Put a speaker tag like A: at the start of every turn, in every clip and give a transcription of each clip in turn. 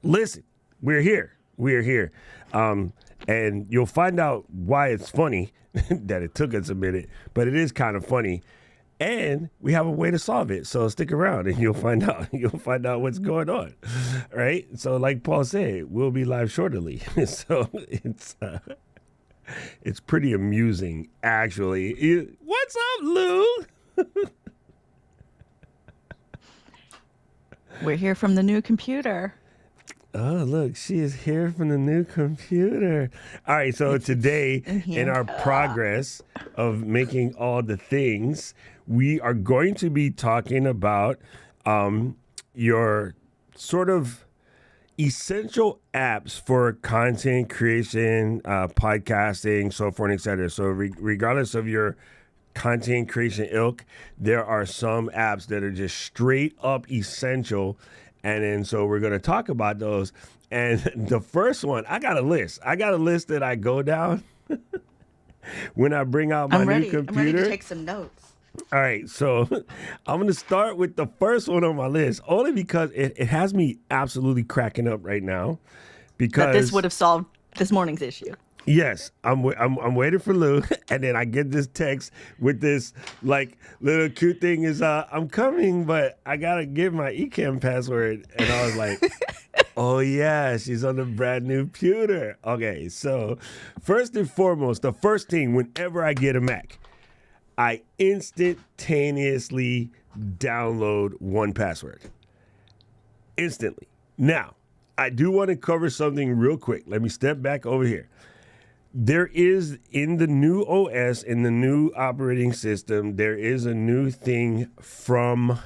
A: listen, we're here. We're here. And you'll find out why it's funny that it took us a minute, but it is kind of funny. And we have a way to solve it. So stick around and you'll find out. You'll find out what's going on. Right? So like Paul said, we'll be live shortly. So it's pretty amusing, actually. What's up, Lou?
B: We're here from the new computer.
A: Oh, look, she is here from the new computer. All right, so today, in our progress of making all the things, we are going to be talking about your sort of essential apps for content creation, podcasting, so forth, et cetera. So regardless of your content creation ilk, there are some apps that are just straight up essential. And then so we're going to talk about those. And the first one, I got a list. I got a list that I go down when I bring out my new computer.
B: I'm ready to take some notes.
A: All right, so I'm going to start with the first one on my list, only because it has me absolutely cracking up right now. Because
B: that this would have solved this morning's issue.
A: Yes, I'm waiting for Lou, and then I get this text with this like little cute thing is I'm coming, but I gotta give my Ecamm password, and I was like, oh yeah, she's on the brand new computer. Okay, so first and foremost, the first thing whenever I get a Mac, I instantaneously download 1Password. Instantly. Now, I do want to cover something real quick. Let me step back over here. There is, in the new OS, in the new operating system, there is a new thing from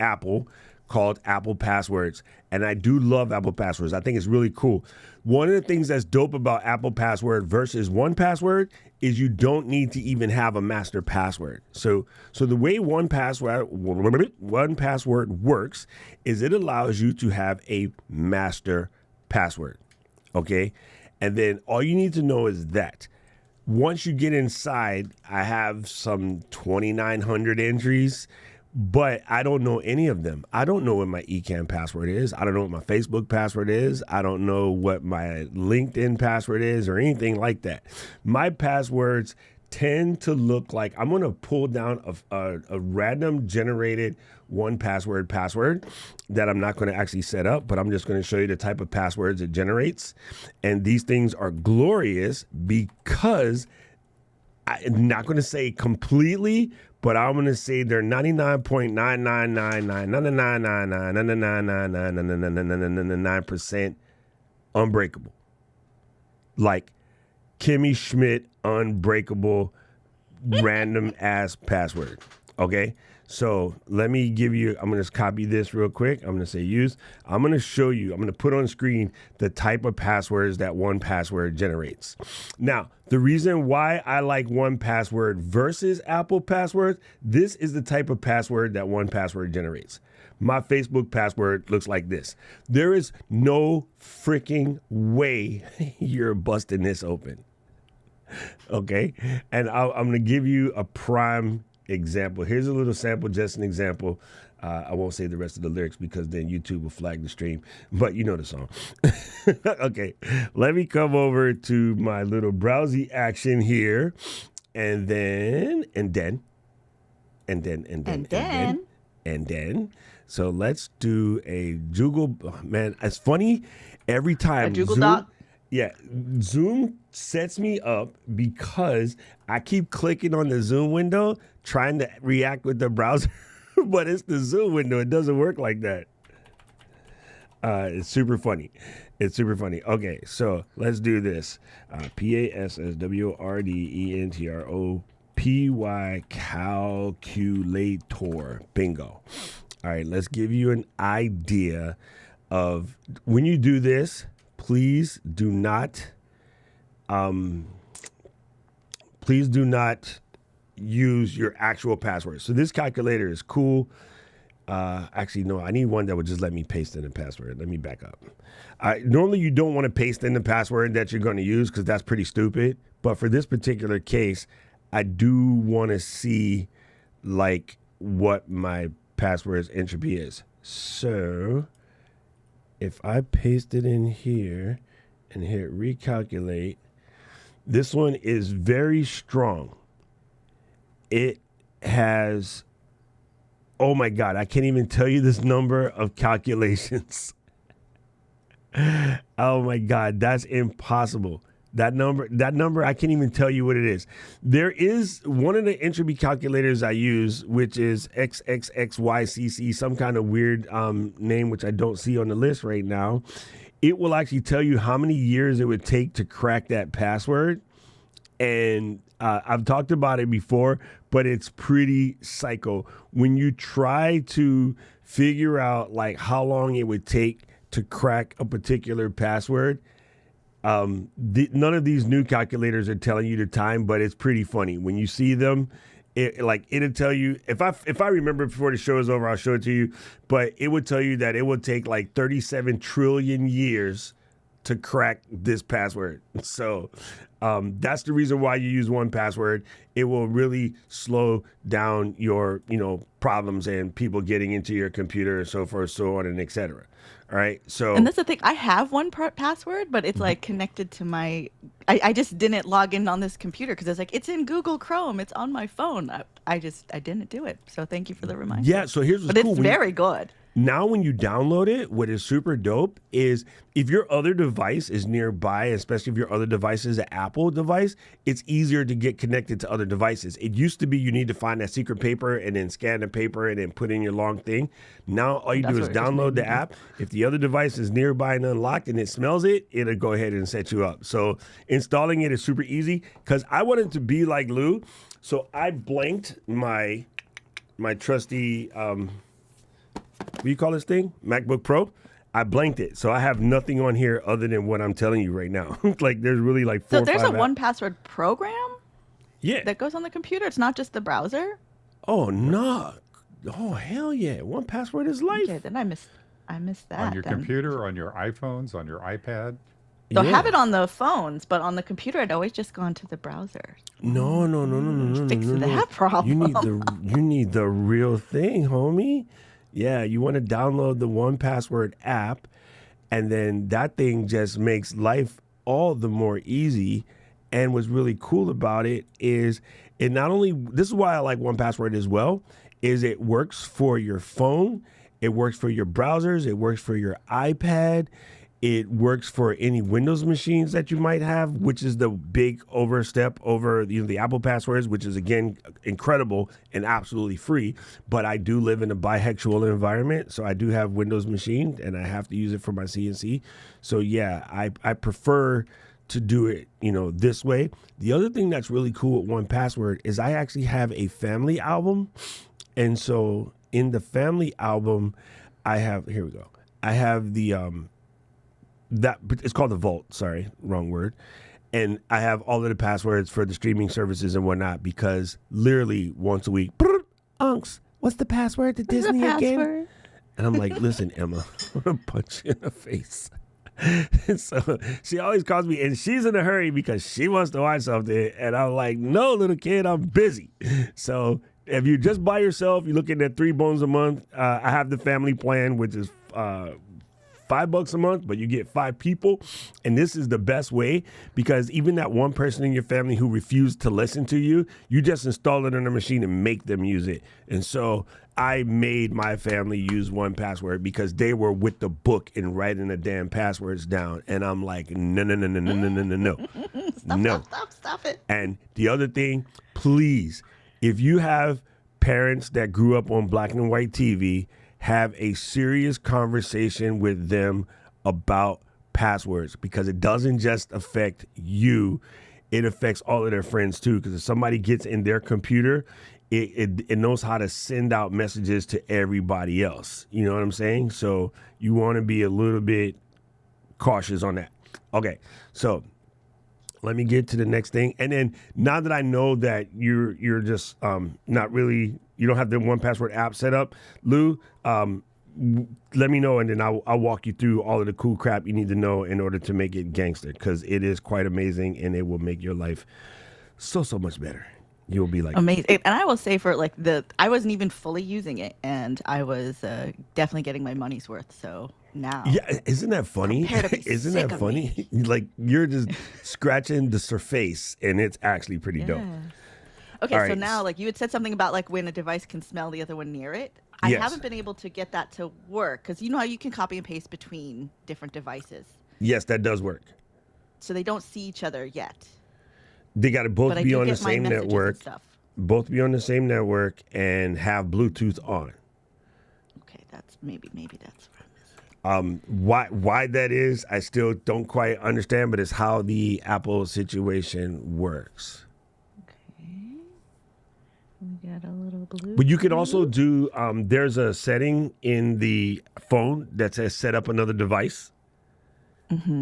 A: Apple called Apple Passwords. And I do love Apple Passwords. I think it's really cool. One of the things that's dope about Apple Password versus 1Password is you don't need to even have a master password. So the way 1Password works is it allows you to have a master password. Okay? And then all you need to know is that once you get inside, I have some 2,900 entries, but I don't know any of them. I don't know what my Ecamm password is. I don't know what my Facebook password is. I don't know what my LinkedIn password is or anything like that. My passwords tend to look like I'm going to pull down a random generated 1Password password that I'm not going to actually set up, but I'm just going to show you the type of passwords it generates. And these things are glorious because I'm not going to say completely, but I'm going to say they're 99.9999999999999% unbreakable. Like Kimmy Schmidt unbreakable random ass password. Okay? So let me give you, I'm going to copy this real quick. I'm going to say use. I'm going to show you, I'm going to put on screen the type of passwords that 1Password generates. Now, the reason why I like 1Password versus Apple Passwords, this is the type of password that 1Password generates. My Facebook password looks like this. There is no freaking way you're busting this open. Okay? And I'm going to give you a prime example. Here's a little sample, just an example. I won't say the rest of the lyrics because then YouTube will flag the stream, but you know the song. Okay, let me come over to my little browsy action here, and then. So let's do a Google. Man, it's funny every time.
B: A Google Doc.
A: Yeah, Zoom sets me up because I keep clicking on the Zoom window trying to react with the browser, but it's the Zoom window. It doesn't work like that. It's super funny. It's super funny. Okay, so let's do this. PASSWORDENTROPY calculator. Bingo. All right, let's give you an idea of when you do this. Please do not use your actual password. So this calculator is cool. Actually, no, I need one that would just let me paste in the password. Let me back up. Normally, you don't want to paste in the password that you're going to use because that's pretty stupid. But for this particular case, I do want to see like what my password's entropy is. So if I paste it in here and hit recalculate, this one is very strong. It has, oh my God, I can't even tell you this number of calculations. Oh my God, that's impossible. That number, I can't even tell you what it is. There is one of the entropy calculators I use, which is XXXYCC, some kind of weird name, which I don't see on the list right now. It will actually tell you how many years it would take to crack that password. And I've talked about it before, but it's pretty psycho. When you try to figure out like how long it would take to crack a particular password, none of these new calculators are telling you the time, but it's pretty funny when you see them. It'll tell you, if I remember before the show is over, I'll show it to you, but it would tell you that it would take like 37 trillion years to crack this password. So that's the reason why you use 1Password. It will really slow down your problems and people getting into your computer and so forth, so on, and et cetera. All right. So,
B: And that's the thing. I have one password, but it's like connected to my. I just didn't log in on this computer because it's like it's in Google Chrome. It's on my phone. I didn't do it. So thank you for the reminder.
A: yeah. So here's what's
B: But
A: cool.
B: it's very good.
A: Now, when you download it, what is super dope is if your other device is nearby, especially if your other device is an Apple device, it's easier to get connected to other devices. It used to be you need to find that secret paper and then scan the paper and then put in your long thing. Now, all you do is download the app. If the other device is nearby and unlocked and it smells it, it'll go ahead and set you up. So installing it is super easy because I wanted to be like Lou. So I blanked my trusty... what do you call this thing? MacBook Pro. I blanked it. So I have nothing on here other than what I'm telling you right now. Like there's really like four or five.
B: So there's a 1Password program
A: Yeah.
B: that goes on the computer. It's not just the browser.
A: Oh no. Oh hell yeah. 1Password is life.
B: Okay, then I missed that.
C: On your computer, on your iPhones, on your iPad.
B: So I have it on the phones, but on the computer, I'd always just gone to the browser.
A: No.
B: Fix that problem.
A: You need the real thing, homie. Yeah, you want to download the 1Password app, and then that thing just makes life all the more easy. And what's really cool about it is it not only, this is why I like 1Password as well, is it works for your phone, it works for your browsers, it works for your iPad, it works for any Windows machines that you might have, which is the big overstep over the Apple passwords, which is, again, incredible and absolutely free. But I do live in a bihexual environment, so I do have Windows machine, and I have to use it for my CNC. So, yeah, I prefer to do it, this way. The other thing that's really cool with 1Password is I actually have a family album. And so in the family album, I have the... that it's called the Vault. Sorry, wrong word. And I have all of the passwords for the streaming services and whatnot because literally once a week, Unks, what's the password to Disney again? And I'm like, listen, Emma, I'm gonna punch you in the face. So she always calls me, and she's in a hurry because she wants to watch something, and I'm like, no, little kid, I'm busy. So if you're just by yourself, you're looking at $3 a month. I have the family plan, which is $5 a month, but you get 5 people. And this is the best way because even that one person in your family who refused to listen to you, you just install it on a machine and make them use it. And so I made my family use 1Password because they were with the book and writing the damn passwords down. And I'm like, no.
B: Stop it.
A: And the other thing, please, if you have parents that grew up on black and white TV, have a serious conversation with them about passwords because it doesn't just affect you, it affects all of their friends too. Because if somebody gets in their computer, it knows how to send out messages to everybody else. You know what I'm saying? So you want to be a little bit cautious on that. Okay, so let me get to the next thing. And then now that I know that you're just not really, you don't have the 1Password app set up, Lou, let me know, and then I'll walk you through all of the cool crap you need to know in order to make it gangster, because it is quite amazing, and it will make your life so much better. You'll be like,
B: Amazing. And I will say for like I wasn't even fully using it, and I was definitely getting my money's worth. So now,
A: yeah, isn't that funny?
B: prepare to be
A: Isn't
B: sick
A: that
B: of
A: funny?
B: me.
A: Like you're just scratching the surface, and it's actually pretty dope.
B: Yeah. Okay,
A: All
B: so
A: right.
B: now, like you had said something about like when a device can smell the other one near it. I
A: Yes.
B: haven't been able to get that to work because you know how you can copy and paste between different devices,
A: Yes, that does work.
B: so they don't see each other yet.
A: They got to both
B: But I
A: be
B: do
A: on the
B: get my
A: same
B: messages and
A: network,
B: stuff.
A: both be on the same network, and have Bluetooth on.
B: Okay, that's maybe that's what I'm missing.
A: Why that is, I still don't quite understand, but it's how the Apple situation works.
B: Okay, we got a little blue.
A: But you can also do. There's a setting in the phone that says set up another device.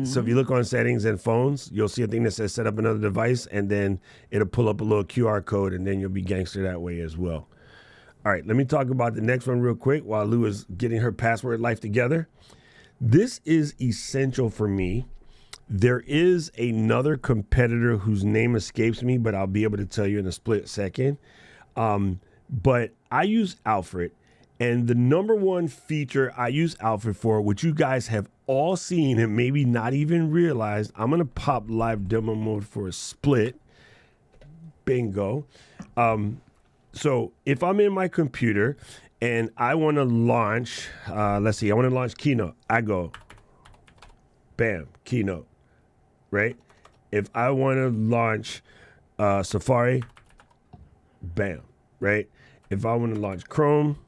A: So if you look on settings and phones, you'll see a thing that says set up another device, and then it'll pull up a little QR code, and then you'll be gangster that way as well. All right, let me talk about the next one real quick while Lou is getting her password life together. This is essential for me. There is another competitor whose name escapes me, but I'll be able to tell you in a split second. But I use Alfred, and the number one feature I use Alfred for, which you guys have all seen and maybe not even realized, I'm going to pop live demo mode for a split. Bingo. So if I'm in my computer and I want to launch, let's see, I want to launch Keynote. I go, bam, Keynote, right? If I want to launch Safari, bam, right? If I want to launch Chrome,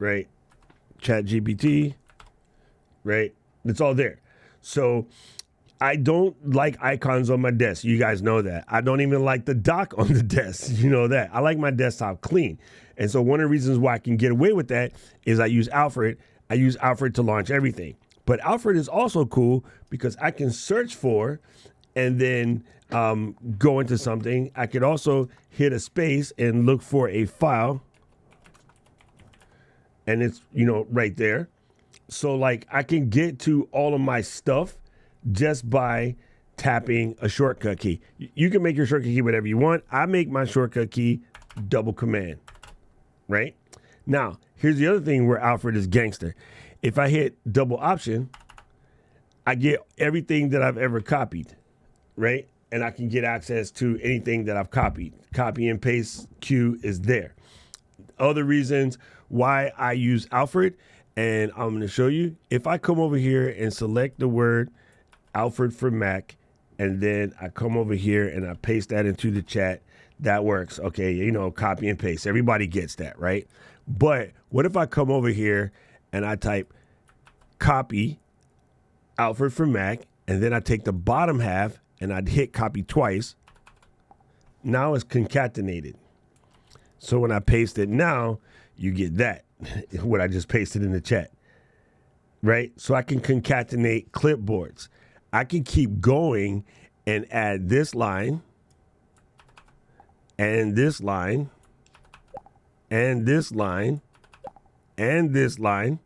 A: right? ChatGPT, right? It's all there. So I don't like icons on my desk. You guys know that. I don't even like the dock on the desk. You know that. I like my desktop clean. And so one of the reasons why I can get away with that is I use Alfred. I use Alfred to launch everything. But Alfred is also cool because I can search for and then go into something. I could also hit a space and look for a file. And it's, right there. So like I can get to all of my stuff just by tapping a shortcut key. You can make your shortcut key whatever you want. I make my shortcut key double command, right? Now, here's the other thing where Alfred is gangster. If I hit double option, I get everything that I've ever copied, right? And I can get access to anything that I've copied. Copy and paste queue is there. Other reasons why I use Alfred, and I'm going to show you. If I come over here and select the word Alfred for Mac, and then I come over here and I paste that into the chat, that works. Okay, copy and paste. Everybody gets that, right? But what if I come over here and I type copy Alfred for Mac, and then I take the bottom half and I'd hit copy twice. Now it's concatenated. So when I paste it now, you get that, what I just pasted in the chat, right? So I can concatenate clipboards. I can keep going and add this line and this line and this line and this line,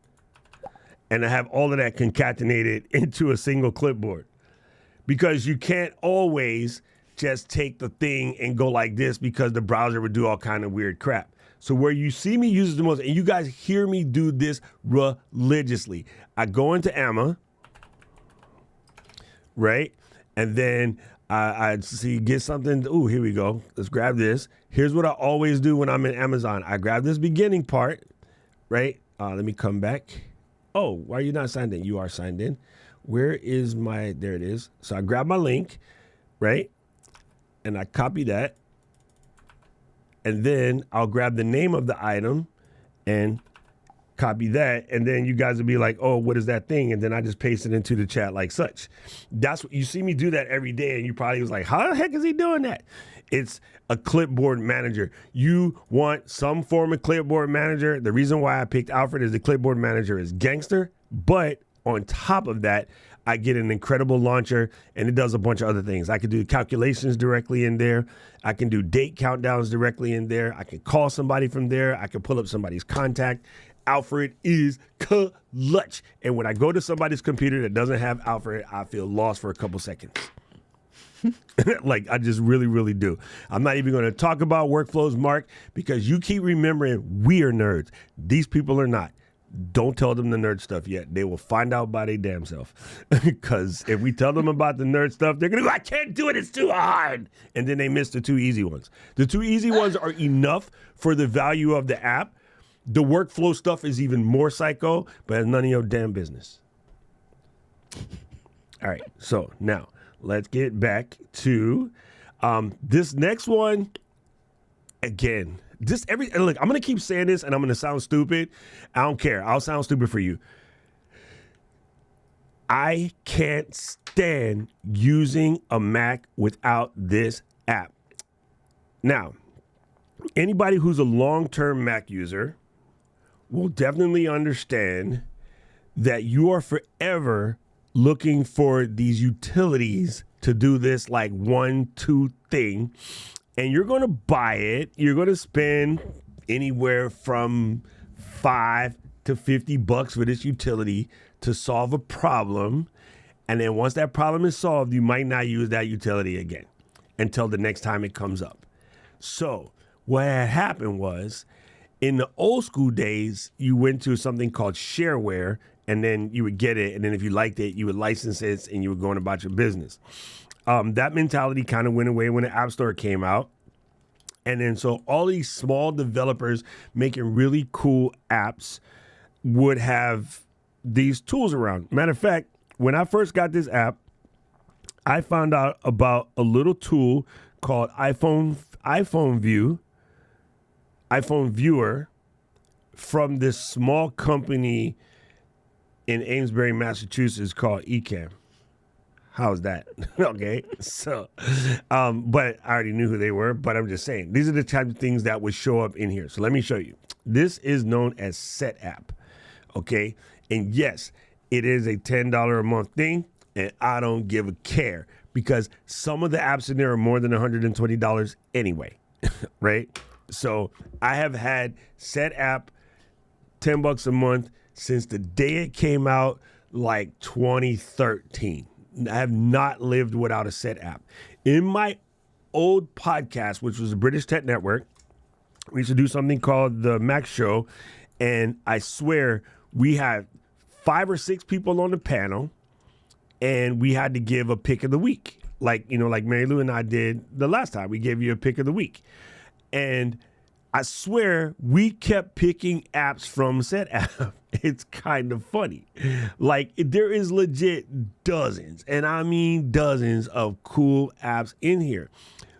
A: and I have all of that concatenated into a single clipboard. Because you can't always just take the thing and go like this because the browser would do all kind of weird crap. So where you see me use it the most, and you guys hear me do this religiously, I go into Amma, right? And then I see, get something. Ooh, here we go. Let's grab this. Here's what I always do when I'm in Amazon. I grab this beginning part, right? Let me come back. Oh, why are you not signed in? You are signed in. Where is my, there it is. So I grab my link, right? And I copy that. And then I'll grab the name of the item and copy that. And then you guys will be like, oh, what is that thing? And then I just paste it into the chat like such. That's what you see me do that every day. And you probably was like, how the heck is he doing that? It's a clipboard manager. You want some form of clipboard manager. The reason why I picked Alfred is the clipboard manager is gangster. But on top of that, I get an incredible launcher, and it does a bunch of other things. I can do calculations directly in there. I can do date countdowns directly in there. I can call somebody from there. I can pull up somebody's contact. Alfred is clutch. And when I go to somebody's computer that doesn't have Alfred, I feel lost for a couple seconds. Like, I just really, really do. I'm not even going to talk about workflows, Mark, because you keep remembering we are nerds. These people are not. Don't tell them the nerd stuff yet. They will find out by their damn self. Because if we tell them about the nerd stuff, they're going to go, I can't do it. It's too hard. And then they miss the 2 easy ones. The 2 easy ones are enough for the value of the app. The workflow stuff is even more psycho, but it's none of your damn business. All right. So now let's get back to this next one. Again, look, I'm going to keep saying this and I'm going to sound stupid. I don't care. I'll sound stupid for you. I can't stand using a Mac without this app. Now, anybody who's a long-term Mac user will definitely understand that you are forever looking for these utilities to do this like 1-2 thing. And you're going to buy it. You're going to spend anywhere from $5 to $50 for this utility to solve a problem. And then once that problem is solved, you might not use that utility again until the next time it comes up. So what had happened was, in the old school days, you went to something called shareware, and then you would get it. And then if you liked it, you would license it and you were going about your business. That mentality kind of went away when the App Store came out. And then so all these small developers making really cool apps would have these tools around. Matter of fact, when I first got this app, I found out about a little tool called iPhone Viewer from this small company in Amesbury, Massachusetts called Ecamm. How's that? Okay. So, but I already knew who they were, but I'm just saying, these are the type of things that would show up in here. So let me show you. This is known as SetApp. Okay. And yes, it is a $10 a month thing, and I don't give a care because some of the apps in there are more than $120 anyway. Right. So I have had SetApp $10 a month since the day it came out, like 2013. I have not lived without a SetApp. In my old podcast, which was the British Tech Network, we used to do something called the Mac Show, and I swear we had 5 or 6 people on the panel, and we had to give a pick of the week. Like Marilou and I did the last time. We gave you a pick of the week. And I swear we kept picking apps from SetApp. It's kind of funny. Like, there is legit dozens, and I mean dozens of cool apps in here.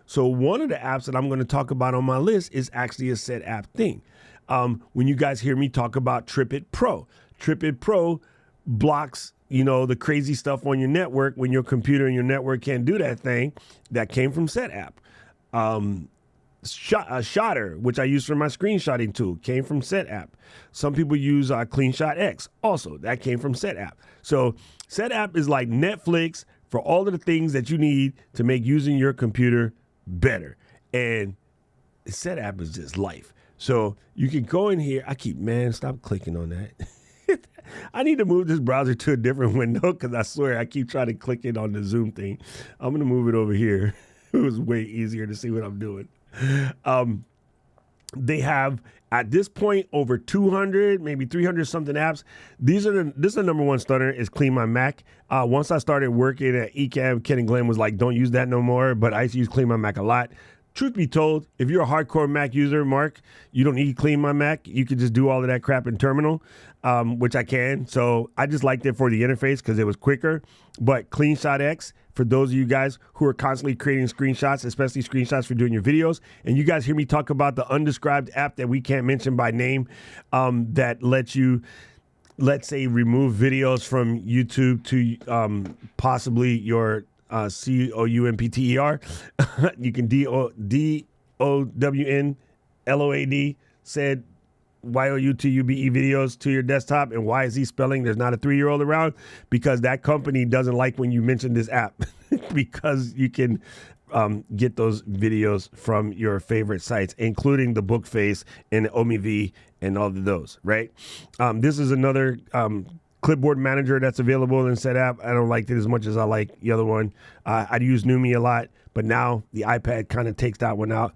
A: So one of the apps that I'm going to talk about on my list is actually a SetApp thing. When you guys hear me talk about TripIt Pro blocks, the crazy stuff on your network when your computer and your network can't do that thing. That came from SetApp. Shotter, which I use for my screenshotting tool, came from SetApp. Some people use CleanShot X. Also, that came from SetApp. So SetApp is like Netflix for all of the things that you need to make using your computer better. And SetApp is just life. So you can go in here. Stop clicking on that. I need to move this browser to a different window because I swear I keep trying to click it on the Zoom thing. I'm going to move it over here. It was way easier to see what I'm doing. They have at this point over 200, maybe 300 something apps. This is the number one stunner is Clean My Mac. Once I started working at Ecamm, Ken and Glenn was like, don't use that no more. But I used to use Clean My Mac a lot. Truth be told, if you're a hardcore Mac user, Mark, you don't need to Clean My Mac. You can just do all of that crap in Terminal, which I can. So I just liked it for the interface because it was quicker. But CleanShot X, for those of you guys who are constantly creating screenshots, especially screenshots for doing your videos, and you guys hear me talk about the undescribed app that we can't mention by name, that lets you, let's say, remove videos from YouTube to possibly your COUMPTER. You can DOWNLOAD said YOUTUBE videos to your desktop. And why is he spelling? There's not a 3-year-old around, because that company doesn't like when you mention this app because you can get those videos from your favorite sites, including the Bookface and OmiV and all of those, right? This is another clipboard manager that's available in SetApp. I don't like it as much as I like the other one. I'd use Numi a lot, but now the iPad kind of takes that one out.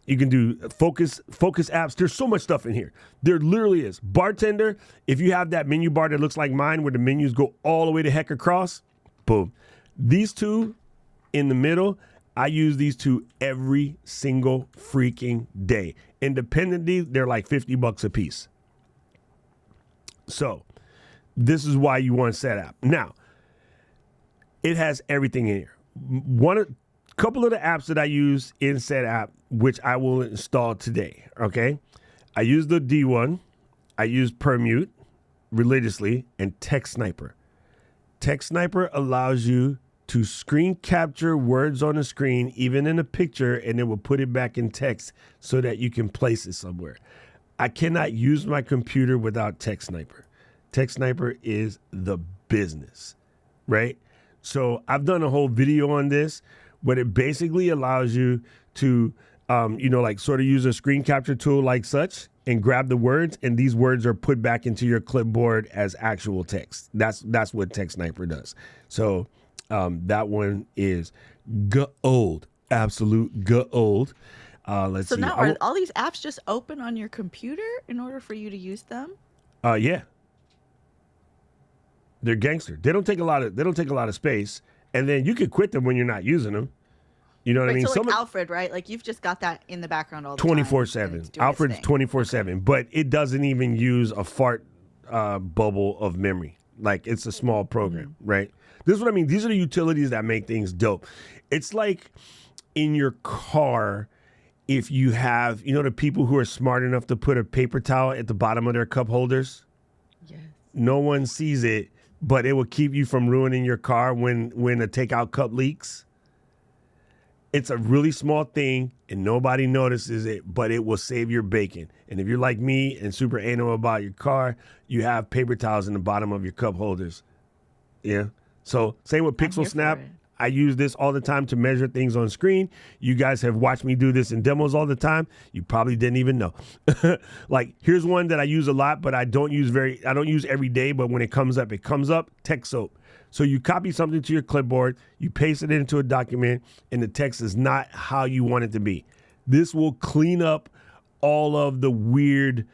A: You can do focus apps. There's so much stuff in here. There literally is. Bartender, if you have that menu bar that looks like mine where the menus go all the way to heck across, boom. These two in the middle, I use these two every single freaking day. Independently, they're like $50 a piece. So this is why you want SetApp. Now, it has everything in here. Couple of the apps that I use in SetApp, which I will install today, okay? I use the D1, I use Permute religiously, and Text Sniper. Text Sniper allows you to screen capture words on the screen, even in a picture, and it will put it back in text so that you can place it somewhere. I cannot use my computer without Text Sniper. Text Sniper is the business, right? So I've done a whole video on this, but it basically allows you to, like sort of use a screen capture tool like such and grab the words, and these words are put back into your clipboard as actual text. That's what Text Sniper does. So that one is gold, absolute gold. Let's see.
B: So now are all these apps just open on your computer in order for you to use them?
A: Yeah. They're gangster. They don't take a lot of space. And then you could quit them when you're not using them. You know what I mean?
B: So like Alfred, right? Like you've just got that in the background all the
A: 24/7. Alfred's 24/7, but it doesn't even use a fart bubble of memory. Like it's a small program, right? This is what I mean. These are the utilities that make things dope. It's like in your car, if you have, the people who are smart enough to put a paper towel at the bottom of their cup holders.
B: Yes.
A: No one sees it, but it will keep you from ruining your car when a takeout cup leaks. It's a really small thing and nobody notices it, but it will save your bacon. And if you're like me and super anal about your car, you have paper towels in the bottom of your cup holders. Yeah. So same with Pixel Snap. I use this all the time to measure things on screen. You guys have watched me do this in demos all the time. You probably didn't even know. Like here's one that I use a lot, but I don't use every day, but when it comes up, Text Soap. So you copy something to your clipboard, you paste it into a document, and the text is not how you want it to be. This will clean up all of the weird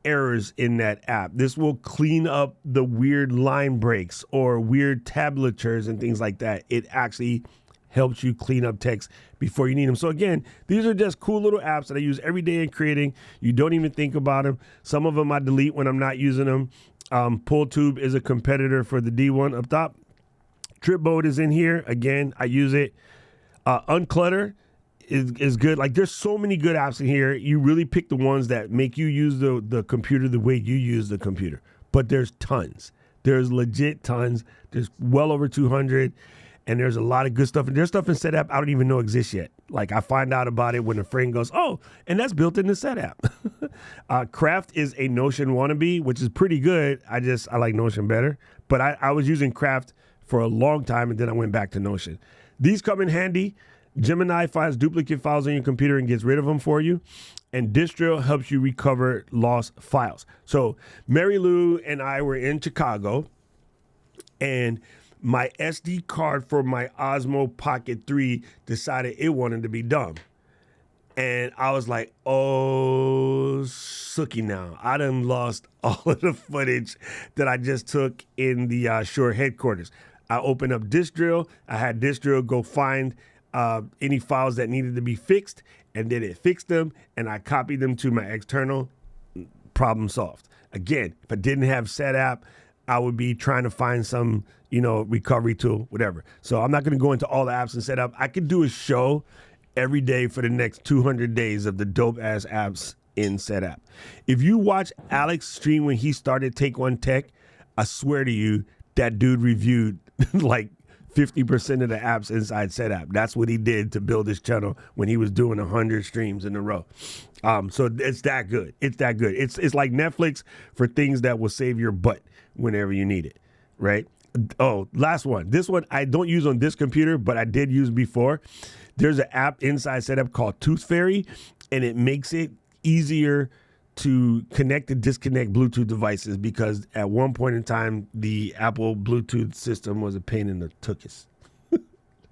A: errors in that app. This will clean up the weird line breaks or weird tablatures and things like that. It actually helps you clean up text before you need them. So again, these are just cool little apps that I use every day in creating. You don't even think about them. Some of them I delete when I'm not using them. PullTube is a competitor for the D1 up top. Tripboard is in here. Again, I use it. Unclutter is good. Like there's so many good apps in here. You really pick the ones that make you use the computer the way you use the computer. But there's tons. There's legit tons. There's well over 200. And there's a lot of good stuff. And there's stuff in SetApp I don't even know exists yet. Like I find out about it when a friend goes, oh, and that's built in the SetApp. Craft is a Notion wannabe, which is pretty good. I like Notion better. But I was using Craft for a long time, and then I went back to Notion. These come in handy. Gemini finds duplicate files on your computer and gets rid of them for you. And Distro helps you recover lost files. So Marilou and I were in Chicago, and my SD card for my Osmo Pocket 3 decided it wanted to be dumb. And I was like, oh, sookie now. I done lost all of the footage that I just took in the Shure headquarters. I opened up Distro. I had Distro go find any files that needed to be fixed, and then it fixed them, and I copied them to my external. Problem solved. Again, if I didn't have SetApp, I would be trying to find some, recovery tool, whatever. So I'm not going to go into all the apps and SetApp. I could do a show every day for the next 200 days of the dope ass apps in SetApp. If you watch Alex stream when he started Take One Tech, I swear to you, that dude reviewed like 50% of the apps inside SetApp. That's what he did to build his channel when he was doing 100 streams in a row. So it's that good. It's that good. It's like Netflix for things that will save your butt whenever you need it, right? Oh, last one. This one I don't use on this computer, but I did use before. There's an app inside SetApp called Tooth Fairy, and it makes it easier to connect and disconnect Bluetooth devices because at one point in time, the Apple Bluetooth system was a pain in the tuchus.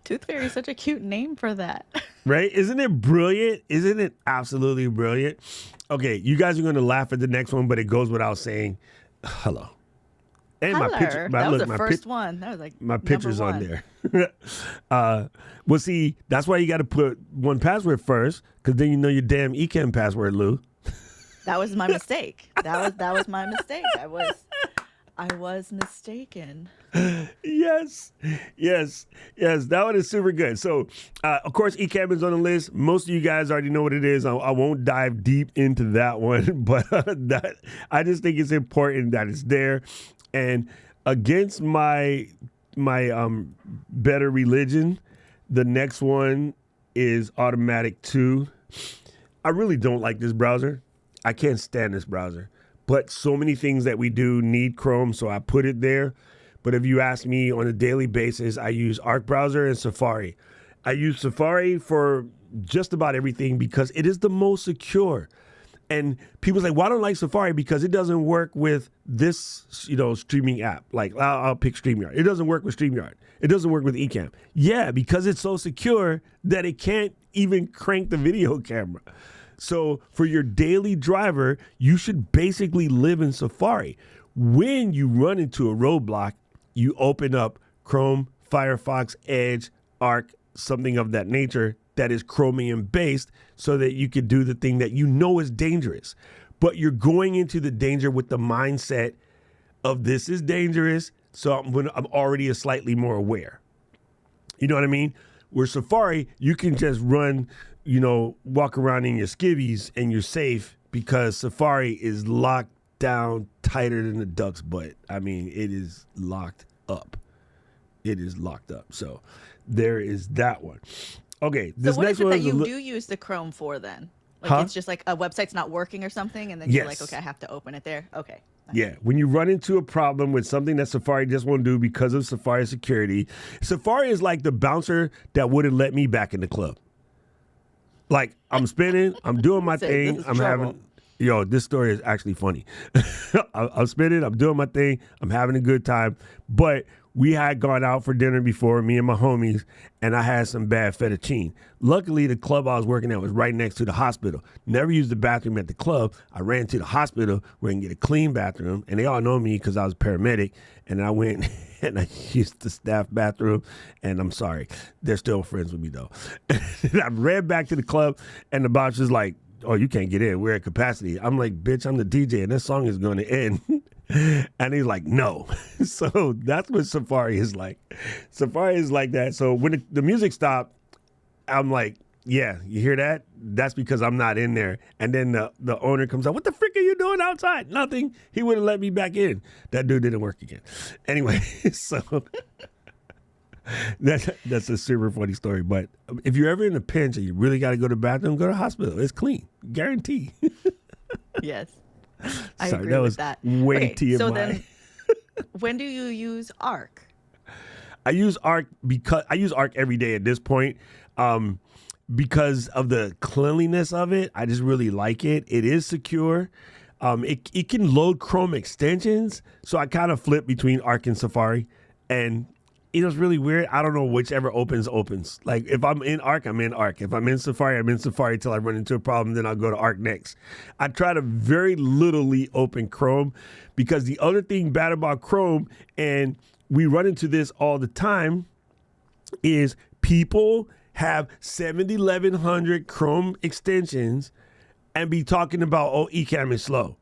B: Tooth Fairy is such a cute name for that.
A: Right? Isn't it brilliant? Isn't it absolutely brilliant? Okay, you guys are going to laugh at the next one, but it goes without saying hello. And
B: Hello.
A: my picture,
B: That was
A: look,
B: the first one. That was like
A: my
B: number
A: picture's on
B: one.
A: there. Well, see, that's why you got to put one password first, because then you know your damn Ecamm password, Lou.
B: That was my mistake. That was my mistake. I was mistaken.
A: Yes. That one is super good. So, of course, Ecamm is on the list. Most of you guys already know what it is. I won't dive deep into that one, but I just think it's important that it's there. And against my better religion, the next one is Automatic 2. I really don't like this browser. I can't stand this browser. But so many things that we do need Chrome, so I put it there. But if you ask me on a daily basis, I use Arc browser and Safari. I use Safari for just about everything because it is the most secure. And people say, well, I don't like Safari because it doesn't work with this, streaming app. Like, I'll pick StreamYard. It doesn't work with StreamYard. It doesn't work with Ecamm. Yeah, because it's so secure that it can't even crank the video camera. So for your daily driver, you should basically live in Safari. When you run into a roadblock, you open up Chrome, Firefox, Edge, Arc, something of that nature that is Chromium based so that you could do the thing that you know is dangerous. But you're going into the danger with the mindset of this is dangerous, so I'm already slightly more aware. You know what I mean? Where Safari, you can just run, walk around in your skivvies and you're safe because Safari is locked down tighter than a duck's butt. I mean, it is locked up. It is locked up. So there is that one. Okay, this
B: so what
A: next
B: is it
A: one
B: that
A: is
B: you do use the Chrome for then? Like
A: Huh?
B: It's just like a website's not working or something, and then
A: Yes.
B: you're like, okay, I have to open it there. Okay.
A: Yeah, when you run into a problem with something that Safari just won't do because of Safari security, Safari is like the bouncer that wouldn't let me back in the club. Like, I'm spinning, I'm doing my
B: Say,
A: thing,
B: this is
A: I'm
B: trouble.
A: this story is actually funny. I'm spinning, I'm doing my thing, I'm having a good time, but we had gone out for dinner before, me and my homies, and I had some bad fettuccine. Luckily, the club I was working at was right next to the hospital. Never used the bathroom at the club. I ran to the hospital where I can get a clean bathroom, and they all know me because I was a paramedic, and I went and I used the staff bathroom, and I'm sorry. They're still friends with me, though. And I ran back to the club, and the bouncer's like, oh, you can't get in. We're at capacity. I'm like, bitch, I'm the DJ, and this song is going to end. And he's like, no. So that's what Safari is like. Safari is like that. So when the music stopped, I'm like, yeah, you hear that? That's because I'm not in there. And then the owner comes out, what the frick are you doing outside? Nothing. He wouldn't let me back in. That dude didn't work again. Anyway, so that's a super funny story. But if you're ever in a pinch and you really got to go to the bathroom, go to the hospital. It's clean. Guarantee.
B: Yes. I
A: Sorry,
B: agree
A: that
B: with
A: was
B: that.
A: way
B: Okay,
A: TMI.
B: so then, when do you use Arc?
A: I use Arc every day at this point because of the cleanliness of it. I just really like it. It is secure. It can load Chrome extensions, so I kind of flip between Arc and Safari, and it's really weird. I don't know whichever opens. Like if I'm in Arc, I'm in Arc. If I'm in Safari, I'm in Safari till I run into a problem. Then I'll go to Arc next. I try to very littly open Chrome because the other thing bad about Chrome, and we run into this all the time, is people have 7,100 Chrome extensions and be talking about, oh, Ecamm is slow.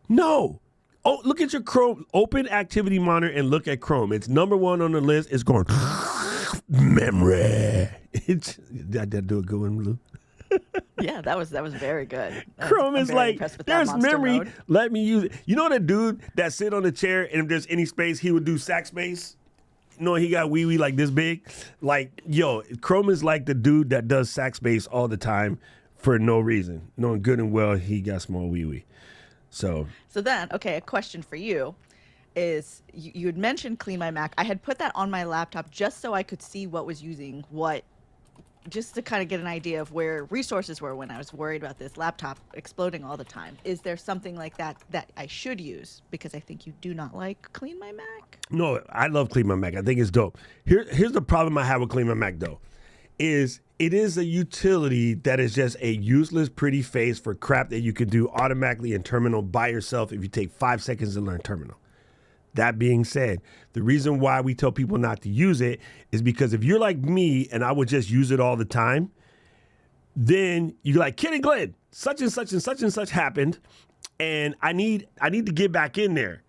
A: No. Oh, look at your Chrome. Open Activity Monitor and look at Chrome. It's number one on the list. It's going memory. Did I do a good one, Lou?
B: Yeah, that was very good.
A: Chrome
B: I'm
A: is
B: very
A: like,
B: impressed with that
A: there's
B: monster
A: memory.
B: mode.
A: Let me use it. You know that dude that sit on the chair and if there's any space, he would do sack space? No, he got wee like this big. Like, yo, Chrome is like the dude that does sack space all the time for no reason. Knowing good and well he got small wee. So
B: then, okay, a question for you is you had mentioned Clean My Mac. I had put that on my laptop just so I could see what was using what just to kind of get an idea of where resources were when I was worried about this laptop exploding all the time. Is there something like that that I should use? Because I think you do not like Clean My Mac.
A: No, I love Clean My Mac. I think it's dope. Here's the problem I have with Clean My Mac though, is it is a utility that is just a useless pretty face for crap that you can do automatically in Terminal by yourself if you take 5 seconds to learn Terminal. That being said, the reason why we tell people not to use it is because if you're like me and I would just use it all the time, then you're like, Kid and Glenn, such and such and such and such happened, and I need to get back in there.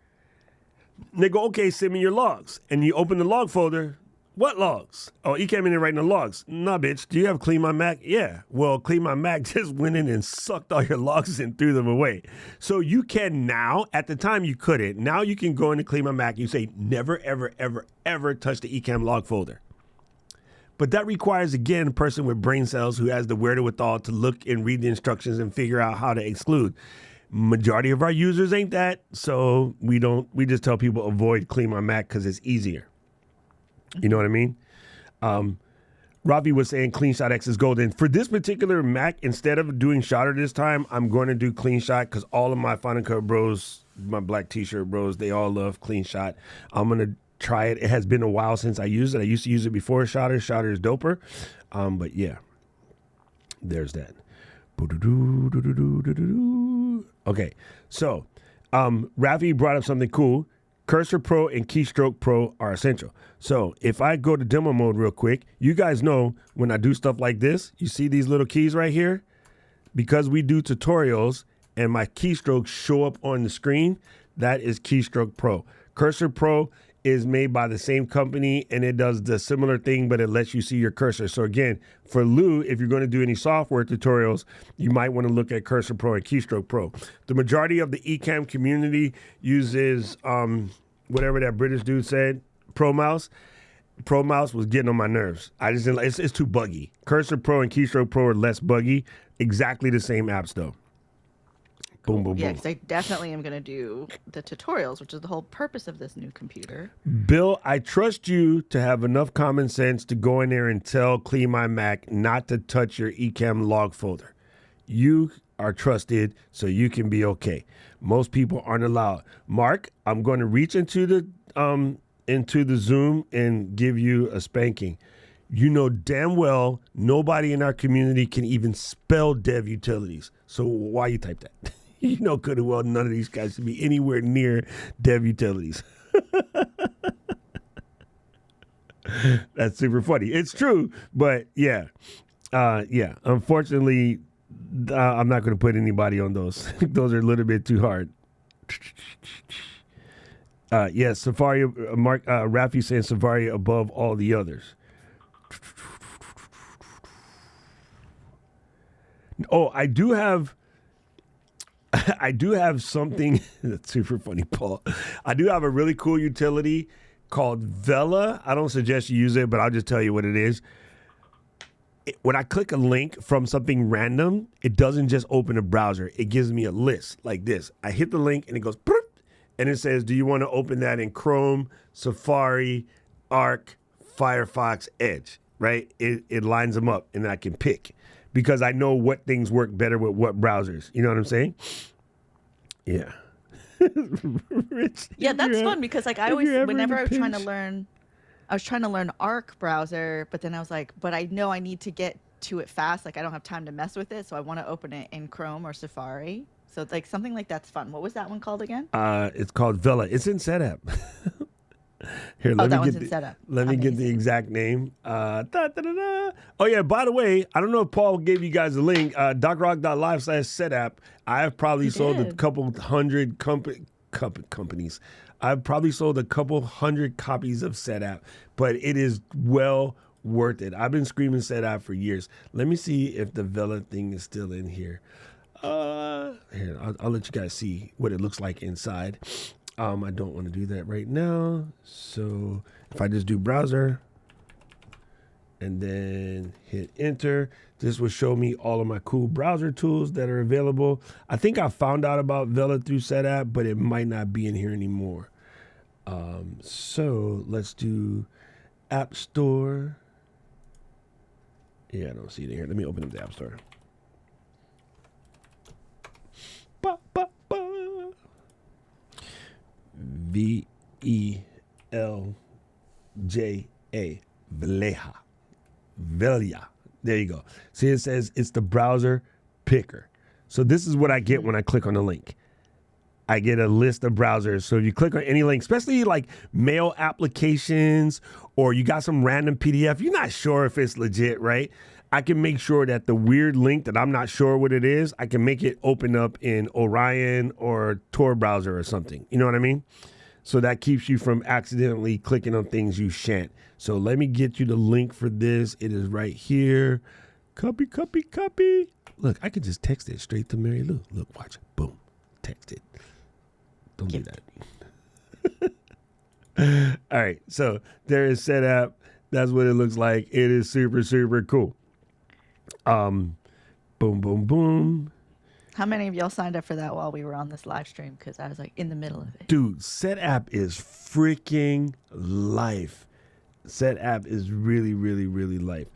A: And they go, okay, send me your logs. And you open the log folder. What logs? Oh, Ecamm in there writing the logs. Nah, bitch, do you have Clean My Mac? Yeah. Well, Clean My Mac just went in and sucked all your logs and threw them away. So you can now, at the time you couldn't, now you can go into Clean My Mac and you say, never, ever, ever, ever touch the Ecamm log folder. But that requires, again, a person with brain cells who has the wherewithal to look and read the instructions and figure out how to exclude. Majority of our users ain't that, so we just tell people avoid Clean My Mac because it's easier. You know what I mean? Ravi was saying Clean Shot X is golden. For this particular Mac, instead of doing Shotter this time, I'm going to do Clean Shot because all of my Final Cut bros, my black t-shirt bros, they all love Clean Shot. I'm going to try it. It has been a while since I used it. I used to use it before Shotter. Shotter is doper. But yeah, there's that. Okay, so Rafi brought up something cool. Cursor Pro and Keystroke Pro are essential. So if I go to demo mode real quick, you guys know when I do stuff like this, you see these little keys right here? Because we do tutorials and my keystrokes show up on the screen, that is Keystroke Pro. Cursor Pro is made by the same company and it does the similar thing, but it lets you see your cursor. So again, for Lou, if you're going to do any software tutorials, you might want to look at Cursor Pro and Keystroke Pro. The majority of the Ecamm community uses whatever that British dude said, Pro Mouse. Pro Mouse was getting on my nerves. I just didn't, it's too buggy. Cursor Pro and Keystroke Pro are less buggy. Exactly the same apps though. Boom, boom,
B: Yeah,
A: boom.
B: because I definitely am going to do the tutorials, which is the whole purpose of this new computer.
A: Bill, I trust you to have enough common sense to go in there and tell Clean My Mac not to touch your Ecamm log folder. You are trusted, so you can be okay. Most people aren't allowed. Mark, I'm going to reach into the Zoom and give you a spanking. You know damn well nobody in our community can even spell dev utilities. So why you type that? You know good and well none of these guys should be anywhere near dev utilities. That's super funny. It's true, but yeah. Unfortunately, I'm not going to put anybody on those. Those are a little bit too hard. Yes, Safari, Mark, Rafi saying Safari above all the others. Oh, I do have something that's super funny, Paul. I do have a really cool utility called Vela. I don't suggest you use it, but I'll just tell you what it is. When I click a link from something random, it doesn't just open a browser. It gives me a list like this. I hit the link and it goes, and it says, do you want to open that in Chrome, Safari, Arc, Firefox, Edge, right? It lines them up and I can pick because I know what things work better with what browsers. You know what I'm saying? Yeah. Rich,
B: Yeah, that's fun because like I always,
A: ever in
B: whenever
A: a
B: I was trying to
A: pinch.
B: learn, I was trying to learn Arc browser, but then I was like, but I know I need to get to it fast. Like I don't have time to mess with it, so I want to open it in Chrome or Safari. So it's like something like that's fun. What was that one called again?
A: It's called Vela. It's in Setup. Here,
B: That one's in Setup.
A: Let me get the
B: Amazing.
A: exact name. Oh yeah, by the way, I don't know if Paul gave you guys a link. DocRock.live/setup. I have probably sold a
B: did.
A: couple hundred companies. I've probably sold a couple hundred copies of Setup, but it is well worth it. I've been screaming Setup for years. Let me see if the Vela thing is still in here. Here, I'll let you guys see what it looks like inside. I don't want to do that right now. So if I just do browser and then hit enter, this will show me all of my cool browser tools that are available. I think I found out about Vela through Setup, but it might not be in here anymore. So let's do App Store. Yeah, I don't see it in here. Let me open up the App Store. Ba, ba, ba. VELJA. Velja. Velja. There you go. See, it says it's the browser picker. So this is what I get when I click on the link. I get a list of browsers. So if you click on any link, especially like mail applications or you got some random PDF, you're not sure if it's legit, right? I can make sure that the weird link that I'm not sure what it is, I can make it open up in Orion or Tor browser or something. You know what I mean? So that keeps you from accidentally clicking on things you shan't. So let me get you the link for this. It is right here. Copy, copy, copy. Look, I could just text it straight to Marilou. Look, watch. Boom. Text it. Don't do that. All right. So there is SetApp. That's what it looks like. It is super, super cool. Boom, boom, boom.
B: How many of y'all signed up for that while we were on this live stream? Because I was like in the middle of it.
A: Dude, SetApp is freaking life. SetApp is really, really, really life.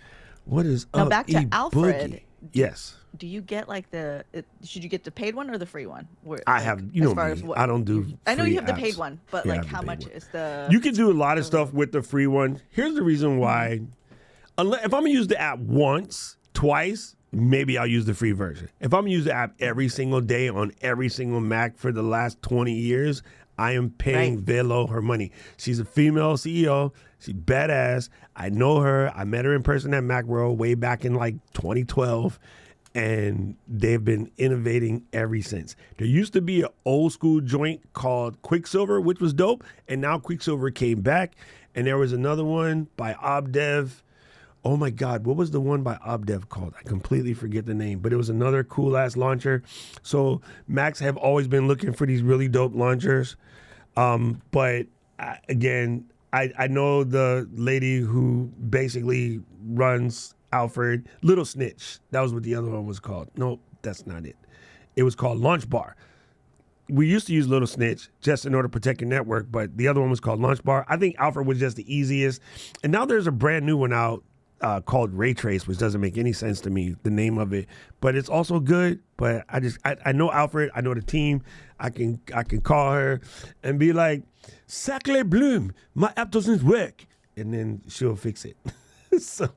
A: What is
B: Now
A: up?
B: back to Alfred.
A: Boogie? Yes.
B: Do you get like should you get the paid one or the free one?
A: I have, you know me, I don't do
B: I know
A: free
B: you have the
A: apps.
B: paid one, but
A: Yeah, I
B: like
A: have the
B: how
A: paid
B: much
A: one.
B: is the...
A: You can do a lot of stuff with the free one. Here's the reason why. If I'm going to use the app once, twice, maybe I'll use the free version. If I'm going to use the app every single day on every single Mac for the last 20 years, I am paying Velo her money. She's a female CEO. She's badass. I know her. I met her in person at Macworld way back in like 2012. And they've been innovating ever since. There used to be an old school joint called Quicksilver, which was dope. And now Quicksilver came back. And there was another one by Obdev. Oh my God, what was the one by Obdev called? I completely forget the name, but it was another cool ass launcher. So Macs have always been looking for these really dope launchers. But I know the lady who basically runs Alfred, Little Snitch. That was what the other one was called. No, that's not it. It was called Launch Bar. We used to use Little Snitch just in order to protect your network, but the other one was called Launch Bar. I think Alfred was just the easiest. And now there's a brand new one out called Ray Trace, which doesn't make any sense to me, the name of it. But it's also good. But I know Alfred. I know the team. I can call her and be like, Sacre Bloom, my app doesn't work. And then she'll fix it. So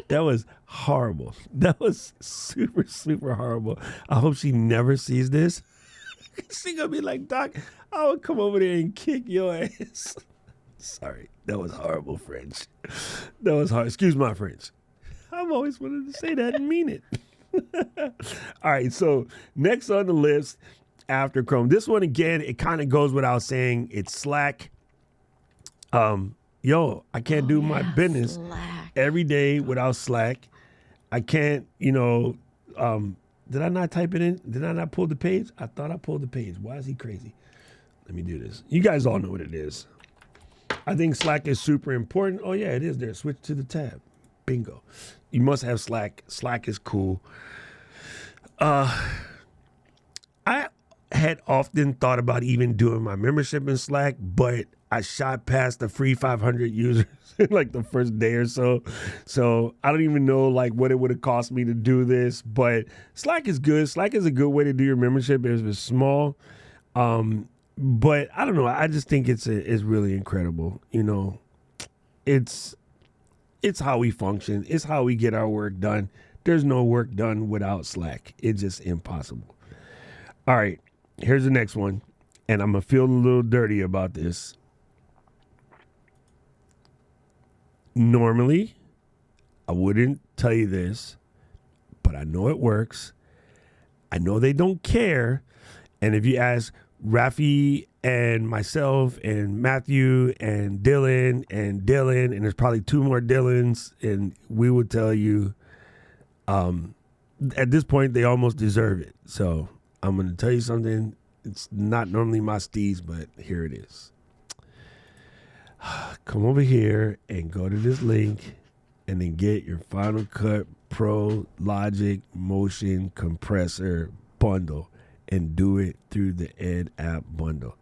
A: that was horrible. That was super, super horrible. I hope she never sees this. She gonna be like, Doc, I would come over there and kick your ass. Sorry, that was horrible French. That was hard. Excuse my French. I've always wanted to say that and mean it. All right, so next on the list after Chrome. This one again, it kind of goes without saying. It's Slack. Yo, I can't do my business every day without Slack. I can't, did I not type it in? Did I not pull the page? I thought I pulled the page. Why is he crazy? Let me do this. You guys all know what it is. I think Slack is super important. Oh, yeah, it is there. Switch to the tab. Bingo. You must have Slack. Slack is cool. I had often thought about even doing my membership in Slack, but I shot past the free 500 users in like the first day or so. So I don't even know like what it would have cost me to do this, but Slack is good. Slack is a good way to do your membership if it's small. But I don't know. I just think it's really incredible. It's how we function. It's how we get our work done. There's no work done without Slack. It's just impossible. All right, here's the next one. And I'm going to feel a little dirty about this. Normally, I wouldn't tell you this, but I know it works. I know they don't care. And if you ask Rafi and myself and Matthew and Dylan, and there's probably two more Dylans, and we would tell you at this point, they almost deserve it. So I'm going to tell you something. It's not normally my steez, but here it is. Come over here and go to this link and then get your Final Cut Pro Logic Motion Compressor bundle and do it through the Ed app bundle.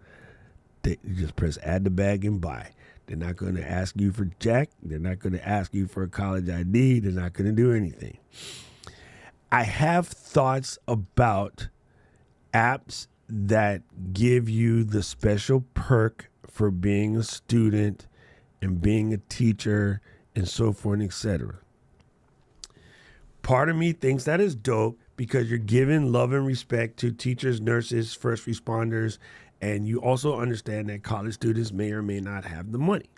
A: You just press add to bag and buy. They're not going to ask you for Jack. They're not going to ask you for a college ID. They're not going to do anything. I have thoughts about apps that give you the special perk for being a student and being a teacher and so forth and etc. Part of me thinks that is dope because you're giving love and respect to teachers, nurses, first responders, and you also understand that college students may or may not have the money.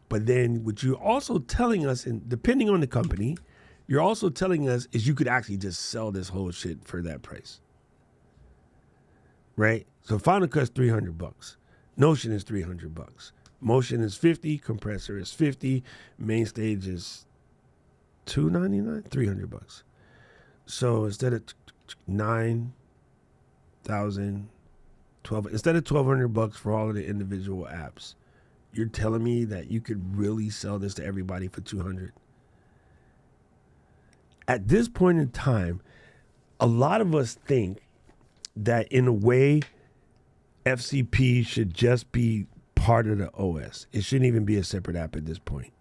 A: But then what you're also telling us, and depending on the company, you're also telling us is you could actually just sell this whole shit for that price. Right? So Final Cut's $300. Notion is $300. Motion is $50. Compressor is $50. Main stage is $299, $300. So instead of 9,000, 12, instead of $1,200 for all of the individual apps, you're telling me that you could really sell this to everybody for $200. At this point in time, a lot of us think that in a way, FCP should just be part of the OS. It shouldn't even be a separate app at this point.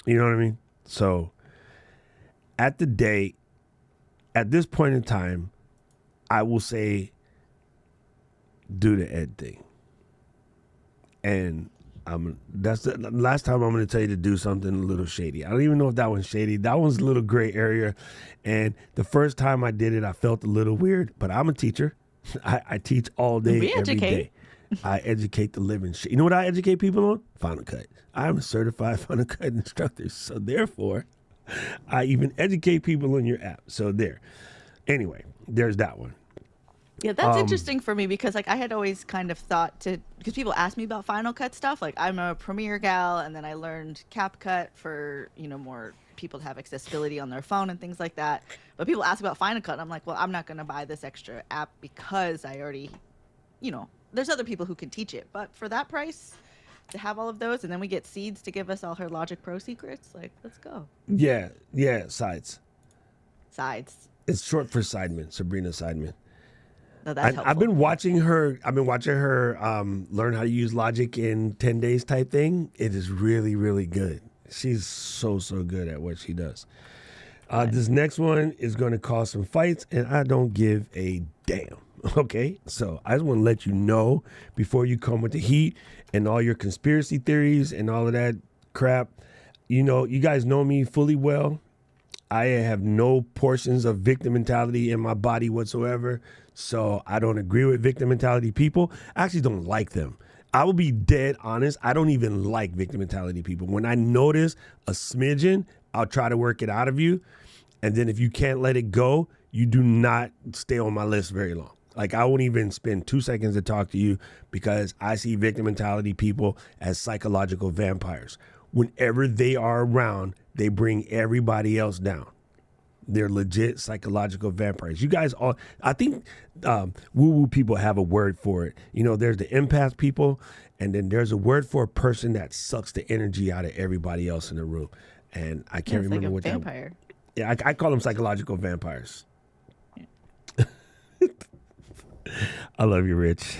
A: You know what I mean? So at this point in time, I will say do the ed thing. And that's the last time I'm going to tell you to do something a little shady. I don't even know if that one's shady. That one's a little gray area. And the first time I did it, I felt a little weird, but I'm a teacher. I teach all day,
B: We
A: every
B: educate.
A: day. I educate the living shit. You know what I educate people on? Final Cut. I'm a certified Final Cut instructor. So therefore, I even educate people on your app. So there. Anyway, there's that one.
B: Yeah, that's interesting for me because like I had always kind of thought because people ask me about Final Cut stuff. Like I'm a Premiere gal, and then I learned CapCut for more people to have accessibility on their phone and things like that. But people ask about Final Cut, and I'm like, well, I'm not going to buy this extra app because I already, there's other people who can teach it. But for that price, to have all of those, and then we get Seeds to give us all her Logic Pro secrets, like let's go.
A: Yeah, sides.
B: Sides.
A: It's short for Sideman, Sabrina Sideman.
B: No, that's helpful.
A: I've been watching her learn how to use Logic in 10 days type thing. It is really, really good. She's so good at what she does. This next one is going to cause some fights, and I don't give a damn. Okay? So I just want to let you know before you come with the heat and all your conspiracy theories and all of that crap. You guys know me fully well. I have no portions of victim mentality in my body whatsoever. So I don't agree with victim mentality people. I actually don't like them. I will be dead honest. I don't even like victim mentality people. When I notice a smidgen, I'll try to work it out of you. And then if you can't let it go, you do not stay on my list very long. Like I won't even spend 2 seconds to talk to you because I see victim mentality people as psychological vampires. Whenever they are around, they bring everybody else down. They're legit psychological vampires. You guys all, I think woo-woo people have a word for it. There's the empath people, and then there's a word for a person that sucks the energy out of everybody else in the room. And I can't remember
B: like a
A: what
B: vampire.
A: Yeah, I call them psychological vampires. Yeah. I love you, Rich.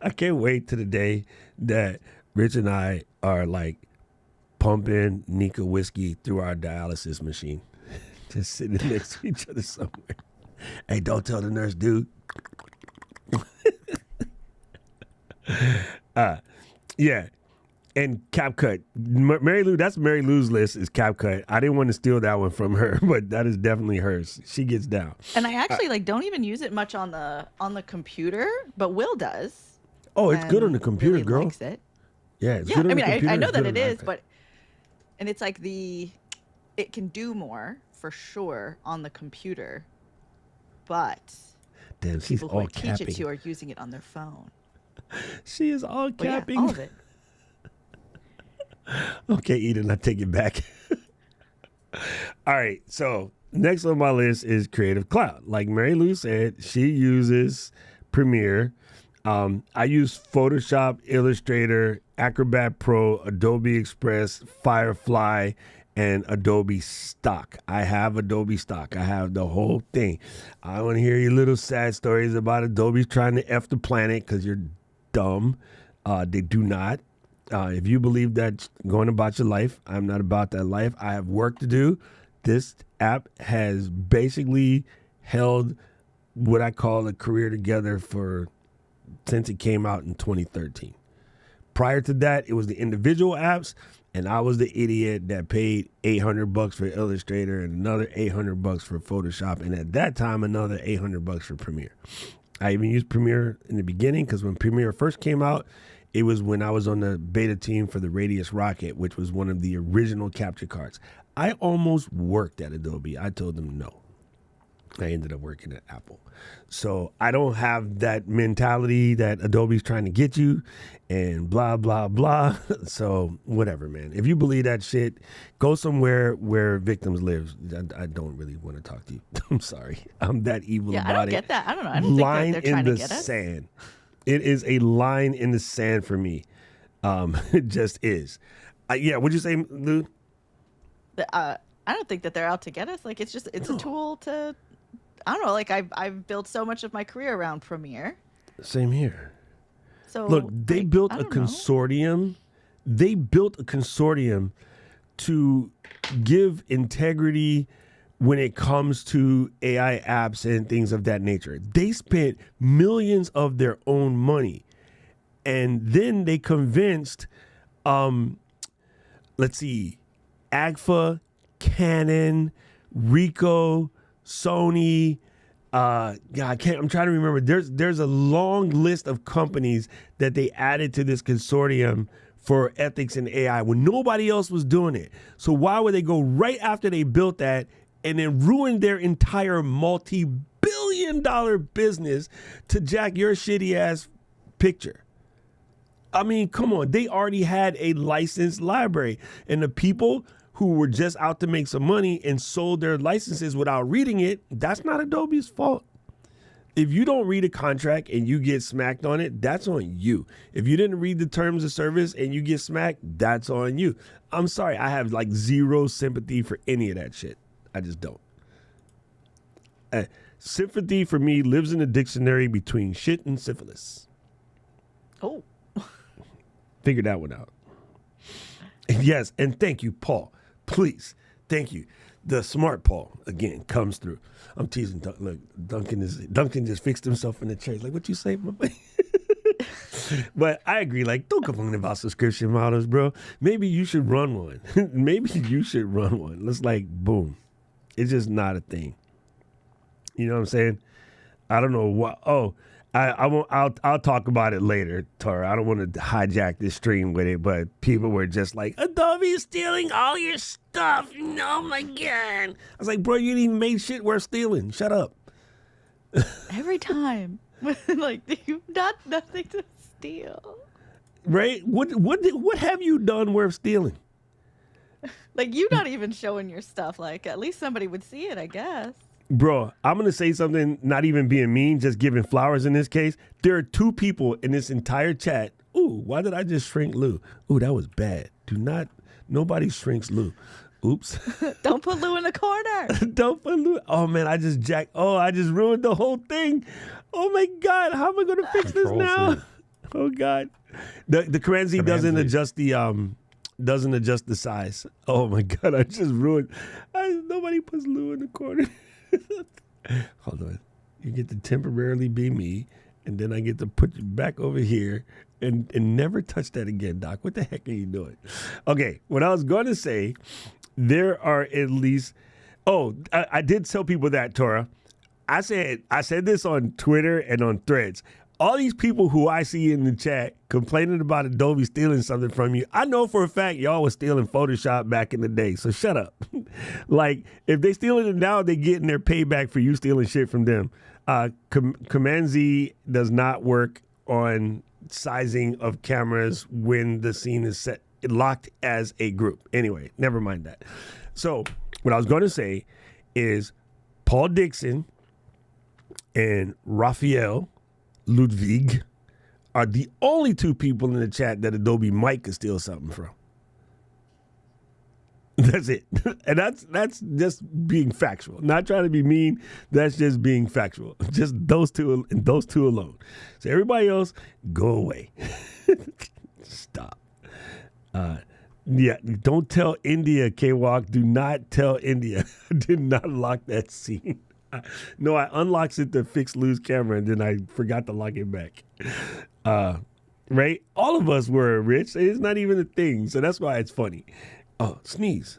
A: I can't wait to the day that Rich and I are like pumping Nika whiskey through our dialysis machine. Just sitting next to each other somewhere. Hey, don't tell the nurse, dude. Yeah. And CapCut. Marilou, that's Marilou's list is CapCut. I didn't want to steal that one from her, but that is definitely hers. She gets down.
B: And I actually don't even use it much on the computer, but Will does.
A: Oh, it's good on the computer,
B: really
A: girl.
B: Likes it.
A: Yeah, it's
B: Yeah,
A: good on
B: I
A: the
B: mean,
A: computer.
B: I know
A: it's
B: that
A: good
B: it
A: on
B: is,
A: iPad.
B: and it's like it can do more for sure on the computer, but
A: Damn, she's
B: people who I
A: all
B: teach
A: capping.
B: it to are using it on their phone.
A: She is all
B: Well, yeah,
A: capping.
B: all of it.
A: Okay, Eden, I take it back. All right, so next on my list is Creative Cloud. Like Marilou said, she uses Premiere. I use Photoshop, Illustrator, Acrobat Pro, Adobe Express, Firefly, and Adobe stock. I have Adobe stock. I have the whole thing. I want to hear your little sad stories about Adobe trying to F the planet because you're dumb. They do not. If you believe that going about your life, I'm not about that life. I have work to do. This app has basically held what I call a career together since it came out in 2013. Prior to that, it was the individual apps, and I was the idiot that paid $800 for Illustrator and another $800 for Photoshop, and at that time, another $800 for Premiere. I even used Premiere in the beginning because when Premiere first came out, it was when I was on the beta team for the Radius Rocket, which was one of the original capture cards. I almost worked at Adobe. I told them no. I ended up working at Apple. So I don't have that mentality that Adobe's trying to get you and blah, blah, blah. So whatever, man. If you believe that shit, go somewhere where victims live. I don't really want to talk to you. I'm sorry. I'm that evil about it.
B: I don't get that. I don't know. I don't think
A: line
B: they're trying
A: in
B: to
A: the
B: get us.
A: sand. It is a line in the sand for me. It just is. Yeah, what'd you say, Lou?
B: I don't think that they're out to get us. Like it's a tool to, I don't know. Like I've built so much of my career around Premiere.
A: Same here.
B: So
A: look, they built a consortium. They built a consortium to give integrity when it comes to AI apps and things of that nature. They spent millions of their own money. And then they convinced, let's see, Agfa, Canon, Ricoh, Sony. God, I'm trying to remember. There's a long list of companies that they added to this consortium for ethics and AI when nobody else was doing it. So why would they go right after they built that and then ruin their entire multi-billion-dollar business to jack your shitty ass picture? I mean, come on. They already had a licensed library, and the people who were just out to make some money and sold their licenses without reading it, that's not Adobe's fault. If you don't read a contract and you get smacked on it, that's on you. If you didn't read the terms of service and you get smacked, that's on you. I'm sorry. I have like zero sympathy for any of that shit. I just don't. Sympathy for me lives in the dictionary between shit and syphilis.
B: Oh.
A: Figure that one out. Yes, and thank you, Paul. Please, thank you. The smart Paul, again, comes through. I'm teasing. Look, Duncan just fixed himself in the chair. Like, what you say, my boy? But I agree. Like, don't complain about subscription models, bro. Maybe you should run one. Maybe you should run one. Let's like, boom. It's just not a thing. You know what I'm saying? I don't know what. Oh, I won't. I'll talk about it later, Tara. I don't want to hijack this stream with it, but people were just like, Adobe is stealing all your stuff. Oh my god! I was like, bro, you didn't even make shit worth stealing. Shut up.
B: Every time, like you've got nothing to steal.
A: Right? What have you done worth stealing?
B: Like you not even showing your stuff. Like at least somebody would see it, I guess.
A: Bro, I'm going to say something, not even being mean, just giving flowers in this case. There are two people in this entire chat. Ooh, why did I just shrink Lou? Ooh, that was bad. Nobody shrinks Lou. Oops.
B: Don't put Lou in the corner.
A: Don't put Lou. Oh, man, I just ruined the whole thing. Oh, my God. How am I going to fix this now? Oh, God. The Command Z doesn't adjust the size. Oh, my God. I just ruined. Nobody puts Lou in the corner. Hold on. You get to temporarily be me, and then I get to put you back over here and never touch that again, Doc. What the heck are you doing? Okay, what I was going to say, there are at least... Oh, I did tell people that, Tora. I said this on Twitter and on Threads. All these people who I see in the chat complaining about Adobe stealing something from you, I know for a fact y'all was stealing Photoshop back in the day, so shut up. Like, if they stealing it now, they getting their payback for you stealing shit from them. Command Z does not work on sizing of cameras when the scene is locked as a group. Anyway, never mind that. So, what I was going to say is Paul Dixon and Raphael Ludwig are the only two people in the chat that Adobe might could steal something from. That's it. And that's just being factual. Not trying to be mean. That's just being factual. Just those two alone. So everybody else, go away. Stop. Yeah, don't tell India, K-Walk. Do not tell India. I did not lock that scene. No, I unlocked it to fix Lou's camera, and then I forgot to lock it back. Right? All of us were, Rich. It's not even a thing, so that's why it's funny. Oh, sneeze.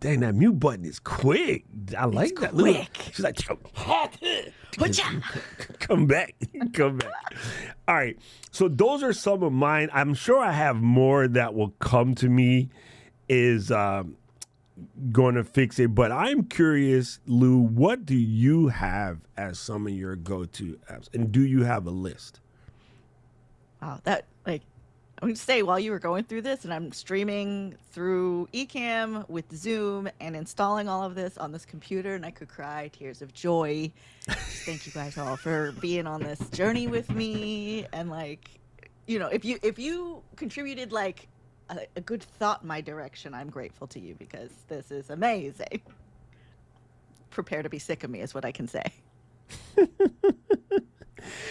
A: Dang, that mute button is quick. I like that.
B: Quick.
A: She's like, come back. Come back. All right. So those are some of mine. I'm sure I have more that will come to me is going to fix it. But I'm curious, Lou, what do you have as some of your go-to apps? And do you have a list?
B: Wow, that I would say while you were going through this, and I'm streaming through Ecamm with Zoom and installing all of this on this computer, and I could cry tears of joy. Thank you guys all for being on this journey with me. And if you contributed a good thought in my direction, I'm grateful to you because this is amazing. Prepare to be sick of me is what I can say.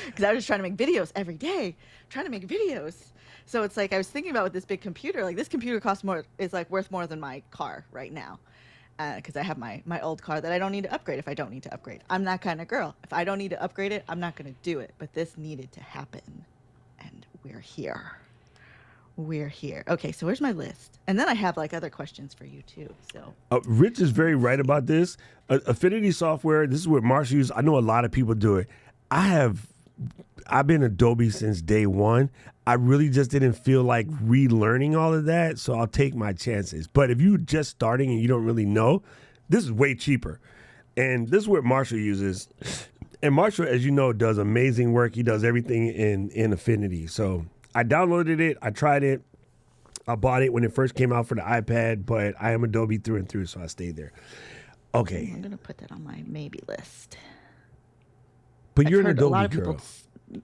B: Because I was just trying to make videos every day, So it's like I was thinking about with this big computer, this computer costs more, is worth more than my car right now. Because I have my old car that I don't need to upgrade if I don't need to upgrade. I'm that kind of girl. If I don't need to upgrade it, I'm not going to do it. But this needed to happen. And we're here. Okay, so where's my list? And then I have other questions for you too. So
A: Rich is very right about this. Affinity software, this is what Marsh uses. I know a lot of people do it. I've been Adobe since day one. I really just didn't feel like relearning all of that, so I'll take my chances. But if you're just starting and you don't really know, this is way cheaper. And this is what Marshall uses. And Marshall, as you know, does amazing work. He does everything in Affinity. So I downloaded it. I tried it. I bought it when it first came out for the iPad, but I am Adobe through and through, so I stayed there. Okay.
B: I'm going to put that on my maybe list.
A: But you're
B: I've
A: an
B: heard
A: Adobe
B: a lot of
A: girl.
B: people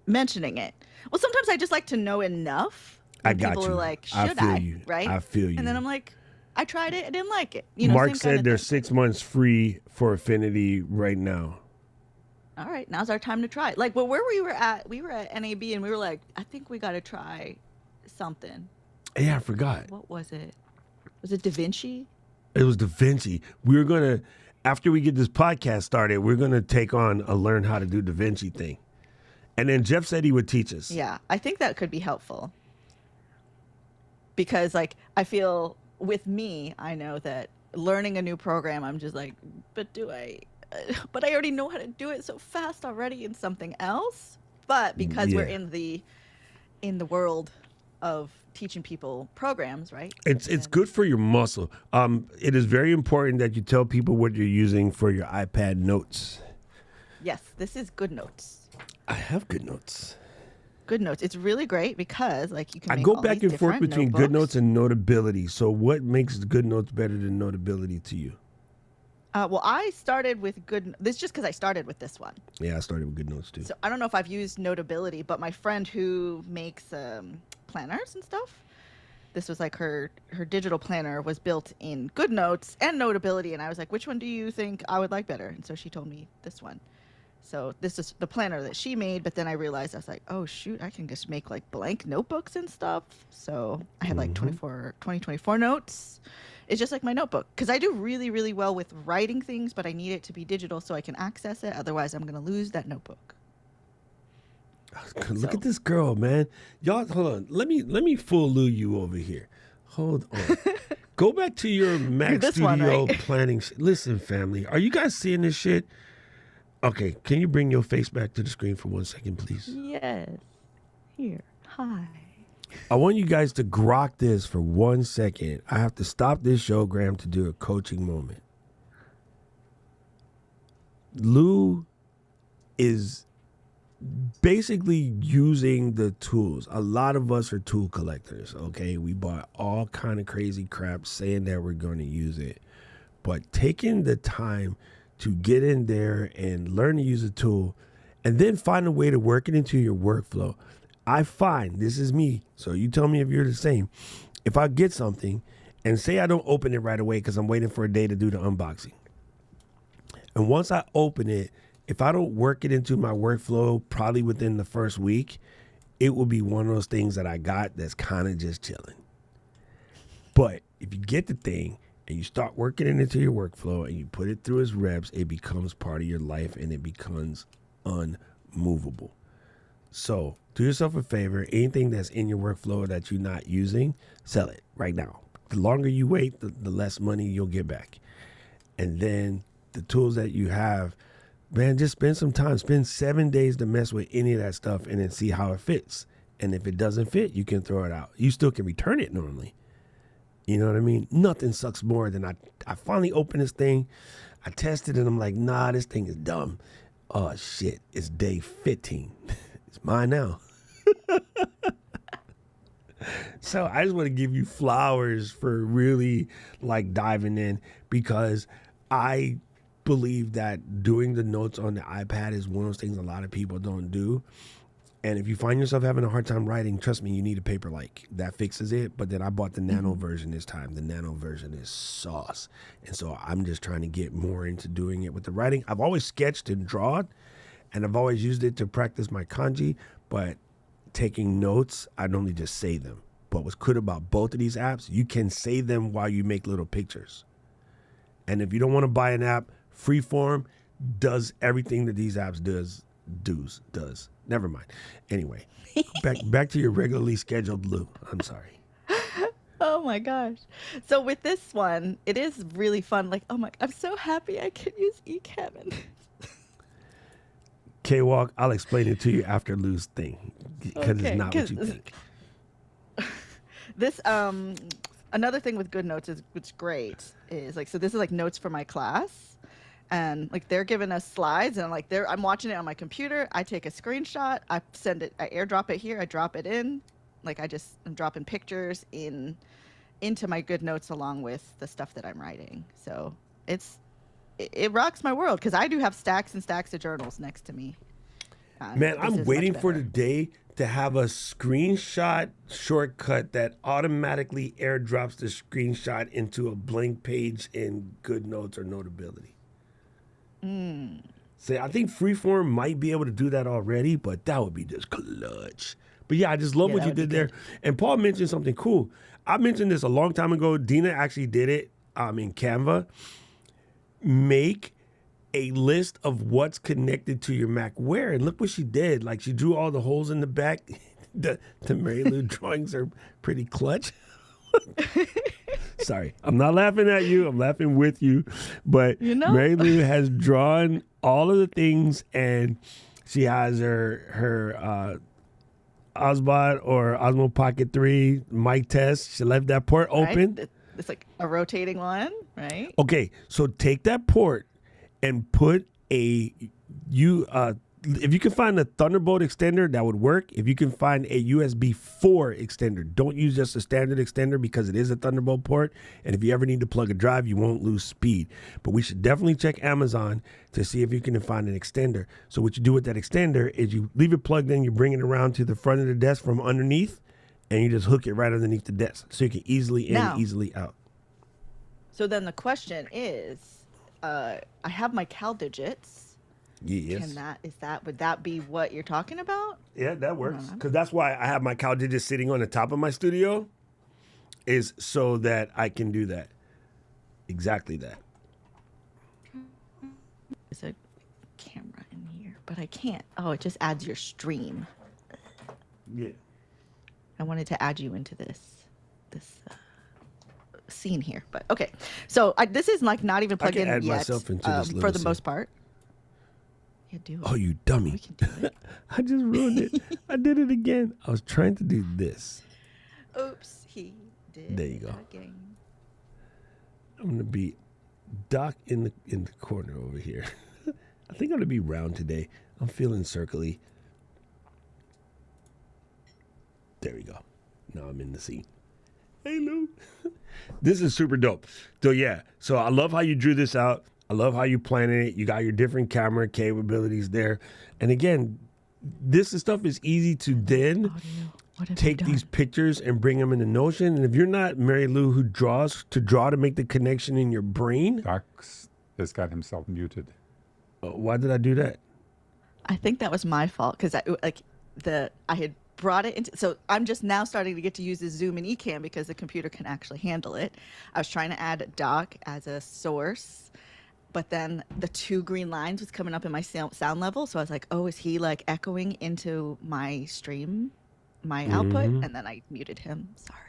B: mentioning it. Well, sometimes I just like to know enough.
A: I
B: when
A: got
B: people
A: you.
B: are like,
A: I
B: should
A: feel
B: I?
A: you.
B: Right?
A: I feel you.
B: And then I'm like, I tried it. I didn't like it.
A: Mark
B: same
A: said
B: kind of
A: there's
B: thing.
A: 6 months free for Affinity right now.
B: All right, now's our time to try it. Where we were at NAB and we were like, I think we got to try something.
A: Yeah, I forgot.
B: What was it? Was it Da Vinci?
A: It was Da Vinci. We were going to, after we get this podcast started, we're going to take on a learn how to do Da Vinci thing. And then Jeff said he would teach us.
B: Yeah, I think that could be helpful. Because I feel with me, I know that learning a new program, I'm just like, but I already know how to do it so fast already in something else. But because we're in the world of teaching people programs, right?
A: It's good for your muscle. It is very important that you tell people what you're using for your iPad notes.
B: Yes, this is GoodNotes.
A: I have GoodNotes.
B: GoodNotes. It's really great because you can
A: I
B: make
A: go
B: all
A: back
B: these
A: and forth
B: different
A: between
B: notebooks.
A: GoodNotes and Notability. So what makes GoodNotes better than Notability to you?
B: Well, I started with this just because I started with this one.
A: Yeah, I started with GoodNotes too.
B: So I don't know if I've used Notability, but my friend who makes planners and stuff, this was her digital planner was built in GoodNotes and Notability, and I was like, which one do you think I would like better? And so she told me this one. So this is the planner that she made, but then I realized I was like, oh shoot, I can just make blank notebooks and stuff. So I have 2024 notes. It's just like my notebook because I do really, really well with writing things, but I need it to be digital so I can access it. Otherwise, I'm going to lose that notebook.
A: Look at this girl, man. Y'all, hold on. Let me fool Lou you over here. Hold on. Go back to your Mac
B: This
A: Studio
B: one, right?
A: planning. Listen, family, are you guys seeing this shit? Okay, can you bring your face back to the screen for 1 second, please?
B: Yes. Here. Hi.
A: I want you guys to grok this for 1 second. I have to stop this show, Graham, to do a coaching moment. Lou is basically using the tools. A lot of us are tool collectors, okay? We bought all kind of crazy crap saying that we're going to use it. But taking the time to get in there and learn to use a tool and then find a way to work it into your workflow. I find, this is me, so you tell me if you're the same. If I get something And say I don't open it right away because I'm waiting for a day to do the unboxing. And once I open it, if I don't work it into my workflow probably within the first week, it will be one of those things that I got that's kind of just chilling. But if you get the thing and you start working it into your workflow and you put it through its reps, it becomes part of your life and it becomes unmovable. So do yourself a favor. Anything that's in your workflow that you're not using, sell it right now. The longer you wait, the less money you'll get back. And then the tools that you have, man, just spend some time. Spend 7 days to mess with any of that stuff and then see how it fits. And if it doesn't fit, you can throw it out. You still can return it normally. You know what I mean? Nothing sucks more than I finally opened this thing. I tested it and I'm like, nah, this thing is dumb. Oh, shit. It's day 15. It's mine now. So I just want to give you flowers for really like diving in, because I believe that doing the notes on the iPad is one of those things a lot of people don't do. And if you find yourself having a hard time writing, trust me, you need a Paperlike. That fixes it. But then I bought the Nano version this time. The Nano version is sauce. And so I'm just trying to get more into doing it with the writing. I've always sketched and drawn, and I've always used it to practice my kanji. But taking notes, I normally just say them. But what's good about both of these apps, you can say them while you make little pictures. And if you don't want to buy an app, Freeform does everything that these apps does. Never mind. Anyway, back to your regularly scheduled Lou. I'm sorry.
B: Oh my gosh. So with this one, it is really fun. Like, oh my, I'm so happy I can use Ecamm.
A: K-Walk, I'll explain it to you after Lou's thing, because it's not what you think.
B: This, another thing with GoodNotes is, which is great, is like, so this is like notes for my class. And like they're giving us slides, and like I'm watching it on my computer. I take a screenshot, I send it, I airdrop it here, I drop it in. Like I'm dropping pictures into my GoodNotes along with the stuff that I'm writing. So it rocks my world, because I do have stacks and stacks of journals next to me.
A: Man, I'm waiting for the day to have a screenshot shortcut that automatically airdrops the screenshot into a blank page in GoodNotes or Notability. So I think Freeform might be able to do that already, but that would be just clutch. But yeah, I just love what you did there. And Paul mentioned something cool. I mentioned this a long time ago. Dina actually did it in Canva. Make a list of what's connected to your Mac where, and look what she did. Like, she drew all the holes in the back. The Marilou drawings are pretty clutch. Sorry, I'm not laughing at you. I'm laughing with you. But Marilou has drawn all of the things, and she has her Osbot or Osmo Pocket 3 mic test. She left that port open.
B: Right? It's like a rotating one, right?
A: Okay, so take that port and put if you can find a Thunderbolt extender, that would work. If you can find a USB 4 extender, don't use just a standard extender, because it is a Thunderbolt port. And if you ever need to plug a drive, you won't lose speed. But we should definitely check Amazon to see if you can find an extender. So what you do with that extender is you leave it plugged in, you bring it around to the front of the desk from underneath, and you just hook it right underneath the desk. So you can easily in, easily out.
B: So then the question is, I have my Cal digits.
A: Yes.
B: Would that be what you're talking about?
A: Yeah, that works. Because that's why I have my Cal digits sitting on the top of my studio, is so that I can do that. Exactly that.
B: There's a camera in here, but I can't. Oh, it just adds your stream.
A: Yeah.
B: I wanted to add you into this scene here, but okay. So this is like not even plugged in yet.
A: Myself into this
B: for the most part. Yeah, do it.
A: Oh, you dummy!
B: We can do it.
A: I just ruined it. I did it again. I was trying to do this.
B: Oops, he did.
A: There you go.
B: Again.
A: I'm gonna be Doc in the corner over here. I think I'm gonna be round today. I'm feeling circly. There we go. Now I'm in the scene. Hey, Lou. This is super dope. So yeah. So I love how you drew this out. I love how you planted it. You got your different camera capabilities there. And again, this stuff is easy to then
B: What have you
A: take
B: done?
A: these pictures and bring them into Notion. And if you're not Marilou who draws to make the connection in your brain,
C: Docs has got himself muted.
A: why did I do that?
B: I think that was my fault because I had brought it into. So I'm just now starting to get to use the Zoom and Ecamm because the computer can actually handle it. I was trying to add Doc as a source, but then the 2 green lines was coming up in my sound level. So I was like, oh, is he like echoing into my stream, my output? And then I muted him. Sorry.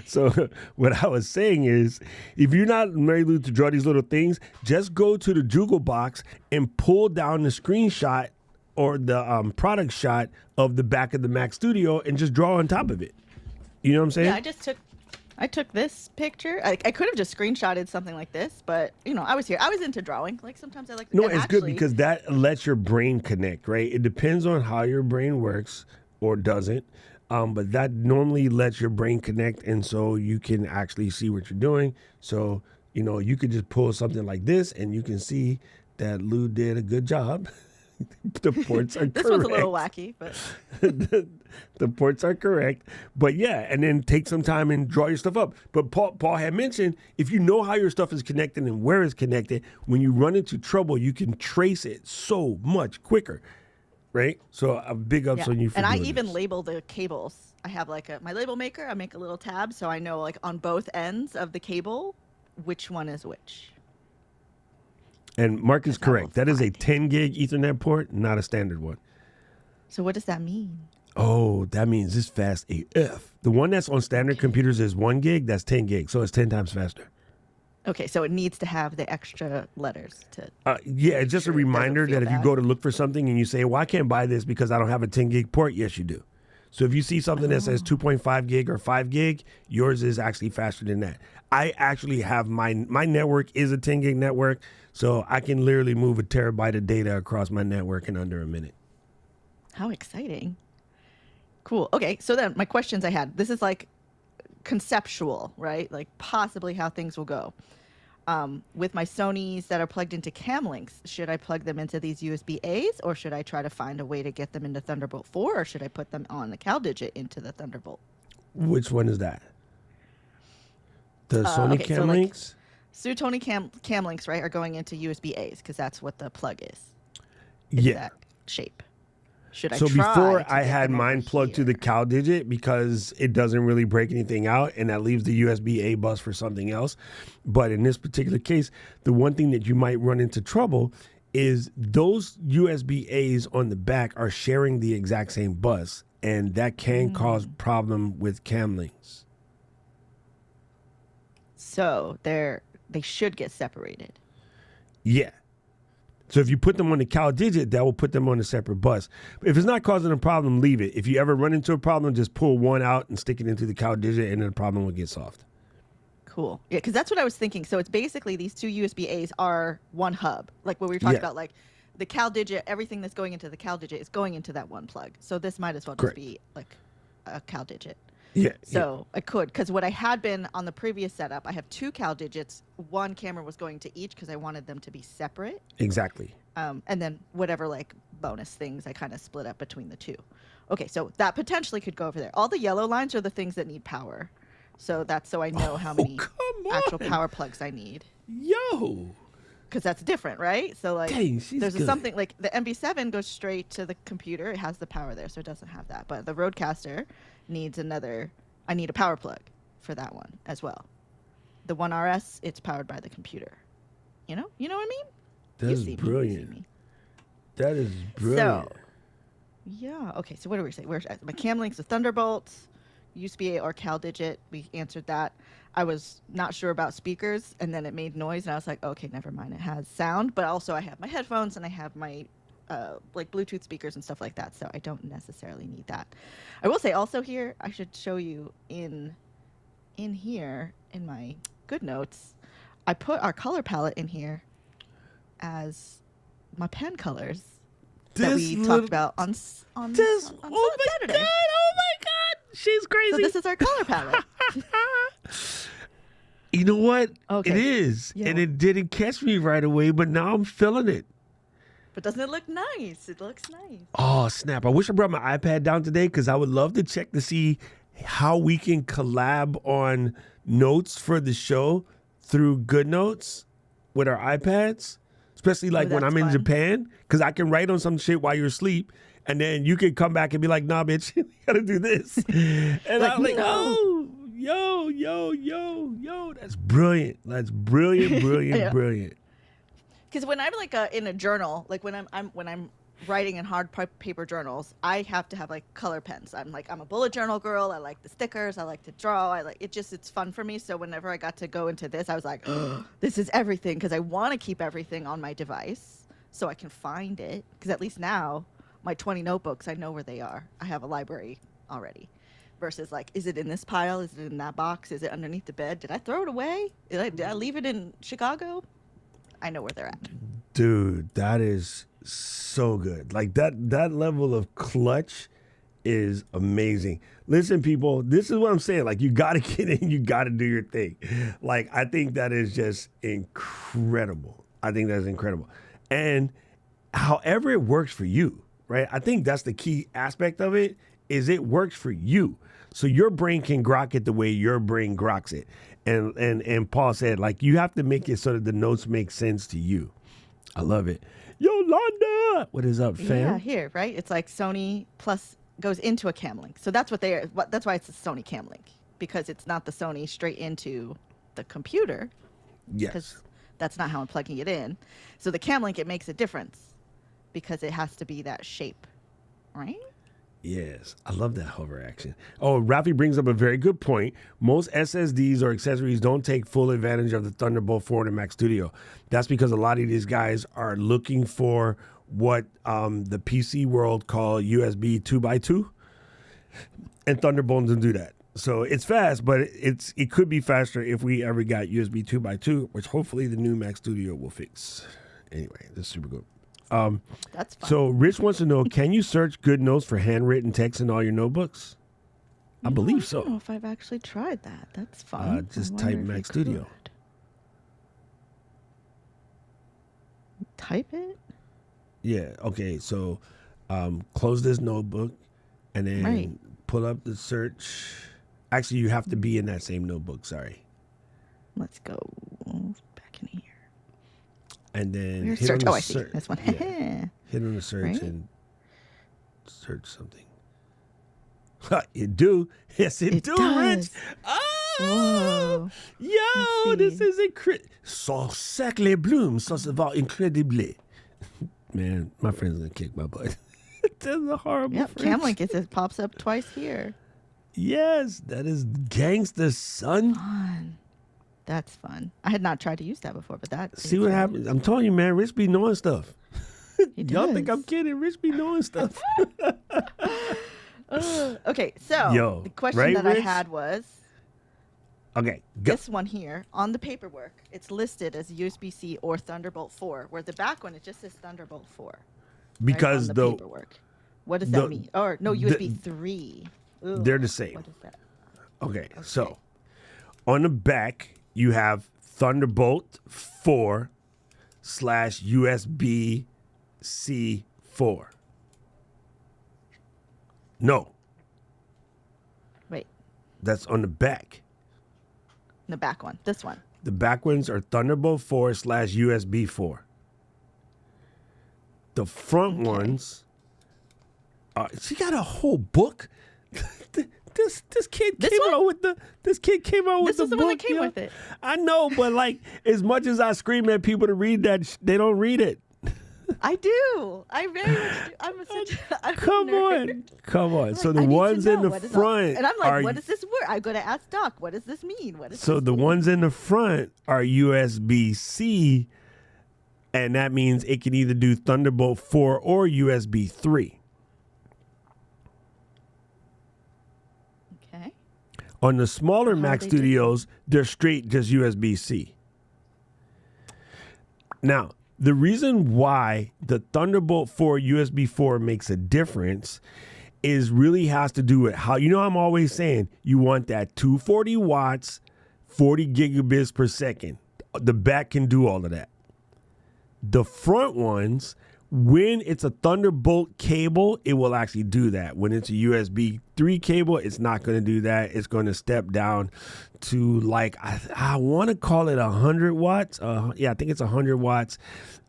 A: So what I was saying is, if you're not Marilou to draw these little things, just go to the Juggle box and pull down the screenshot or the product shot of the back of the Mac Studio and just draw on top of it. You know what I'm saying?
B: Yeah, I took this picture. I could have just screenshotted something like this, but I was here. I was into drawing. Like sometimes I like to.
A: No, it's good because that lets your brain connect, right? It depends on how your brain works or doesn't. But that normally lets your brain connect, and so you can actually see what you're doing. So, you could just pull something like this, and you can see that Lou did a good job. The ports are
B: this
A: correct.
B: one's a little wacky, but
A: the ports are correct. But yeah, and then take some time and draw your stuff up. But Paul had mentioned, if you know how your stuff is connected and where it's connected, when you run into trouble, you can trace it so much quicker. Right? So a big ups on you for
B: and I
A: doing
B: even
A: this.
B: label the cables. I have like my label maker. I make a little tab so I know like on both ends of the cable which one is which.
A: And Mark is
B: That
A: correct.
B: will
A: That is a
B: find.
A: 10 gig Ethernet port, not a standard one.
B: So what does that mean?
A: Oh, that means it's fast AF. The one that's on standard computers is 1 gig. That's 10 gig. So it's 10 times faster.
B: Okay, so it needs to have the extra letters to.
A: Yeah, it's just
B: sure
A: a
B: it doesn't
A: reminder
B: feel
A: that if you
B: bad.
A: go to look for something and you say, well, I can't buy this because I don't have a 10 gig port, yes, you do. So if you see something that says 2.5 gig or 5 gig, yours is actually faster than that. I actually have my network is a 10 gig network, so I can literally move a terabyte of data across my network in under a minute.
B: How exciting. Cool. Okay, so then my questions I had. This is like conceptual, right? Like possibly how things will go. With my Sonys that are plugged into cam links, should I plug them into these USB-As or should I try to find a way to get them into Thunderbolt 4 or should I put them on the CalDigit into the Thunderbolt?
A: Which one is that? The Sony
B: okay, so
A: Cam
B: like-
A: Links?
B: Sony cam links, right, are going into USB-As because that's what the plug is.
A: Yeah.
B: That shape. Should I
A: So
B: try
A: before
B: to
A: I
B: get
A: had
B: them over
A: mine plugged to the
B: here?
A: CalDigit because it doesn't really break anything out and that leaves the USB-A bus for something else. But in this particular case, the one thing that you might run into trouble is those USB-As on the back are sharing the exact same bus, and that can cause problem with cam links.
B: So they should get separated.
A: Yeah. So if you put them on the CalDigit, that will put them on a separate bus. If it's not causing a problem, leave it. If you ever run into a problem, just pull one out and stick it into the CalDigit, and then the problem will get solved.
B: Cool. Yeah, because that's what I was thinking. So it's basically these two USB-As are one hub. Like what we were talking
A: Yeah.
B: about, like the CalDigit, everything that's going into the CalDigit is going into that one plug. So this might as well
A: Correct.
B: just be like a CalDigit.
A: Yeah.
B: So I could, because what I had been on the previous setup, I have two CalDigits. One camera was going to each because I wanted them to be separate.
A: Exactly.
B: And then whatever like bonus things I kind of split up between the two. Okay, so that potentially could go over there. All the yellow lines are the things that need power. So that's so I know how many
A: come
B: actual
A: on.
B: power plugs I need.
A: Yo.
B: Because that's different, right? So like
A: Dang, she's
B: there's
A: good.
B: something like the MB7 goes straight to the computer. It has the power there, so it doesn't have that. But the Rodecaster needs I need a power plug for that one as well. The 1RS, it's powered by the computer. You know what I mean?
A: That
B: You
A: is
B: see me, you see
A: brilliant.
B: me.
A: That is brilliant.
B: So, yeah. Okay. So what do we say? Where's my cam links? The Thunderbolt, USB-A or CalDigit. We answered that. I was not sure about speakers, and then it made noise, and I was like, okay, never mind. It has sound, but also I have my headphones and I have my like Bluetooth speakers and stuff like that. So I don't necessarily need that. I will say also here, I should show you in here in my good notes. I put our color palette in here as my pen colors that
A: This
B: we
A: little-
B: talked about on
A: This,
B: on
A: oh my
B: Saturday.
A: God, oh my God. She's crazy.
B: So this is our color palette.
A: You know what?
B: Okay.
A: It is.
B: Yeah.
A: And it didn't catch me right away, but now I'm feeling it.
B: But doesn't it look nice? It looks nice.
A: Oh, snap. I wish I brought my iPad down today because I would love to check to see how we can collab on notes for the show through GoodNotes with our iPads, especially like when
B: that's
A: I'm in
B: fun.
A: Japan, because I can write on some shit while you're asleep. And then you can come back and be like, nah, bitch, you got to do this. And
B: Like,
A: I'm like,
B: no.
A: oh, yo, that's brilliant. That's brilliant, brilliant,
B: Yeah.
A: brilliant.
B: Because when I'm like in a journal, like when I'm writing in hard paper journals, I have to have like color pens. I'm a bullet journal girl. I like the stickers. I like to draw. It's fun for me. So whenever I got to go into this, I was like, this is everything, because I want to keep everything on my device so I can find it. Because at least now, my 20 notebooks, I know where they are. I have a library already. Versus like, is it in this pile? Is it in that box? Is it underneath the bed? Did I throw it away? Did I leave it in Chicago? I know where they're at.
A: Dude, that is so good. Like that level of clutch is amazing. Listen, people, this is what I'm saying. Like, you got to get in, you got to do your thing. Like, I think that is just incredible. I think that's incredible. And however it works for you, right? I think that's the key aspect of it, is it works for you. So your brain can grok it the way your brain groks it. And Paul said, like, you have to make it so that the notes make sense to you. I love it. Yolanda, what is up, fam?
B: Yeah, here, right? It's like Sony plus goes into a Cam Link. So that's that's why it's a Sony Cam Link, because it's not the Sony straight into the computer.
A: Yes.
B: Because that's not how I'm plugging it in. So the Cam Link, it makes a difference because it has to be that shape, right?
A: Yes, I love that hover action. Oh, Rafi brings up a very good point. Most SSDs or accessories don't take full advantage of the Thunderbolt 4 and Mac Studio. That's because a lot of these guys are looking for what the PC world call USB 2x2, and Thunderbolt doesn't do that. So it's fast, but it could be faster if we ever got USB 2x2, which hopefully the new Mac Studio will fix. Anyway, this is super good.
B: That's fun.
A: So Rich wants to know, can you search GoodNotes for handwritten text in all your notebooks? I believe
B: I don't know
A: so.
B: if I've actually tried that. That's fun.
A: Just
B: I
A: type
B: wonder if
A: Mac
B: you
A: Studio.
B: could. Type it?
A: Yeah. Okay. So close this notebook and then
B: Right.
A: pull up the search. Actually, you have to be in that same notebook. Sorry.
B: Let's go back in here.
A: And then
B: Where's
A: hit
B: search?
A: on
B: Oh,
A: the
B: I see.
A: search.
B: This one.
A: Yeah. Hit on the search
B: Right?
A: and search something. It do. Yes, it do, Rich.
B: does.
A: Oh,
B: Whoa.
A: yo,
B: Let's
A: this
B: see.
A: is incredible. So sec les blooms, ça se va incredible. Man, my friend's gonna kick my butt. That's a horrible
B: Yep.
A: French.
B: Cam Link, it pops up twice here.
A: Yes, that is gangster, son.
B: Fun. That's fun. I had not tried to use that before, but that.
A: See
B: is
A: what
B: fun.
A: happens. I'm telling you, man, Rich be knowing stuff.
B: He
A: Y'all think I'm
B: does.
A: kidding? Rich be knowing stuff.
B: Okay, so
A: Yo,
B: the question
A: right,
B: that I
A: Rich?
B: had was
A: Okay, go.
B: this one here on the paperwork. It's listed as USB-C or Thunderbolt 4, where the back one it just says Thunderbolt 4. right,
A: Because
B: on
A: the
B: paperwork. What does
A: the-
B: that mean? Or no,
A: the-
B: USB 3. Ugh,
A: they're the same.
B: What is that?
A: Okay, so on the back you have Thunderbolt 4 / USB-C 4. No,
B: Wait,
A: that's on the back.
B: the back one. This one.
A: The back ones are Thunderbolt 4 / USB 4. The front ones, she got a whole book. This kid
B: This
A: came
B: one?
A: out with the
B: This is the
A: book.
B: one that came
A: yo.
B: with it.
A: I know, but like, as much as I scream at people to read that, they don't read it.
B: I do. I very much do. I'm a
A: Come
B: nerd.
A: on, come on.
B: I'm
A: So
B: like,
A: the
B: I need to
A: ones in
B: know
A: the
B: what is all-
A: front
B: and I'm like,
A: are
B: what does this word? I go to ask Doc. What does this mean? What is
A: so
B: this
A: the
B: mean?
A: ones in the front are USB-C, and that means it can either do Thunderbolt 4 or USB 3.
B: Okay.
A: On the smaller
B: How
A: Mac
B: are they
A: Studios, they're straight just USB-C. Now, the reason why the Thunderbolt 4 USB 4 makes a difference is really has to do with how, I'm always saying you want that 240 watts, 40 gigabits per second. The back can do all of that. The front ones When it's a Thunderbolt cable, it will actually do that. When it's a USB 3 cable, it's not going to do that. It's going to step down to like, I want to call it 100 watts. Yeah, I think it's 100 watts.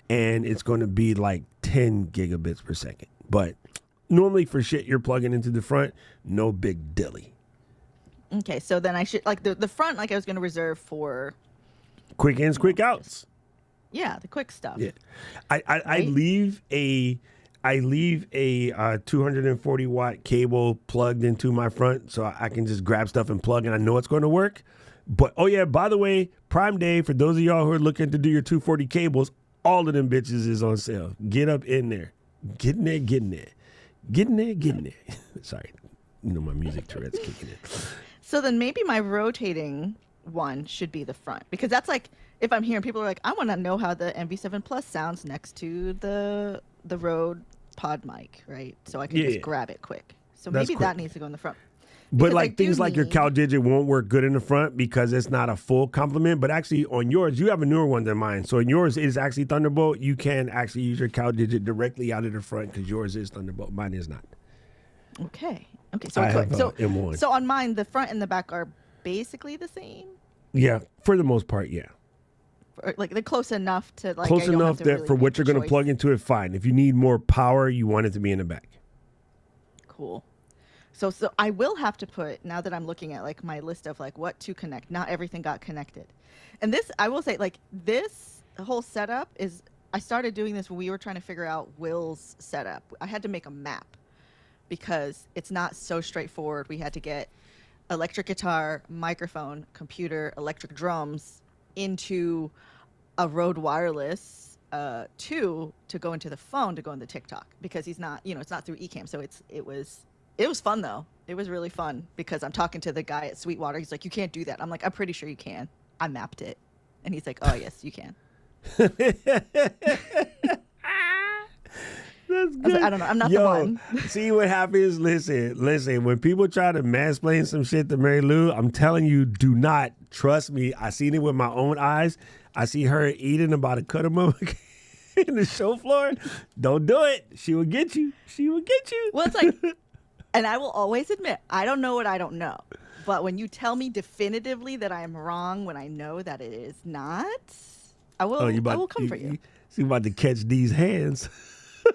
A: And it's going to be like 10 gigabits per second. But normally for shit you're plugging into the front, no big dilly.
B: Okay, so then I should, like, the front, like, I was going to reserve for...
A: Quick ins, quick outs.
B: Yeah, the quick stuff.
A: Yeah, I leave a 240 watt cable plugged into my front, so I can just grab stuff and plug, and I know it's going to work. But oh yeah, by the way, Prime Day for those of y'all who are looking to do your 240 cables, all of them bitches is on sale. Get up in there, get in there, get in there, get in there, get in there. Sorry, you know my music Tourette's kicking in.
B: So then maybe my rotating one should be the front, because that's like, if I'm hearing people are like, I want to know how the MV7 Plus sounds next to the Rode pod mic, right? So I can just grab it quick. So
A: That's
B: maybe
A: quick.
B: that needs to go in the front.
A: But
B: Because I
A: like
B: do
A: things like your
B: need-
A: cow digit won't work good in the front because it's not a full complement. But actually on yours, you have a newer one than mine. So in yours is actually Thunderbolt. You can actually use your cow digit directly out of the front because yours is Thunderbolt. Mine is not.
B: Okay. So
A: I
B: it's
A: have,
B: good. So
A: M1.
B: So on mine, the front and the back are basically the same.
A: Yeah, for the most part, yeah.
B: Or, like, they're close enough to like
A: Close
B: I don't have
A: enough
B: to
A: that
B: really
A: for
B: make
A: what
B: a
A: you're going to
B: choice.
A: plug into it, fine. If you need more power, you want it to be in the back.
B: Cool. So I will have to put, now that I'm looking at like my list of like what to connect, not everything got connected. And this, I will say, like, this whole setup is, I started doing this when we were trying to figure out Will's setup. I had to make a map because it's not so straightforward. We had to get electric guitar, microphone, computer, electric drums into a Rode Wireless 2 to go into the phone to go into TikTok, because he's not, it's not through Ecamm. So it was fun though. It was really fun because I'm talking to the guy at Sweetwater. He's like, you can't do that. I'm like, I'm pretty sure you can. I mapped it. And he's like, oh yes, you can.
A: That's
B: I was
A: good.
B: like, I don't know. I'm not the one.
A: See what happens? Listen. When people try to mansplain some shit to Marilou, I'm telling you, do not trust me. I seen it with my own eyes. I see her eating about a cut of motherfucker in the show floor. Don't do it. She will get you. She will get you.
B: Well, it's like, and I will always admit, I don't know what I don't know. But when you tell me definitively that I am wrong when I know that it is not, I will come for you.
A: So you about to catch these hands.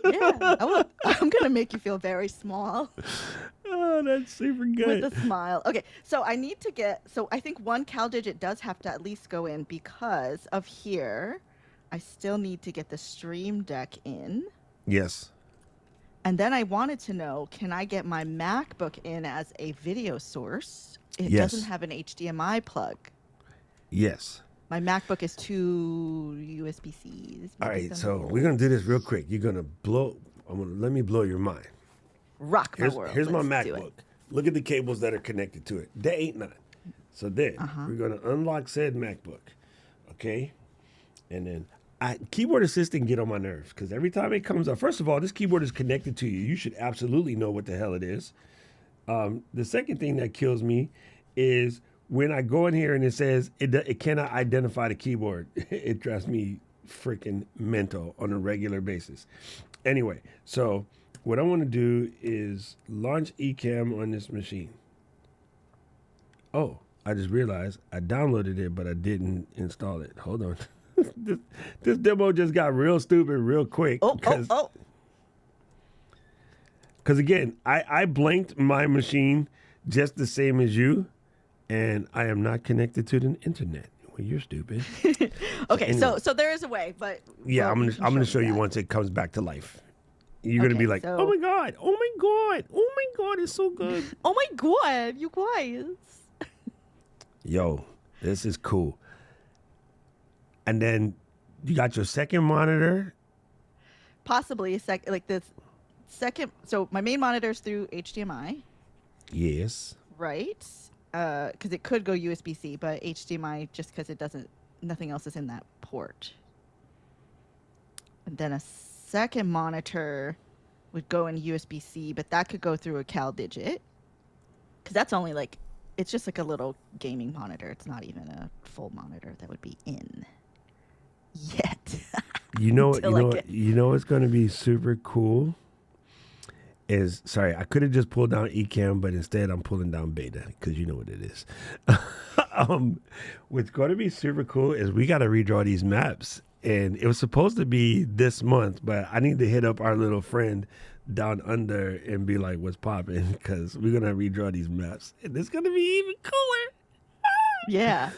B: Yeah, I will. I'm going to make you feel very small.
A: Oh, that's super good.
B: With a smile. Okay, so I need to get, so I think one cal digit does have to at least go in because of here. I still need to get the Stream Deck in.
A: Yes.
B: And then I wanted to know, can I get my MacBook in as a video source? It
A: Yes.
B: doesn't have an HDMI plug.
A: Yes.
B: My MacBook is 2 USB-Cs.
A: All right, so we're gonna do this real quick. You're gonna let me blow your mind.
B: Rock my world.
A: Here's my
B: Let's do
A: MacBook.
B: it.
A: Look at the cables that are connected to it. There ain't none. So there, we're gonna unlock said MacBook, okay? And then Keyboard Assistant get on my nerves because every time it comes up, first of all, this keyboard is connected to you. You should absolutely know what the hell it is. The second thing that kills me is when I go in here and it says it cannot identify the keyboard. It drives me freaking mental on a regular basis. Anyway, so what I want to do is launch Ecamm on this machine. Oh, I just realized I downloaded it, but I didn't install it. Hold on. This demo just got real stupid real quick. Because again, I blanked my machine just the same as you, and I am not connected to the internet. Well, you're stupid.
B: Okay,
A: Anyway.
B: so there is a way, but
A: Yeah,
B: well,
A: I'm gonna show you
B: that.
A: once it comes back to life. You're gonna be like,
B: so-
A: oh my god, oh my god, oh my god, it's so good.
B: Oh my god, you guys.
A: Yo, this is cool. And then you got your second monitor.
B: Possibly this second. So my main monitor is through HDMI,
A: Yes.
B: right? Because it could go USB-C, but HDMI just because nothing else is in that port. And then a second monitor would go in USB-C, but that could go through a cal digit. Because that's only it's just like a little gaming monitor. It's not even a full monitor that would be in yet. Until I get-
A: you know what's going to be super cool is, sorry, I could have just pulled down Ecamm, but instead I'm pulling down Beta because you know what it is. What's going to be super cool is we got to redraw these maps, and it was supposed to be this month, but I need to hit up our little friend down under and be like, what's popping? Because we're going to redraw these maps, and it's going to be even cooler.
B: Yeah.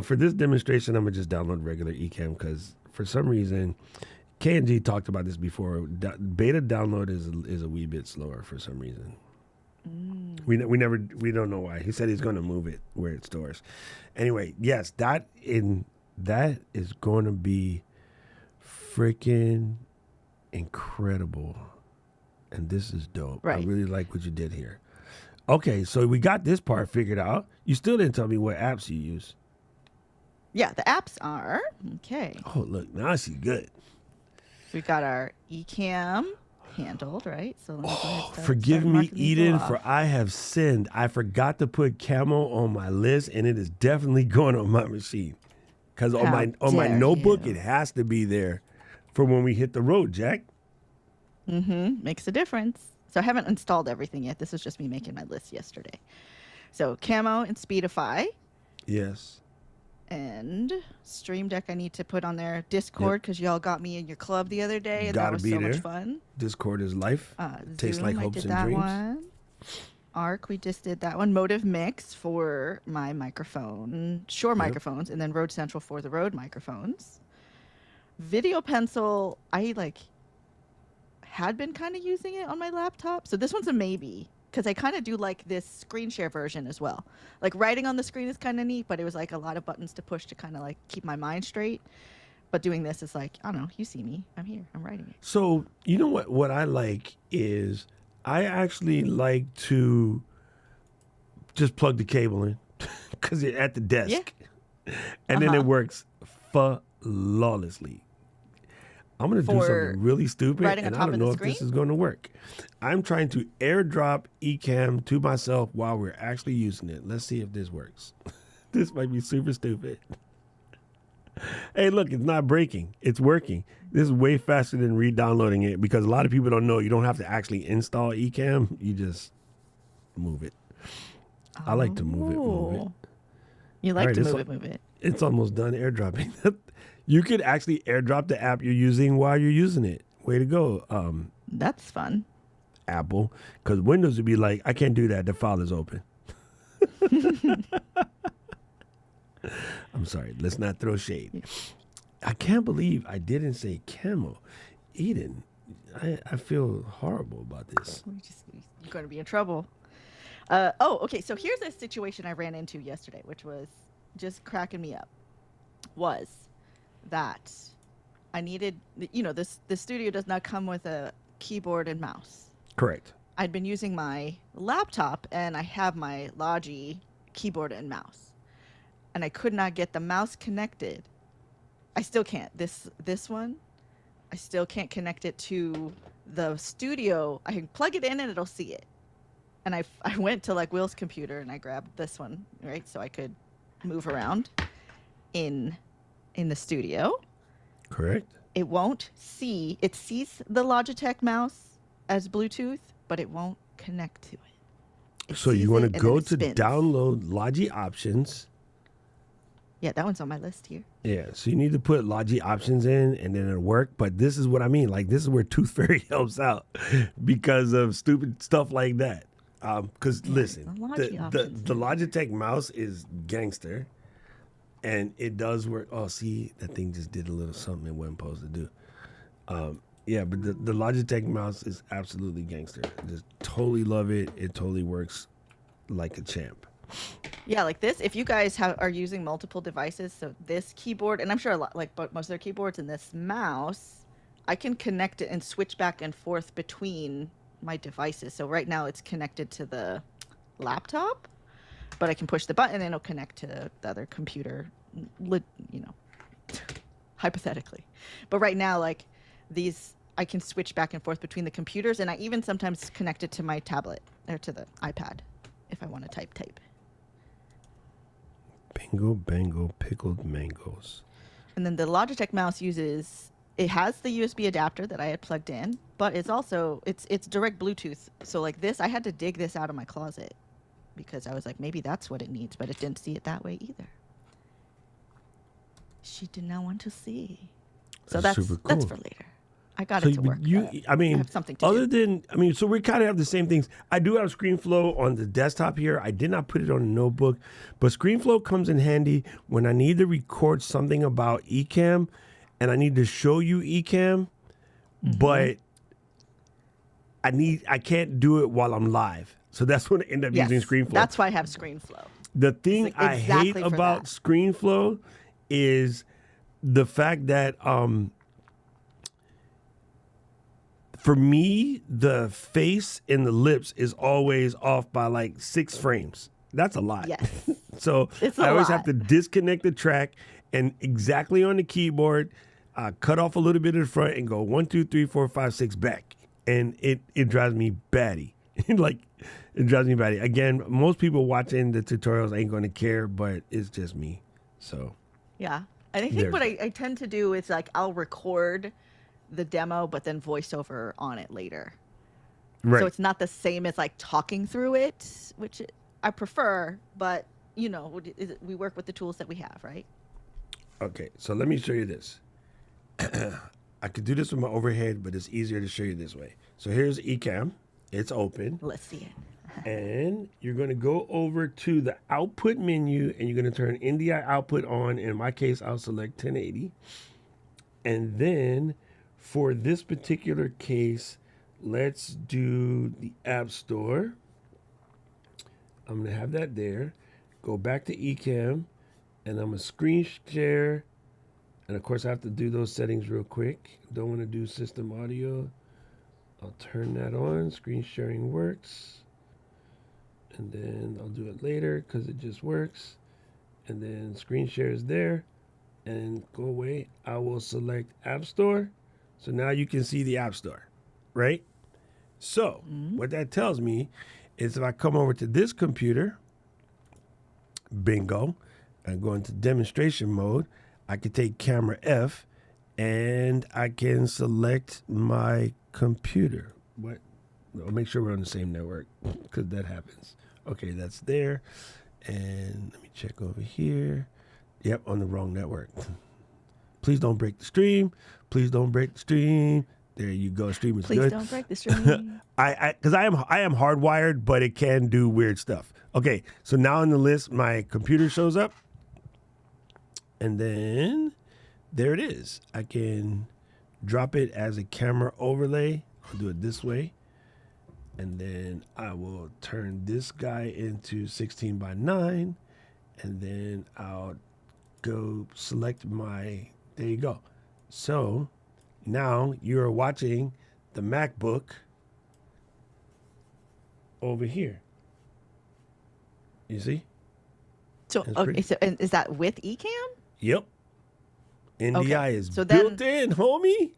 A: For this demonstration, I'm going to just download regular Ecamm because for some reason, K&G talked about this before. Beta download is a wee bit slower for some reason. We don't know why. He said he's going to move it where it stores. Anyway, yes, that is going to be freaking incredible, and this is dope.
B: Right.
A: I really like what you did here. Okay, so we got this part figured out. You still didn't tell me what apps you use.
B: Yeah, the apps are okay.
A: Oh, look, now she's good.
B: We've got our Ecamm handled, right? So let me go ahead and
A: Forgive
B: start
A: me,
B: marking these
A: Eden,
B: off.
A: for I have sinned. I forgot to put camo on my list, and it is definitely going on my machine. Because on my
B: dare
A: notebook,
B: you.
A: it has to be there for when we hit the road, Jack.
B: Makes a difference. So I haven't installed everything yet. This is just me making my list yesterday. So Camo and Speedify
A: Yes.
B: and Stream Deck I need to put on there. Discord, because y'all got me in your club the other day, and
A: Gotta
B: that was
A: be
B: so much
A: there.
B: fun.
A: Discord is life. Tastes
B: Zoom,
A: like
B: I
A: hopes
B: did
A: and
B: that
A: dreams.
B: one. Arc, we just did that one. Motive Mix for my microphone, Shure microphones, and then Rode Central for the Rode microphones. Video Pencil, I had been kind of using it on my laptop, so this one's a maybe because I kind of do like this screen share version as well. Like writing on the screen is kind of neat, but it was like a lot of buttons to push to kind of like keep my mind straight. But doing this is like, I don't know, you see me, I'm here, I'm writing it.
A: So, you know what I like is I actually like to just plug the cable in because you're at the desk. And then it works flawlessly. I'm going to do
B: For
A: something really stupid,
B: writing on
A: and I
B: top
A: don't
B: of the
A: know if this
B: screen?
A: is going to work. I'm trying to airdrop Ecamm to myself while we're actually using it. Let's see if this works. This might be super stupid. Hey, look, it's not breaking. It's working. This is way faster than re-downloading it because a lot of people don't know you don't have to actually install Ecamm. You just move it. I like to move it.
B: Oh. You like
A: All right,
B: to
A: this
B: move it.
A: It's almost done airdropping. You could actually airdrop the app you're using while you're using it. Way to go,
B: That's fun.
A: Apple. Because Windows would be like, I can't do that. The file is open. I'm sorry. Let's not throw shade. I can't believe I didn't say camo. Eden, I feel horrible about this.
B: You're going to be in trouble. Okay. So here's a situation I ran into yesterday, which was just cracking me up. Was that I needed, the studio does not come with a keyboard and mouse.
A: Correct.
B: I'd been using my laptop and I have my Logi keyboard and mouse, and I could not get the mouse connected. I still can't. This one, I still can't connect it to the studio. I can plug it in and it'll see it. And I went to like Will's computer and I grabbed this one, right? So I could move around in the studio.
A: Correct.
B: It won't see, it sees the Logitech mouse as Bluetooth, but it won't connect to it.
A: So you
B: sees
A: want
B: it
A: to
B: and then
A: go
B: it
A: to
B: spins.
A: download Logi options.
B: Yeah, that one's on my list here.
A: Yeah, so you need to put Logi options in and then it'll work. But this is what I mean. Like, this is where Tooth Fairy helps out because of stupid stuff like that. Because listen,
B: the Logi options.
A: the Logitech mouse is gangster and it does work. Oh, see, that thing just did a little something it wasn't supposed to do. Yeah, but the Logitech mouse is absolutely gangster. Just totally love it. It totally works like a champ.
B: Yeah, like this. If you guys are using multiple devices, so this keyboard, and I'm sure a lot, but most of their keyboards and this mouse, I can connect it and switch back and forth between my devices. So right now it's connected to the laptop, but I can push the button and it'll connect to the other computer, hypothetically. But right now, like these, I can switch back and forth between the computers, and I even sometimes connect it to my tablet or to the iPad if I want to type.
A: Bingo, bango, pickled mangoes.
B: And then the Logitech mouse it has the USB adapter that I had plugged in, but it's also it's direct Bluetooth. So like this, I had to dig this out of my closet because I was like, maybe that's what it needs, but it didn't see it that way either. She did not want to see. So that's
A: super
B: that's
A: cool.
B: for later. I got
A: So
B: it to work.
A: I mean,
B: have something to
A: other
B: do.
A: than, I mean, so we kind of have the same things. I do have ScreenFlow on the desktop here. I did not put it on a notebook, but ScreenFlow comes in handy when I need to record something about Ecamm and I need to show you Ecamm, but I can't do it while I'm live. So that's when I end up using ScreenFlow.
B: That's why I have ScreenFlow.
A: The thing
B: like
A: I
B: exactly
A: hate
B: for
A: about
B: that.
A: ScreenFlow is the fact that for me, the face and the lips is always off by like 6 frames. That's a lot.
B: Yes.
A: So
B: It's a
A: I always have
B: lot.
A: to disconnect the track and exactly on the keyboard, cut off a little bit of the front and go 1, 2, 3, 4, 5, 6 back. And it drives me batty. Like, it drives me batty. Again, most people watching the tutorials ain't going to care, but it's just me. So,
B: Yeah. And I think
A: There's
B: what I tend to do is like I'll record the demo, but then voice over on it later.
A: right.
B: So it's not the same as like talking through it, which I prefer, but you know, we work with the tools that we have, right?
A: Okay, so let me show you this. I could do this with my overhead, but it's easier to show you this way. So here's Ecamm. It's open.
B: Let's see it.
A: And you're going to go over to the output menu and you're going to turn NDI output on. In my case, I'll select 1080. And then for this particular case, let's do the App Store. I'm going to have that there. Go back to Ecamm and I'm going to screen share. And of course, I have to do those settings real quick. Don't want to do system audio. I'll turn that on. Screen sharing works. And then I'll do it later because it just works. And then screen share is there. And go away. I will select App Store. So now you can see the App Store, right? So what that tells me is if I come over to this computer, bingo, and go into demonstration mode, I can take camera F and I can select my computer. What? I'll make sure we're on the same network because that happens. Okay, that's there. And let me check over here. Yep, on the wrong network. Please don't break the stream. Please don't break the stream. There you go. Stream is
B: Please
A: good.
B: don't break the stream.
A: Because I am hardwired, but it can do weird stuff. Okay, so now in the list, my computer shows up. And then there it is. I can drop it as a camera overlay. I'll do it this way. And then I will turn this guy into 16 by 9. And then I'll go select my, there you go. So now you're watching the MacBook over here. You see?
B: So
A: That's
B: okay,
A: pretty-
B: so and is that with Ecamm?
A: Yep. NDI
B: Okay,
A: is
B: so then-
A: built in, homie.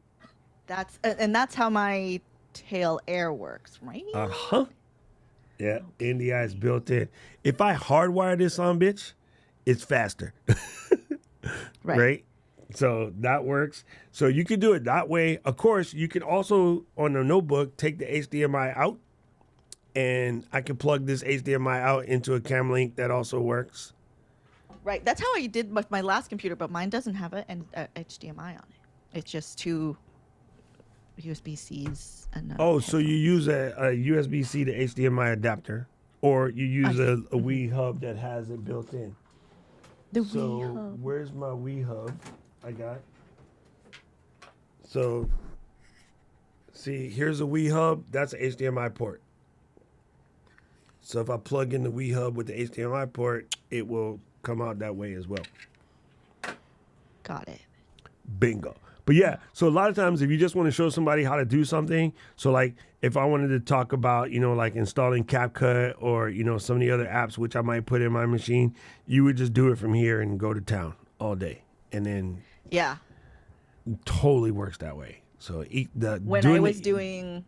B: That's how my tail air works, right?
A: Uh-huh. Yeah, NDI is built in. If I hardwire this on, bitch, it's faster. Right. So that works. So you can do it that way. Of course, you can also, on the notebook, take the HDMI out, and I can plug this HDMI out into a cam link that also works.
B: Right. That's how I did with my last computer, but mine doesn't have an HDMI on it. It's just two USB-Cs. And
A: Oh, so you use a USB-C to HDMI adapter, or you use a Wii hub that has it built in.
B: the
A: So
B: Wii hub.
A: where's my Wii hub? I got. So see, here's a Wii hub. That's an HDMI port. So if I plug in the Wii hub with the HDMI port, it will come out that way as well.
B: Got it.
A: Bingo. But yeah, so a lot of times if you just want to show somebody how to do something, so like if I wanted to talk about, like installing CapCut or, some of the other apps which I might put in my machine, you would just do it from here and go to town all day. And then
B: Yeah.
A: it totally works that way. So
B: When I was doing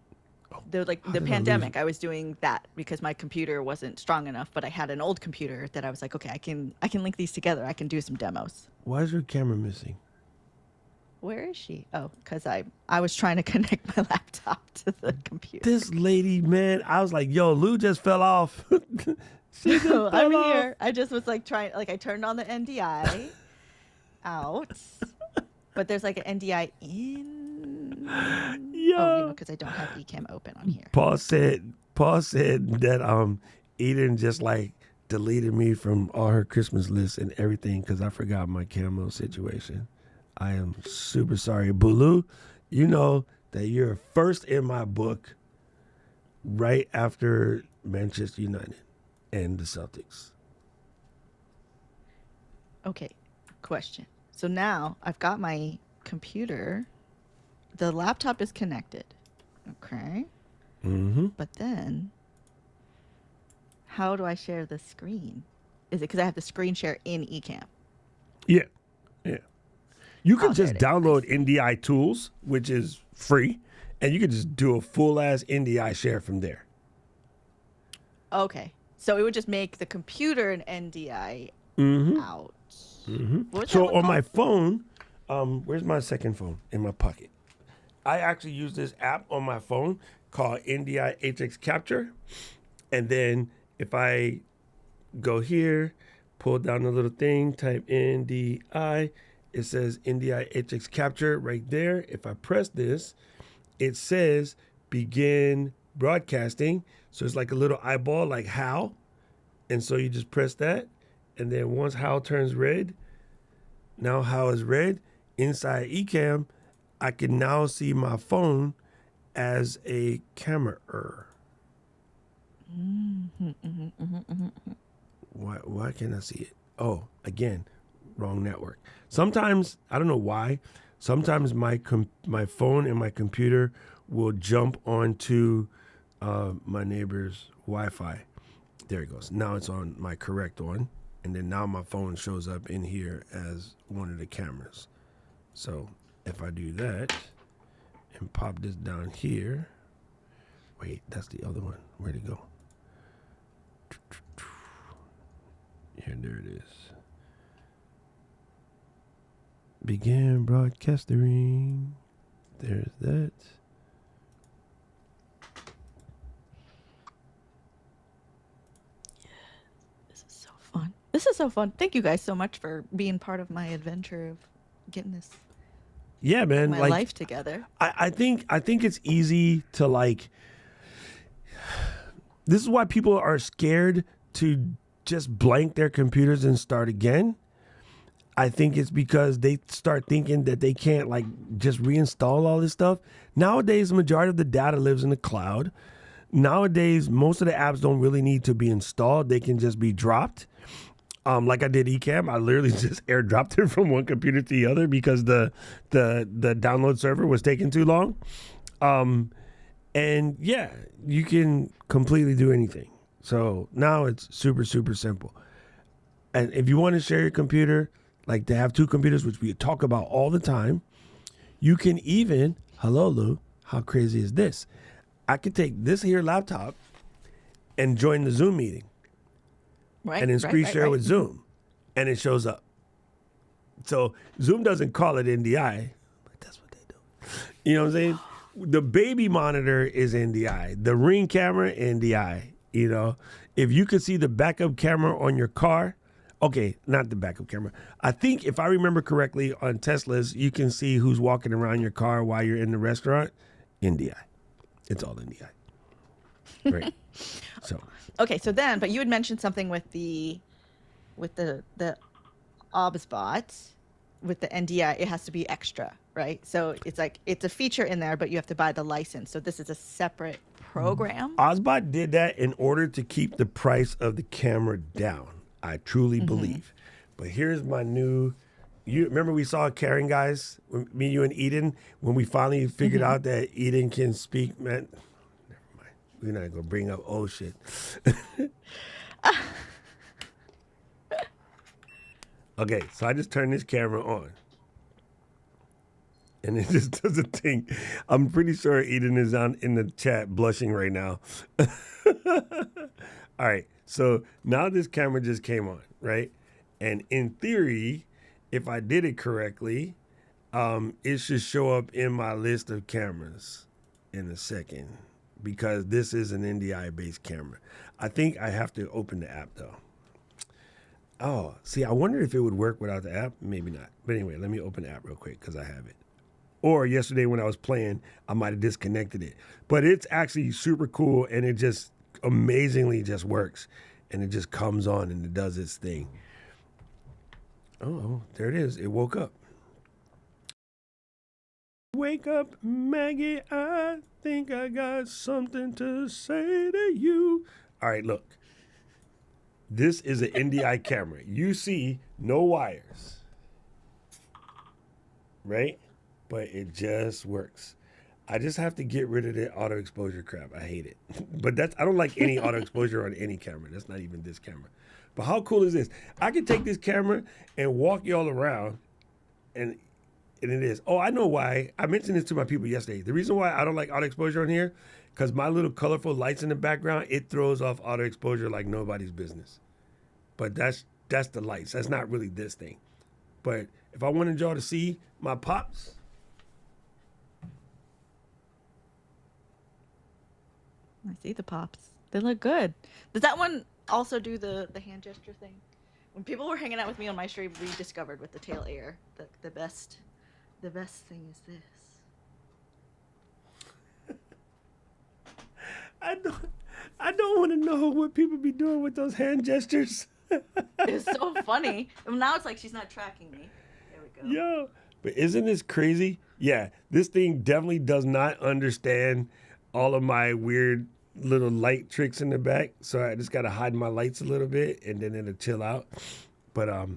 B: the
A: did I lose
B: pandemic, I was doing that because my computer wasn't strong enough, but I had an old computer that I was like, okay, I can link these together. I can do some demos.
A: Why is your camera missing?
B: Where is she? Oh, because I was trying to connect my laptop to the computer.
A: This lady, man, I was like, yo, Lou just fell off. She just
B: So
A: fell
B: I'm
A: off.
B: here. I just was like trying, like I turned on the NDI out, but there's like an NDI in.
A: Yo.
B: Oh, because I don't have Ecamm open on here.
A: Paul said that Eden just like deleted me from all her Christmas lists and everything because I forgot my camo situation. I am super sorry. Bulu, you know that you're first in my book right after Manchester United and the Celtics.
B: Okay, question. So now I've got my computer. The laptop is connected. Okay.
A: Mm-hmm.
B: But then, how do I share the screen? Is it because I have the screen share in Ecamm?
A: Yeah. Yeah. You can
B: Oh, there
A: just
B: it is.
A: download NDI tools, which is free, and you can just do a full ass NDI share from there.
B: Okay. So it would just make the computer an NDI
A: Mm-hmm.
B: out.
A: Mm-hmm.
B: What was that
A: So
B: one
A: on
B: called?
A: my phone, where's my second phone? In my pocket. I actually use this app on my phone called NDI HX Capture. And then if I go here, pull down the little thing, type NDI, it says NDI HX Capture right there. If I press this, it says begin broadcasting. So it's like a little eyeball, like how. And so you just press that. And then once how turns red, now how is red, inside Ecamm, I can now see my phone as a camera. Why can't I see it? Oh, again, wrong network. Sometimes, I don't know why, sometimes my phone and my computer will jump onto my neighbor's Wi-Fi. There it goes. Now it's on my correct one. And then now my phone shows up in here as one of the cameras. So if I do that and pop this down here, wait, that's the other one. Where'd it go? Here, there it is. Begin broadcasting. There's that.
B: This is so fun. This is so fun. Thank you guys so much for being part of my adventure of getting this
A: Yeah, man.
B: my
A: like
B: life together.
A: I think it's easy to like. This is why people are scared to just blank their computers and start again. I think it's because they start thinking that they can't like just reinstall all this stuff. Nowadays, the majority of the data lives in the cloud. Nowadays, most of the apps don't really need to be installed. They can just be dropped. Like I did Ecamm, I literally just airdropped it from one computer to the other because the download server was taking too long. And yeah, you can completely do anything. So now it's super, super simple. And if you want to share your computer, like to have two computers, which we talk about all the time, you can even, hello Lou, how crazy is this? I could take this here laptop and join the Zoom meeting.
B: Right.
A: And then screen share with Zoom, and it shows up. So Zoom doesn't call it NDI, but that's what they do. You know what I'm saying? The baby monitor is NDI. The Ring camera, NDI. You know, if you could see the backup camera on your car, okay, not the backup camera. I think if I remember correctly, on Teslas, you can see who's walking around your car while you're in the restaurant. NDI. It's all NDI. Right. So.
B: Okay, so then, but you had mentioned something with the OBSBot, with the NDI, it has to be extra, right? So it's like, it's a feature in there, but you have to buy the license. So this is a separate program.
A: OBSBot did that in order to keep the price of the camera down. I truly believe. But here's my new, you remember we saw Karen, guys, me, you, and Eden, when we finally figured out that Eden can speak, man. We're not going to bring up old shit. Okay, so I just turned this camera on. And it just does a thing. I'm pretty sure Eden is in the chat blushing right now. All right, so now this camera just came on, right? And in theory, if I did it correctly, It should show up in my list of cameras in a second because this is an NDI-based camera. I think I have to open the app though. Oh, see, I wonder if it would work without the app. Maybe not. But anyway, let me open the app real quick because I have it. Or yesterday when I was playing, I might have disconnected it. But it's actually super cool and it just amazingly just works. And it just comes on and it does its thing. Oh, there it is. It woke up. Wake up, Maggie. I think I got something to say to you. All right, look. This is an NDI camera. You see no wires. Right? But it just works. I just have to get rid of the auto exposure crap. I hate it. But I don't like any auto exposure on any camera. That's not even this camera. But how cool is this? I can take this camera and walk y'all around and it is. Oh, I know why. I mentioned this to my people yesterday. The reason why I don't like auto exposure on here, because my little colorful lights in the background, it throws off auto exposure like nobody's business. But that's the lights. That's not really this thing. But if I wanted y'all to see my pops,
B: I see the pops. They look good. Does that one also do the hand gesture thing? When people were hanging out with me on my stream, we discovered with the tail air that the best thing is this.
A: I don't want to know what people be doing with those hand gestures.
B: It's so funny. And now it's like she's not tracking me. There we go.
A: Yo, but isn't this crazy? Yeah, this thing definitely does not understand all of my weird little light tricks in the back. So I just got to hide my lights a little bit and then it'll chill out. But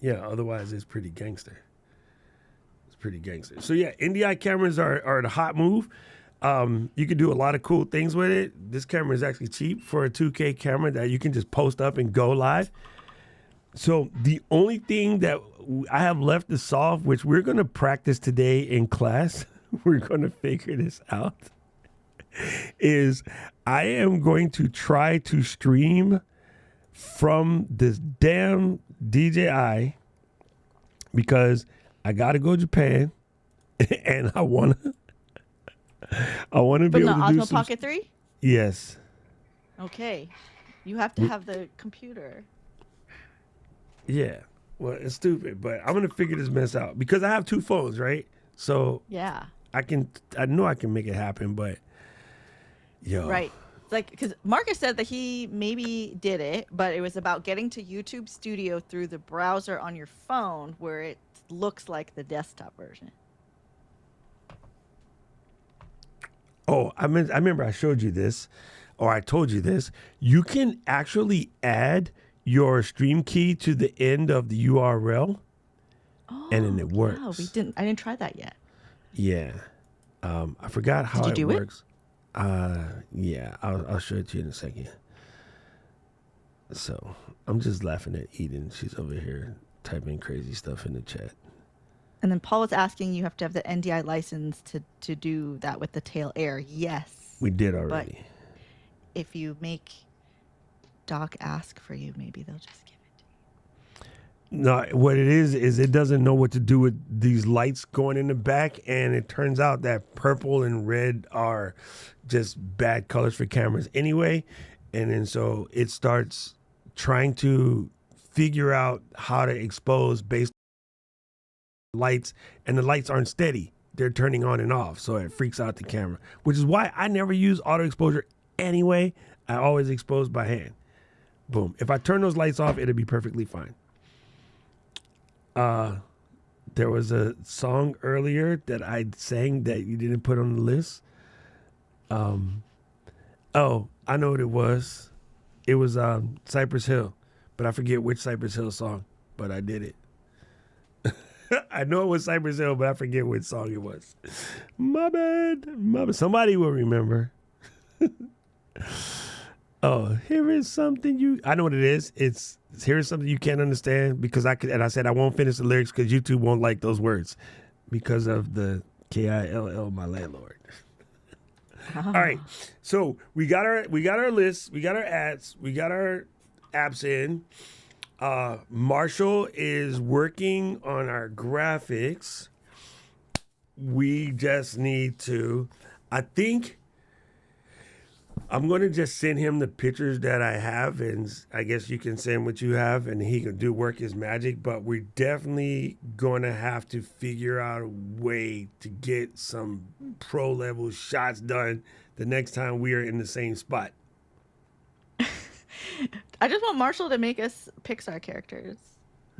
A: yeah, otherwise it's pretty gangster. It's pretty gangster. So yeah, NDI cameras are the hot move. You can do a lot of cool things with it. This camera is actually cheap for a 2K camera that you can just post up and go live. So the only thing that I have left to solve, which we're going to practice today in class, we're going to figure this out, is I am going to try to stream from this damn DJI because I got to go to Japan and I want to be able to do
B: Osmo
A: some...
B: Pocket 3?
A: Yes.
B: Okay. You have to have the computer.
A: Yeah. Well, it's stupid, but I'm going to figure this mess out because I have two phones, right? So
B: Yeah.
A: I know I can make it happen, but yo.
B: Right. It's like, because Marcus said that he maybe did it, but it was about getting to YouTube Studio through the browser on your phone where it looks like the desktop version.
A: Oh, I remember I showed you this, or I told you this. You can actually add your stream key to the end of the URL, and then it works.
B: Wow, I didn't try that yet.
A: Yeah. I forgot how
B: Did you
A: it
B: do
A: works. Yeah, I'll show it to you in a second. So I'm just laughing at Eden. She's over here typing crazy stuff in the chat.
B: And then Paul was asking, you have to have the NDI license to do that with the tail air. Yes.
A: We did already.
B: But if you make Doc ask for you, maybe they'll just give it to you.
A: No, what it is it doesn't know what to do with these lights going in the back, and it turns out that purple and red are just bad colors for cameras anyway. And then so it starts trying to figure out how to expose based on lights, and the lights aren't steady. They're turning on and off, so it freaks out the camera, which is why I never use auto exposure anyway. I always expose by hand. Boom. If I turn those lights off, it'll be perfectly fine. There was a song earlier that I sang that you didn't put on the list. Oh, I know what it was. It was Cypress Hill, but I forget which Cypress Hill song, but I did it. I know it was Cypress Hill, but I forget which song it was. My bad. Somebody will remember. Oh, here is something I know what it is. It's here is something you can't understand because I said I won't finish the lyrics because YouTube won't like those words because of the KILL, my landlord. All right, so we got our list, we got our ads, we got our apps in. Marshall is working on our graphics we just need to, I think I'm going to just send him the pictures that I have, and I guess you can send what you have, and he can work his magic. But we're definitely going to have to figure out a way to get some pro level shots done the next time we are in the same spot.
B: I just want Marshall to make us Pixar characters.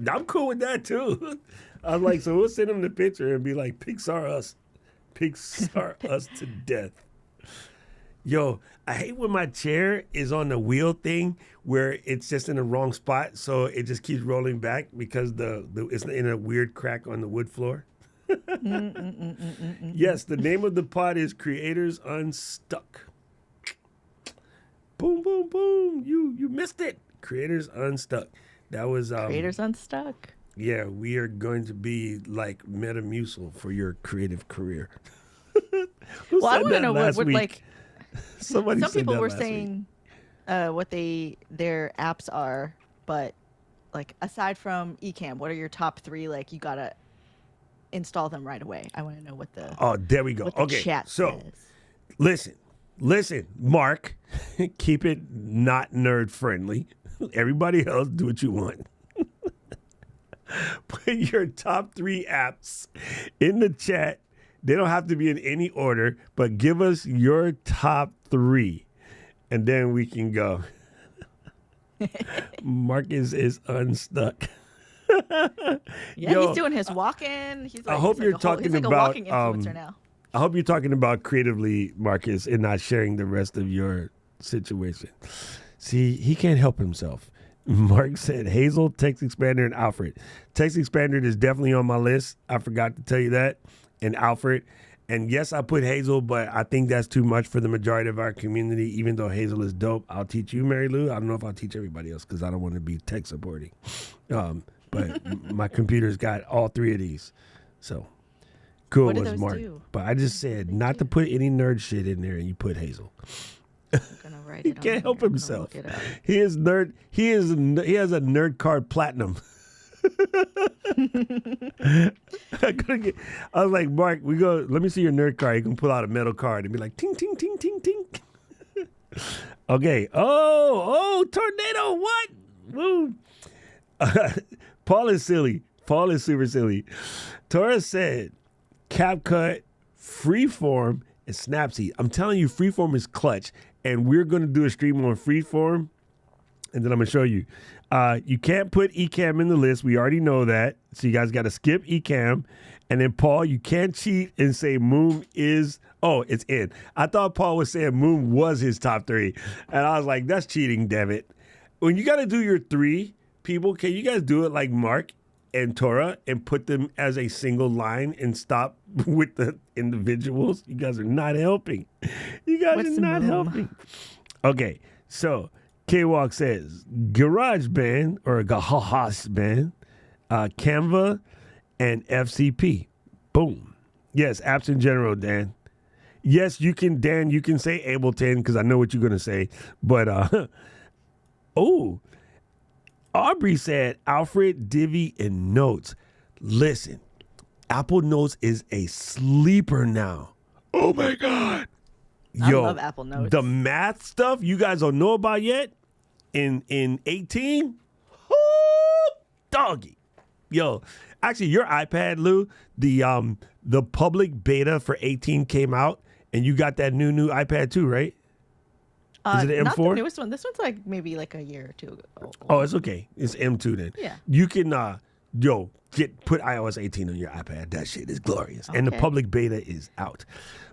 A: I'm cool with that too. I'm like, so we'll send him the picture and be like, Pixar us to death. Yo, I hate when my chair is on the wheel thing where it's just in the wrong spot, so it just keeps rolling back because it's in a weird crack on the wood floor. Yes, the name of the pod is Creators Unstuck. Boom, boom, boom! You missed it. Creators Unstuck. That was
B: Creators Unstuck.
A: Yeah, we are going to be like Metamucil for your creative career.
B: Well, I want to know what like.
A: Somebody
B: Some
A: said
B: people
A: that
B: were
A: last
B: saying what their apps are, but like aside from Ecamm, what are your top 3? Like you gotta install them right away. I want to know what the
A: there we go.
B: what the
A: Okay,
B: chat
A: so
B: says.
A: listen, Mark, keep it not nerd friendly. Everybody else, do what you want. Put your top 3 apps in the chat. They don't have to be in any order, but give us your top 3, and then we can go. Marcus is unstuck.
B: Yeah,
A: Yo,
B: he's doing his walk-in. He's like,
A: I hope
B: he's
A: you're
B: like a whole-
A: talking
B: he's like
A: about.
B: a walking influencer now.
A: I hope you're talking about creatively, Marcus, and not sharing the rest of your situation. See, he can't help himself. Mark said Hazel, Text Expander, and Alfred. Text Expander is definitely on my list. I forgot to tell you that. And Alfred. And yes, I put Hazel, but I think that's too much for the majority of our community, even though Hazel is dope. I'll teach you, Marilou. I don't know if I'll teach everybody else because I don't want to be tech supporting. But my computer's got all 3 of these. So cool
B: What do
A: was
B: those
A: Mark.
B: do?
A: But I just said not to put any nerd shit in there, and you put Hazel.
B: I'm gonna write
A: He
B: it on
A: can't help
B: here. I'm gonna
A: himself.
B: look it up.
A: He is nerd. He has a nerd card platinum. I was like, Mark, we go. Let me see your nerd card. You can pull out a metal card and be like, ting, ting, ting, ting, ting. Okay. Oh, tornado! What? Woo. Paul is silly. Paul is super silly. Tora said, CapCut, Freeform, and Snapseed. I'm telling you, Freeform is clutch, and we're going to do a stream on Freeform, and then I'm going to show you. You can't put Ecamm in the list. We already know that. So you guys got to skip Ecamm. And then, Paul, you can't cheat and say Moon is, it's in. I thought Paul was saying Moon was his top 3. And I was like, that's cheating, damn it. When you got to do your 3 people, can you guys do it like Mark and Tora and put them as a single line and stop with the individuals? You guys are not helping. You guys
B: What's
A: are not helping. Okay, so K-Walk says GarageBand or GarageBand, Canva, and FCP. Boom. Yes, apps in general, Dan. Yes, you can, Dan, you can say Ableton because I know what you're going to say. But, Aubrey said Alfred, Divi, and Notes. Listen, Apple Notes is a sleeper now. Oh, my God.
B: I love Apple Notes.
A: The math stuff you guys don't know about yet in 18? Doggy. Yo, actually, your iPad, Lou, the public beta for 18 came out, and you got that new iPad too, right? Is it an
B: not
A: M4?
B: the newest one. This one's like maybe like a year or 2 ago.
A: Oh, it's okay. It's M2 then.
B: Yeah.
A: You can, put iOS 18 on your iPad. That shit is glorious. And the
B: Okay.
A: public beta is out.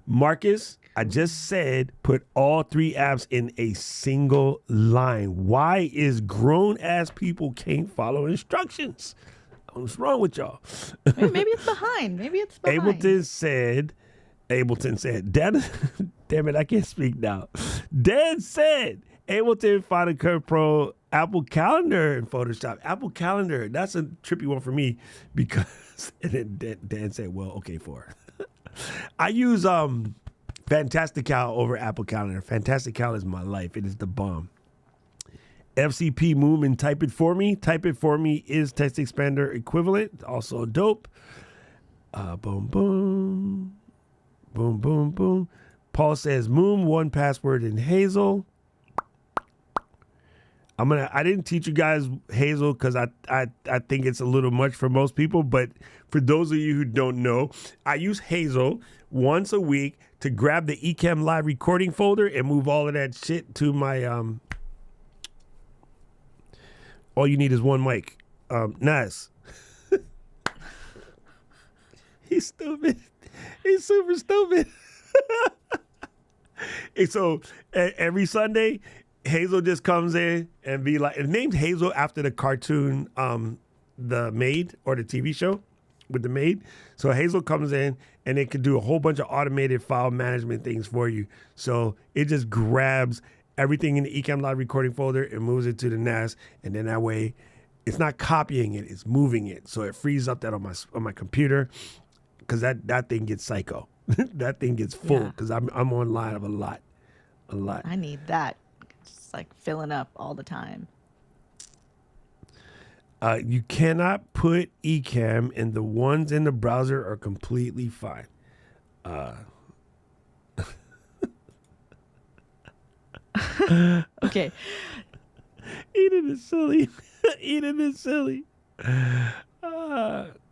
A: Marcus, I just said put all 3 apps in a single line. Why is grown-ass people can't follow instructions? What's wrong with y'all?
B: Maybe it's behind. Maybe it's behind.
A: Ableton said, Dad, damn it, I can't speak now. Dad said, Ableton, Final Cut Pro, Apple Calendar, and Photoshop. Apple Calendar, that's a trippy one for me because, and then Dan said, well, okay, 4. I use Fantastical over Apple Calendar. Fantastical is my life. It is the bomb. FCP Moom and Type It For Me. Type It For Me is Text Expander equivalent. Also dope. Boom, boom. Boom, boom, boom. Paul says Moon, 1Password, and Hazel. I didn't teach you guys Hazel because I think it's a little much for most people, but for those of you who don't know, I use Hazel once a week to grab the Ecamm Live recording folder and move all of that shit to my all you need is one mic. Nice. He's stupid. He's super stupid. And so every Sunday, Hazel just comes in and be like, it's named Hazel after the cartoon, The Maid, or the TV show with the maid. So Hazel comes in and it can do a whole bunch of automated file management things for you. So it just grabs everything in the Ecamm Live recording folder and moves it to the NAS. And then that way it's not copying it, it's moving it. So it frees up that on my computer, because that thing gets psycho. That thing gets full because I'm online of a lot.
B: I need that. It's like filling up all the time.
A: You cannot put Ecamm, and the ones in the browser are completely fine.
B: Okay.
A: Eden is silly. Eden is silly.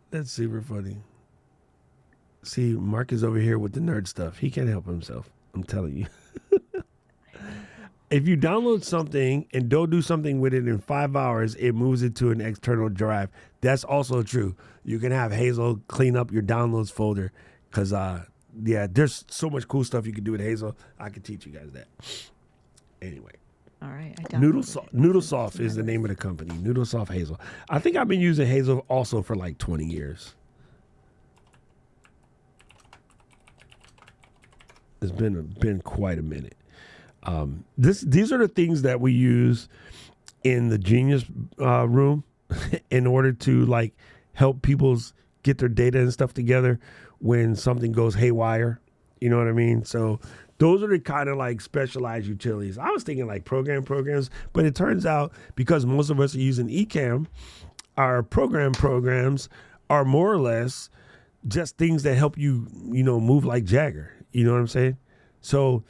A: That's super funny. See, Mark is over here with the nerd stuff. He can't help himself. I'm telling you. If you download something and don't do something with it in 5 hours, it moves it to an external drive. That's also true. You can have Hazel clean up your downloads folder because, there's so much cool stuff you can do with Hazel. I could teach you guys that. Anyway.
B: All right.
A: Noodlesoft is the name of the company. Noodlesoft Hazel. I think I've been using Hazel also for like 20 years. It's been quite a minute. These are the things that we use in the Genius room in order to like help people's get their data and stuff together when something goes haywire. You know what I mean? So those are the kind of like specialized utilities. I was thinking like programs, but it turns out because most of us are using Ecamm, our programs are more or less just things that help you, move like Jagger. You know what I'm saying? So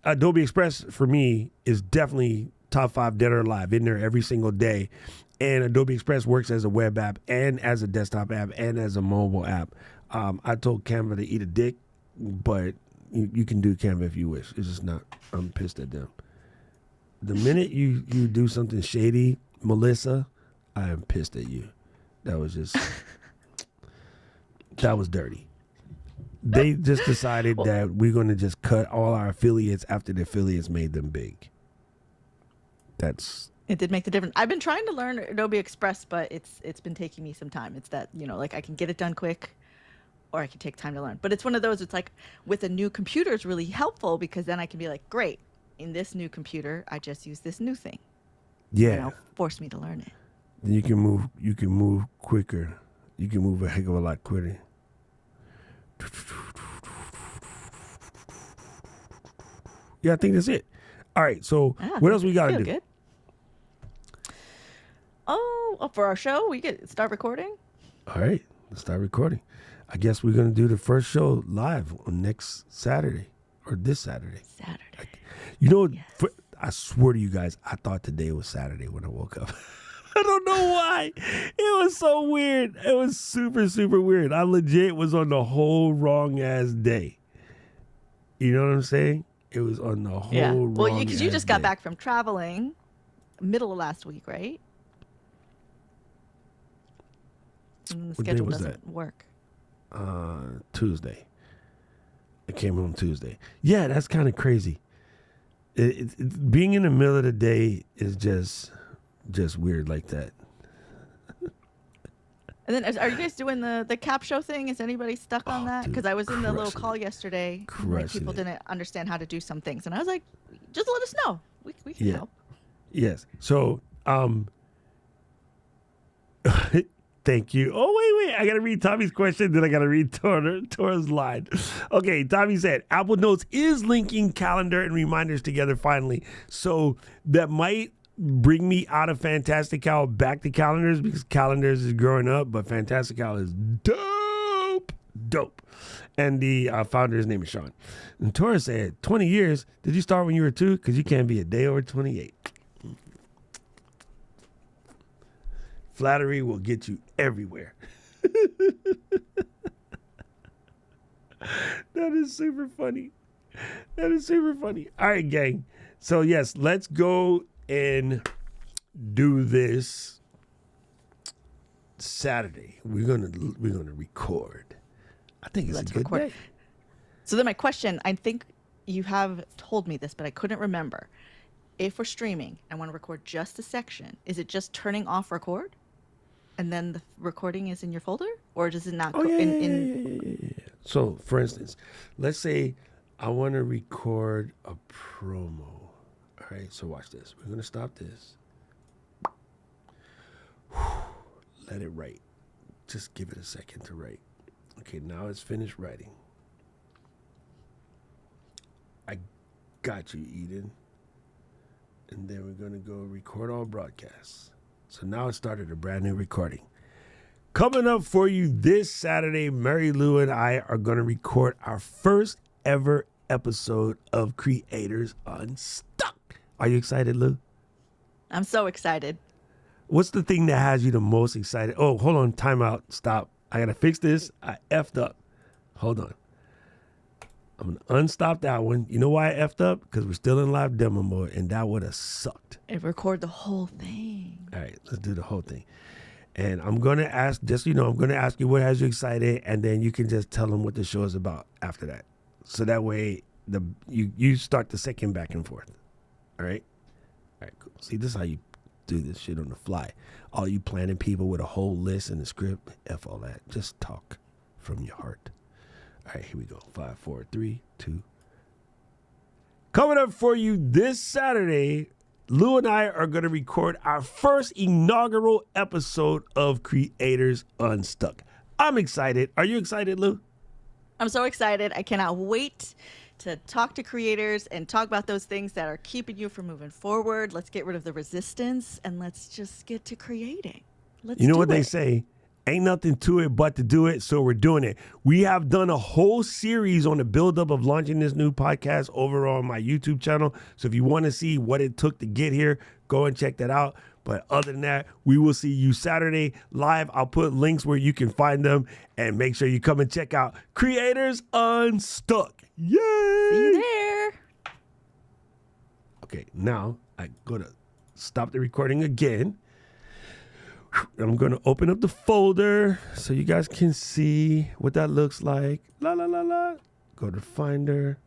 A: Adobe Express for me is definitely top 5 dead or alive, in there every single day. And Adobe Express works as a web app and as a desktop app and as a mobile app. I told Canva to eat a dick, but you can do Canva if you wish. It's just not, I'm pissed at them. The minute you do something shady, Melissa, I am pissed at you. That was just, that was dirty. They just decided that we're going to just cut all our affiliates after the affiliates made them big.
B: It did make the difference. I've been trying to learn Adobe Express, but it's been taking me some time. It's that, like I can get it done quick or I can take time to learn. But it's one of those, it's like with a new computer is really helpful because then I can be like, great, in this new computer, I just use this new thing.
A: Yeah.
B: Force me to learn it.
A: Then you can move quicker. You can move a heck of a lot quicker. Yeah, I think that's it. All right, so what else we got to do?
B: Good. Oh, for our show, we start recording?
A: All right, let's start recording. I guess we're going to do the first show live on next Saturday or this Saturday.
B: Yes.
A: I swear to you guys, I thought today was Saturday when I woke up. I don't know why. It was so weird. It was super, super weird. I legit was on the whole wrong ass day. You know what I'm saying? It was on the whole wrong
B: Well, because you just got
A: day.
B: back from traveling middle of last week, right? And the
A: What day
B: schedule
A: was
B: doesn't work.
A: Tuesday. I came home Tuesday. Yeah, that's kind of crazy. Being in the middle of the day is just weird like that.
B: And then, are you guys doing the cap show thing? Is anybody stuck on that? Because I was in the little call yesterday. Like people didn't understand how to do some things, and I was like, just let us know. We can help.
A: Yes. So, thank you. Oh, wait. I got to read Tommy's question, then I got to read Tora's line. Okay, Tommy said, Apple Notes is linking calendar and reminders together finally. So that might bring me out of Fantastical back to calendars because calendars is growing up, but Fantastical is dope. And the founder's name is Sean. And Tora said, 20 years? Did you start when you were 2? Because you can't be a day over 28. Flattery will get you everywhere. That is super funny. That is super funny. All right, gang. So, yes, let's go and do this Saturday. We're gonna record. I think it's
B: Let's
A: a good
B: record.
A: day.
B: So then my question, I think you have told me this, but I couldn't remember. If we're streaming, I want to record just a section. Is it just turning off record? And then the recording is in your folder? Or does it not
A: Oh,
B: go
A: yeah,
B: in?
A: So, for instance, let's say I want to record a promo. All right, so watch this. We're going to stop this. Let it write. Just give it a second to write. Okay, now it's finished writing. I got you, Eden. And then we're going to go record all broadcasts. So now it started a brand new recording. Coming up for you this Saturday, Marilou and I are going to record our first ever episode of Creators Unstuck. Are you excited, Lou?
B: I'm so excited.
A: What's the thing that has you the most excited? Oh, hold on. Time out. Stop. I got to fix this. I effed up. Hold on. I'm going to unstop that one. You know why I effed up? Because we're still in live demo mode, and that would have sucked.
B: And record the whole thing.
A: All right, let's do the whole thing. And I'm going to ask, just so you know, I'm going to ask you what has you excited, and then you can just tell them what the show is about after that. So that way you start the second back and forth. All right? All right, cool. See, this is how you do this shit on the fly. All you planning people with a whole list and a script, F all that. Just talk from your heart. All right, here we go. 5, 4, 3, 2. Coming up for you this Saturday, Lou and I are going to record our first inaugural episode of Creators Unstuck. I'm excited. Are you excited, Lou?
B: I'm so excited. I cannot wait to talk to creators and talk about those things that are keeping you from moving forward. Let's get rid of the resistance and let's just get to creating. Let's
A: You know
B: do
A: what they
B: it.
A: say? Ain't nothing to it but to do it, so we're doing it. We have done a whole series on the buildup of launching this new podcast over on my YouTube channel. So if you want to see what it took to get here, go and check that out. But other than that, we will see you Saturday live. I'll put links where you can find them, and make sure you come and check out Creators Unstuck. Yay!
B: See you there.
A: Okay, now I go to stop the recording again. I'm going to open up the folder so you guys can see what that looks like. La, la, la, la. Go to Finder.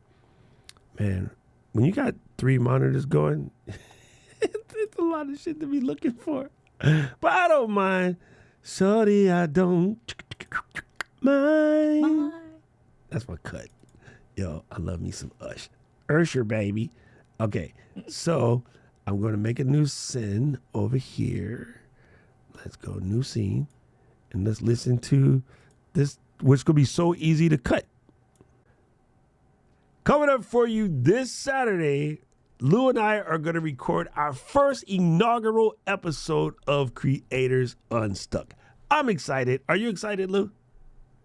A: Man, when you got 3 monitors going, it's a lot of shit to be looking for. But I don't mind. Sorry, I don't mind.
B: Bye.
A: That's my cut. Yo, I love me some Usher, baby. Okay, so I'm going to make a new scene over here. Let's go new scene, and let's listen to this, which could be so easy to cut. Coming up for you this Saturday, Lou and I are going to record our first inaugural episode of Creators Unstuck. I'm excited. Are you excited, Lou?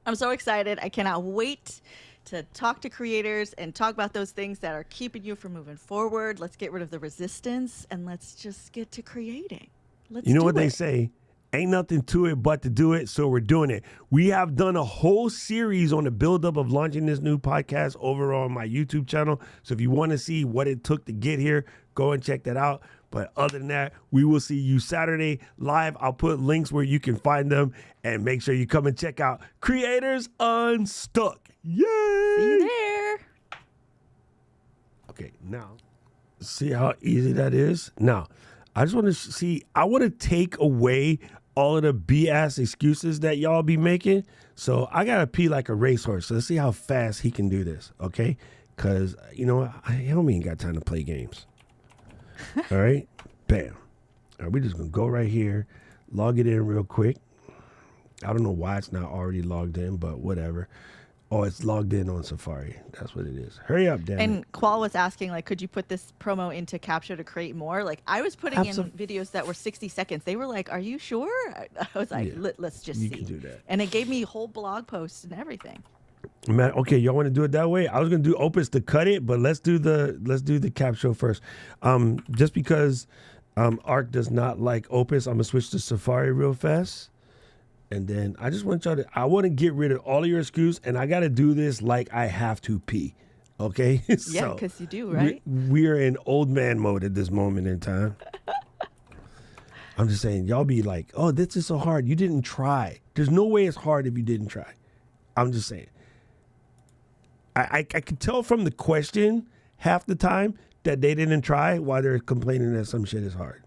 B: I'm so excited. I cannot wait to talk to creators and talk about those things that are keeping you from moving forward. Let's get rid of the resistance and let's just get to creating. Let's
A: You know
B: do
A: what they
B: it.
A: say? Ain't nothing to it but to do it, so we're doing it. We have done a whole series on the buildup of launching this new podcast over on my YouTube channel. So if you want to see what it took to get here, go and check that out. But other than that, we will see you Saturday live. I'll put links where you can find them, and make sure you come and check out Creators Unstuck. Yay!
B: See you there.
A: Okay, now, see how easy that is? Now, I just want to see, I want to take away all of the BS excuses that y'all be making. So I got to pee like a racehorse. So let's see how fast he can do this, okay? Because, you know what? Homie ain't got time to play games. All right? Bam. All right, we're just going to go right here, log it in real quick. I don't know why it's not already logged in, but whatever. Oh, it's logged in on Safari. That's what it is. Hurry up, damn it.
B: And Qual was asking, like, could you put this promo into Capture to create more? Like, I was putting in videos that were 60 seconds. They were like, are you sure? I was like,
A: Yeah,
B: let's just
A: you
B: see.
A: can do that.
B: And it gave me whole blog posts and everything.
A: Man, okay, y'all want to do it that way? I was gonna do Opus to cut it, but let's do the cap show first. Just because Arc does not like Opus, I'm gonna switch to Safari real fast. And then I just want y'all to, I want to get rid of all of your excuses, and I got to do this like I have to pee. Okay?
B: Yeah, because you do, right?
A: We are in old man mode at this moment in time. I'm just saying, y'all be like, oh, this is so hard. You didn't try. There's no way it's hard if you didn't try. I'm just saying. I could tell from the question half the time that they didn't try while they're complaining that some shit is hard.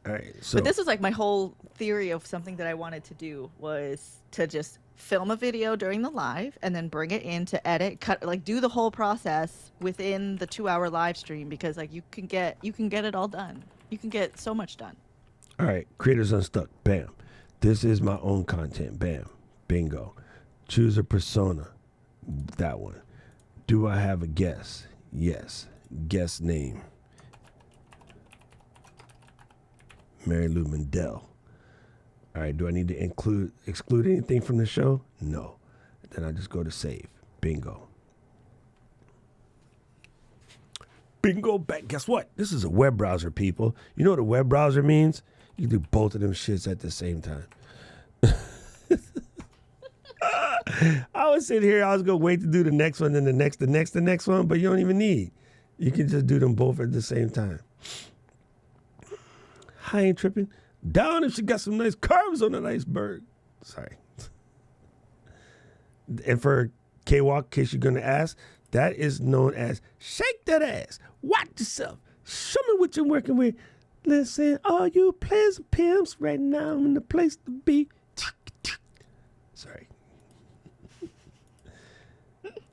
A: All right, so.
B: But this was like my whole theory of something that I wanted to do was to just film a video during the live and then bring it in to edit, cut, like do the whole process within the 2-hour live stream, because like you can get it all done. You can get so much done.
A: All right, Creators Unstuck, bam. This is my own content, bam, bingo. Choose a persona, that one. Do I have a guest? Yes. Guest name. Marilou Mandl. All right, do I need to exclude anything from the show? No. Then I just go to save. Bingo. Bingo back. Guess what? This is a web browser, people. You know what a web browser means? You can do both of them shits at the same time. I was sitting here, I was going to wait to do the next one, then the next one, but you don't even need. You can just do them both at the same time. I ain't tripping. Down if she got some nice curves on that iceberg. Sorry. And for K-Walk, in case you're going to ask, that is known as shake that ass. Watch yourself. Show me what you're working with. Listen, all you players and pimps, right now I'm in the place to be. Sorry.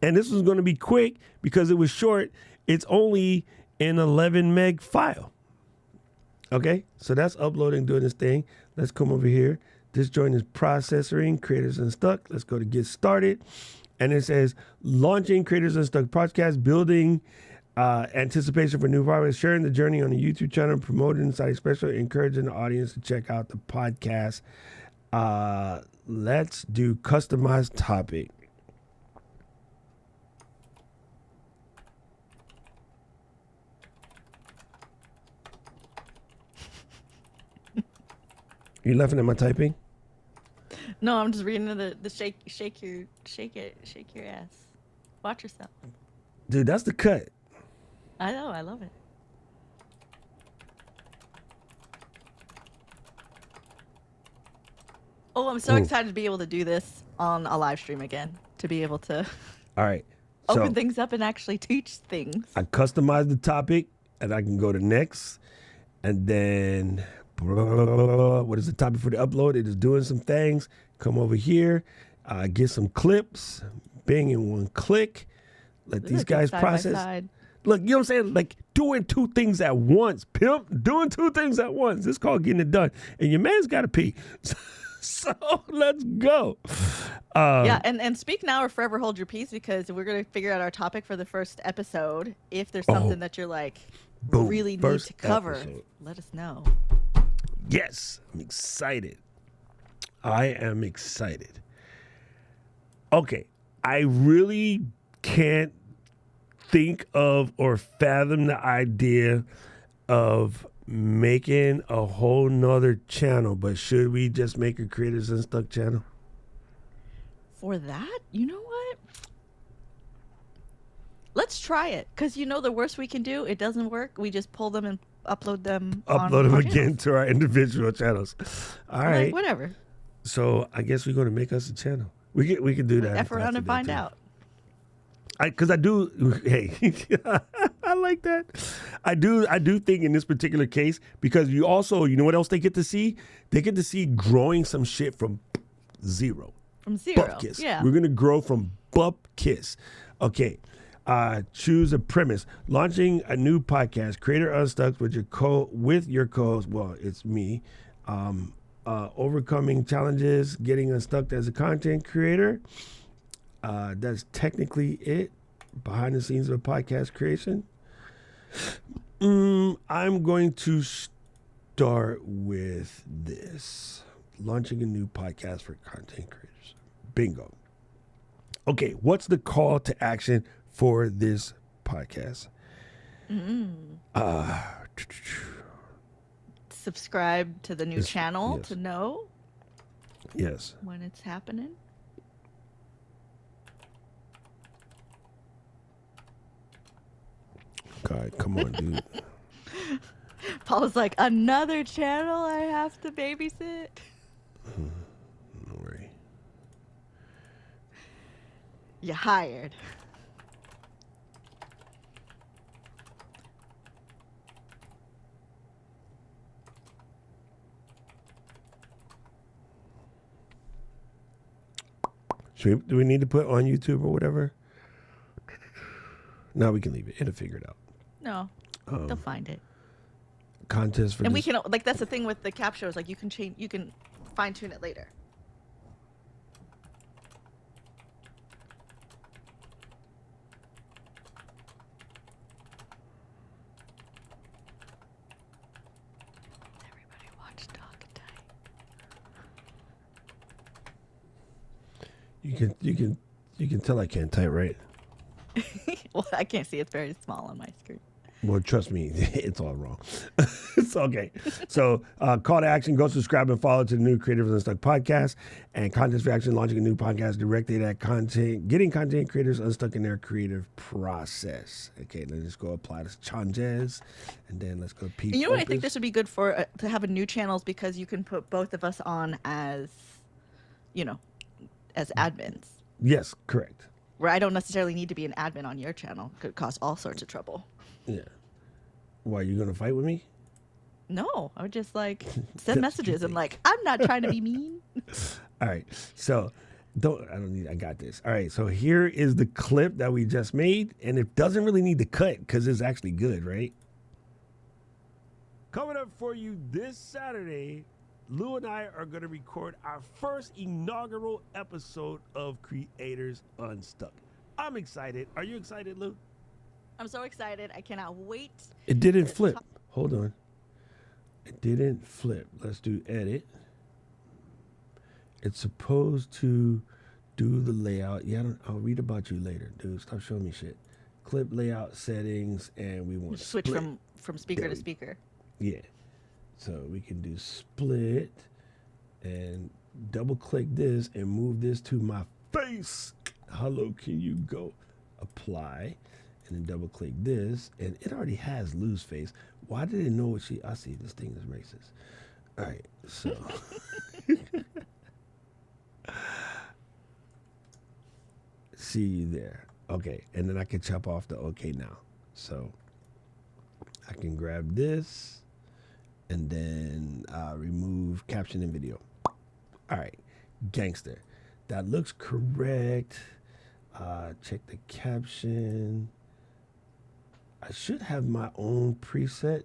A: And this was going to be quick because it was short. It's only an 11 meg file. Okay, so that's uploading, doing this thing. Let's come over here. This joint is processing, Creators Unstuck. Let's go to get started. And it says, launching Creators Unstuck podcast, building anticipation for new products, sharing the journey on the YouTube channel, promoting inside special, encouraging the audience to check out the podcast. Let's do customized topic. You laughing at my typing?
B: No, I'm just reading the shake your ass. Watch yourself.
A: Dude, that's the cut.
B: I know, I love it. Oh, I'm so excited to be able to do this on a live stream again. To be able to
A: All right.
B: open things up and actually teach things.
A: I customize the topic and I can go to next. And then, what is the topic for the upload? It is doing some things. Come over here, get some clips, bang in one click. Let these guys process. Look, you know what I'm saying? Like doing two things at once, pimp. Doing two things at once. It's called getting it done. And your man's got to pee. So let's go.
B: Yeah, and speak now or forever hold your peace, because we're going to figure out our topic for the first episode. If there's something that you're like,
A: boom,
B: really need to cover, let us know.
A: Yes, I'm excited. I am excited. Okay, I really can't think of or fathom the idea of making a whole nother channel, but should we just make a Creators Unstuck channel?
B: For that, you know what? Let's try it, because you know the worst we can do, it doesn't work. We just pull them and upload them.
A: Upload them again to our individual channels. All right,
B: like, whatever.
A: So I guess we're going to make us a channel. We can do that.
B: F around and find out.
A: Because I do. Hey, I like that. I do think in this particular case, because you also, you know what else they get to see? They get to see growing some shit from zero.
B: From zero.
A: Bupkis.
B: Yeah.
A: We're gonna grow from bupkis. Okay. Choose a premise. Launching a new podcast, Creator Unstuck, with your co-host. Well, it's me. Overcoming challenges, getting unstuck as a content creator. That's technically it. Behind the scenes of podcast creation. I'm going to start with this. Launching a new podcast for content creators. Bingo. Okay, what's the call to action for this podcast?
B: Subscribe to the new channel
A: yes.
B: to know
A: Yes.
B: when it's happening.
A: God, come on, dude.
B: Paul's like, another channel I have to babysit.
A: Don't worry.
B: You hired.
A: Do we need to put on YouTube or whatever? No, we can leave it. It'll figure it out.
B: No, they'll find it.
A: Contest for
B: And
A: this.
B: we can, like, that's the thing with the cap shows. Like, you can change, you can fine tune it later. Everybody watch Dog and
A: You can tell I can't type, right?
B: Type. Well, I can't see. It's very small on my screen.
A: Well, trust me, it's all wrong. It's okay. So, call to action: go subscribe and follow to the new Creative Unstuck podcast, and contest for action: launching a new podcast directed at getting content creators unstuck in their creative process. Okay, let's go apply this changes, and then let's go.
B: And you know what I think this would be good for to have a new channels, because you can put both of us on as, you know, as admins.
A: Yes, correct.
B: Where I don't necessarily need to be an admin on your channel. Could cause all sorts of trouble.
A: Yeah. Why, you gonna fight with me?
B: No, I would just like send messages and like, I'm not trying to be mean.
A: All right. So I got this. All right. So here is the clip that we just made, and it doesn't really need to cut because it's actually good, right? Coming up for you this Saturday, Lou and I are going to record our first inaugural episode of Creators Unstuck. I'm excited. Are you excited, Lou?
B: I'm so excited. I cannot wait.
A: It didn't flip. Hold on. It didn't flip. Let's do edit. It's supposed to do the layout. Yeah, I'll read about you later, dude. Stop showing me shit. Clip layout settings, and we want
B: Switch
A: split.
B: from speaker to speaker.
A: Yeah. So we can do split and double click this and move this to my face. How low can you go? Apply. And then double click this, and it already has Lou's face. Why did it know what I see this thing is racist. All right, so. See you there. Okay, and then I can chop off the okay now. So I can grab this and then remove caption and video. All right, gangster. That looks correct. Check the caption. I should have my own preset.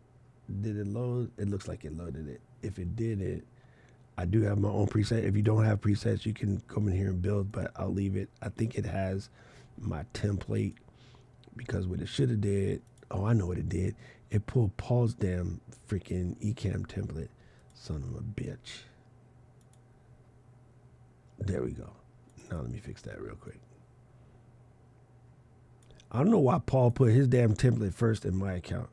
A: Did it load? It looks like it loaded it. If it didn't, I do have my own preset. If you don't have presets, you can come in here and build, but I'll leave it. I think it has my template, because what it should have did, oh, I know what it did. It pulled Paul's damn freaking Ecamm template. Son of a bitch. There we go. Now let me fix that real quick. I don't know why Paul put his damn template first in my account.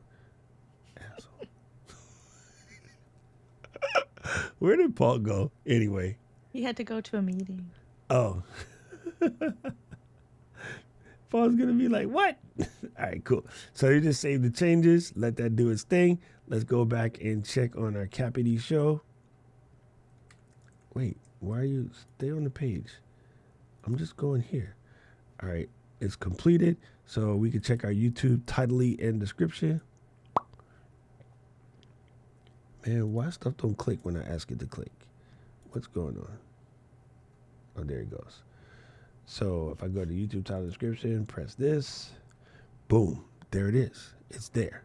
A: Asshole. Where did Paul go? Anyway.
B: He had to go to a meeting.
A: Oh. Paul's going to be like, what? All right, cool. So you just save the changes. Let that do its thing. Let's go back and check on our Capity show. Wait, why are you? Stay on the page. I'm just going here. All right, it's completed. So we can check our YouTube title and description. Man, why stuff don't click when I ask it to click? What's going on? Oh, there it goes. So if I go to YouTube title description, press this, boom, there it is. It's there.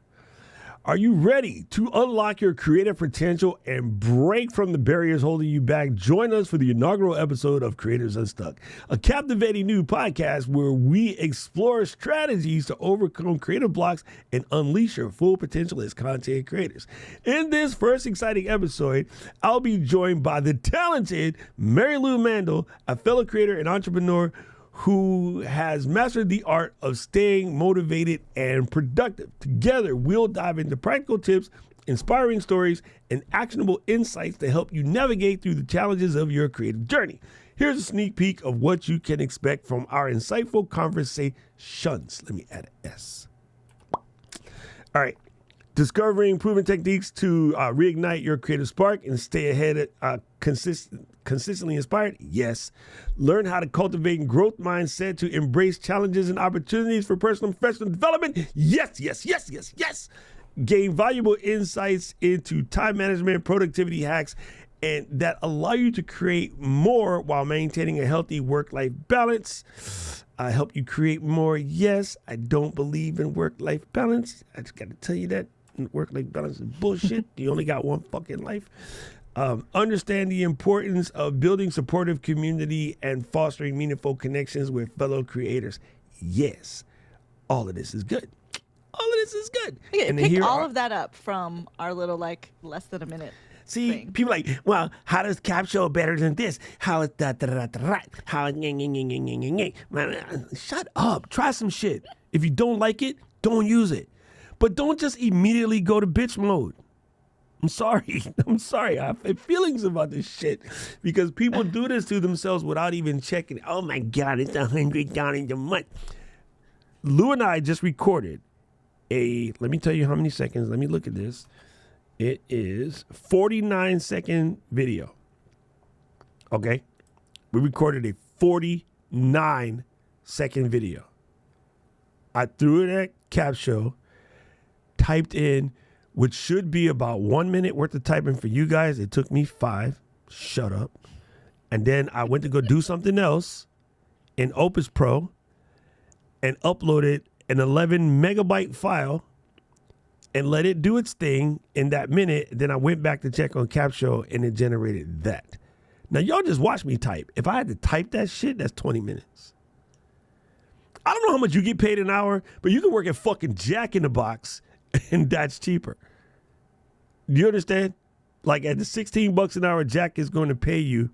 A: Are you ready to unlock your creative potential and break from the barriers holding you back? Join us for the inaugural episode of Creators Unstuck, a captivating new podcast where we explore strategies to overcome creative blocks and unleash your full potential as content creators. In this first exciting episode, I'll be joined by the talented Marilou Mandl, a fellow creator and entrepreneur who has mastered the art of staying motivated and productive. Together, we'll dive into practical tips, inspiring stories, and actionable insights to help you navigate through the challenges of your creative journey. Here's a sneak peek of what you can expect from our insightful conversations. Let me add an S. All right. Discovering proven techniques to reignite your creative spark and stay ahead consistently inspired? Yes. Learn how to cultivate growth mindset to embrace challenges and opportunities for personal and professional development? Yes, yes, yes, yes, yes. Gain valuable insights into time management, productivity hacks, and that allow you to create more while maintaining a healthy work-life balance. I help you create more. Yes, I don't believe in work-life balance. I just got to tell you that. Work-life balance is bullshit. You only got one fucking life. Understand the importance of building supportive community and fostering meaningful connections with fellow creators. Yes, all of this is good. All of this is good.
B: Okay,
A: and
B: pick all of that up from our little less than a minute.
A: See,
B: thing.
A: people like, well, how does Cap show better than this? How is that? How? Shut up. Try some shit. If you don't like it, don't use it. But don't just immediately go to bitch mode. I'm sorry. I have feelings about this shit because people do this to themselves without even checking. Oh my God, it's $100 a month. Lou and I just recorded let me tell you how many seconds. Let me look at this. It is 49-second video. Okay. We recorded a 49-second video. I threw it at Cap Show. Typed in, which should be about 1 minute worth of typing for you guys. It took me 5. Shut up. And then I went to go do something else in Opus Pro and uploaded an 11 megabyte file and let it do its thing in that minute. Then I went back to check on Capshow and it generated that. Now, y'all just watch me type. If I had to type that shit, that's 20 minutes. I don't know how much you get paid an hour, but you can work at fucking Jack in the Box and that's cheaper. Do you understand? Like at the $16 an hour Jack is going to pay you,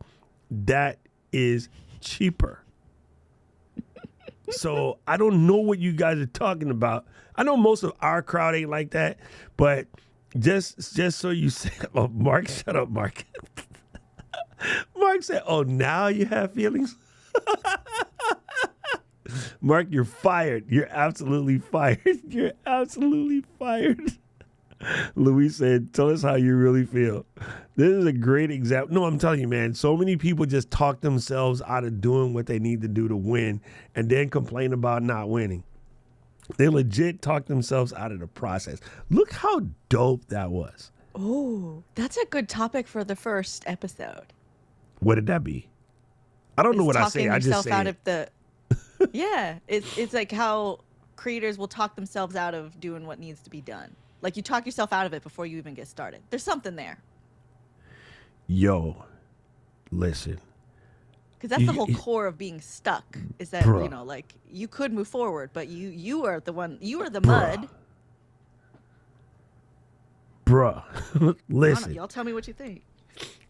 A: that is cheaper. So I don't know what you guys are talking about. I know most of our crowd ain't like that, but just so you say, oh, Mark, shut up, Mark. Mark said, oh, now you have feelings? Mark, you're fired. You're absolutely fired. You're absolutely fired. Louis said, tell us how you really feel. This is a great example. No, I'm telling you, man, so many people just talk themselves out of doing what they need to do to win and then complain about not winning. They legit talk themselves out of the process. Look how dope that was.
B: Oh, that's a good topic for the first episode.
A: What did that be? I don't know what I say. I just say
B: out
A: it.
B: of the. Yeah, it's like how creators will talk themselves out of doing what needs to be done. Like you talk yourself out of it before you even get started. There's something there.
A: Yo, listen.
B: Because that's the whole core of being stuck. Is that
A: bruh.
B: Like you could move forward, but you are the one. You are the mud.
A: Bruh, listen.
B: Y'all tell me what you think.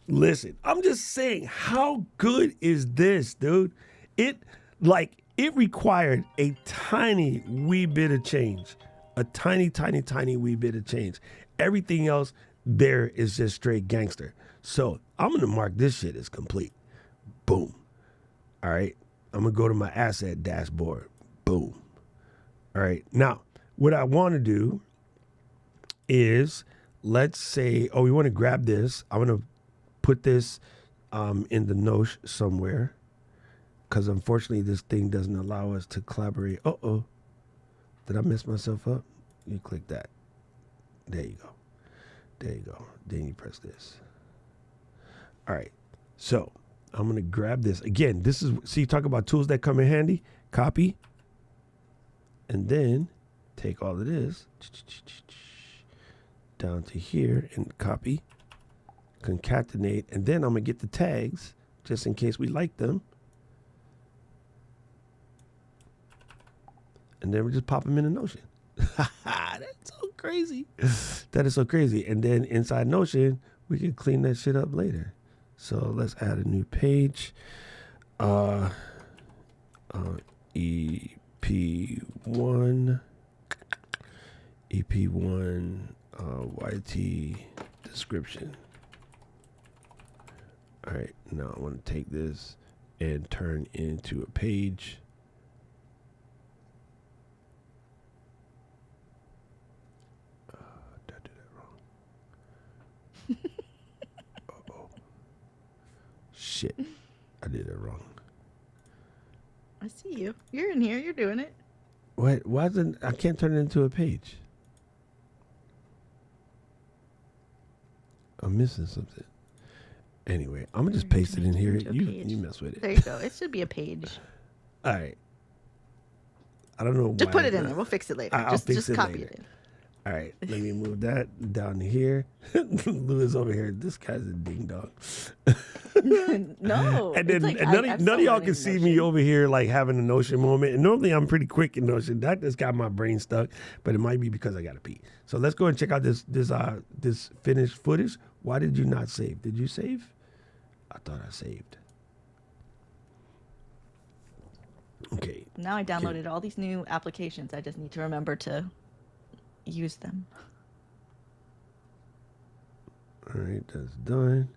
A: Listen, I'm just saying, how good is this, dude? It required a tiny wee bit of change. A tiny, tiny, tiny wee bit of change. Everything else there is just straight gangster. So I'm going to mark this shit as complete. Boom. All right. I'm going to go to my asset dashboard. Boom. All right. Now, what I want to do is, let's say, we want to grab this. I'm going to put this in the notes somewhere because unfortunately this thing doesn't allow us to collaborate. Uh-oh. Did I mess myself up? You click that. There you go. There you go. Then you press this. All right. So I'm going to grab this. Again, this is, see, talk about tools that come in handy. Copy. And then take all of this. down to here and copy, concatenate, and then I'm gonna get the tags just in case we like them. And then we just pop them in a Notion. That's so crazy. That is so crazy. And then inside Notion, we can clean that shit up later. So let's add a new page. EP1 YT description. All right, now I want to take this and turn into a page. Did I do that wrong? Uh-oh. Shit, I did it wrong.
B: I see you. You're in here. You're doing it.
A: Wait, why isn't I can't turn it into a page? I'm missing something. Anyway, I'm gonna just paste it in here. You mess with it.
B: There you go. It should be a page.
A: All right. I don't know.
B: Just
A: why
B: put it
A: it's
B: in
A: not-
B: there. We'll fix it later.
A: I'll
B: Just
A: fix it
B: copy
A: later.
B: it in.
A: All right, let me move that down to here. Lou is over here. This guy's a ding dong.
B: No.
A: And
B: it's
A: then
B: like,
A: and
B: I'm
A: none of
B: still
A: y'all
B: learning
A: can see
B: Notion.
A: me over here like having a Notion moment. And normally I'm pretty quick in Notion. That just got my brain stuck, but it might be because I got to pee. So let's go and check out this finished footage. Why did you not save? Did you save? I thought I saved. Okay.
B: Now I downloaded all these new applications. I just need to remember to use them.
A: All right, that's done.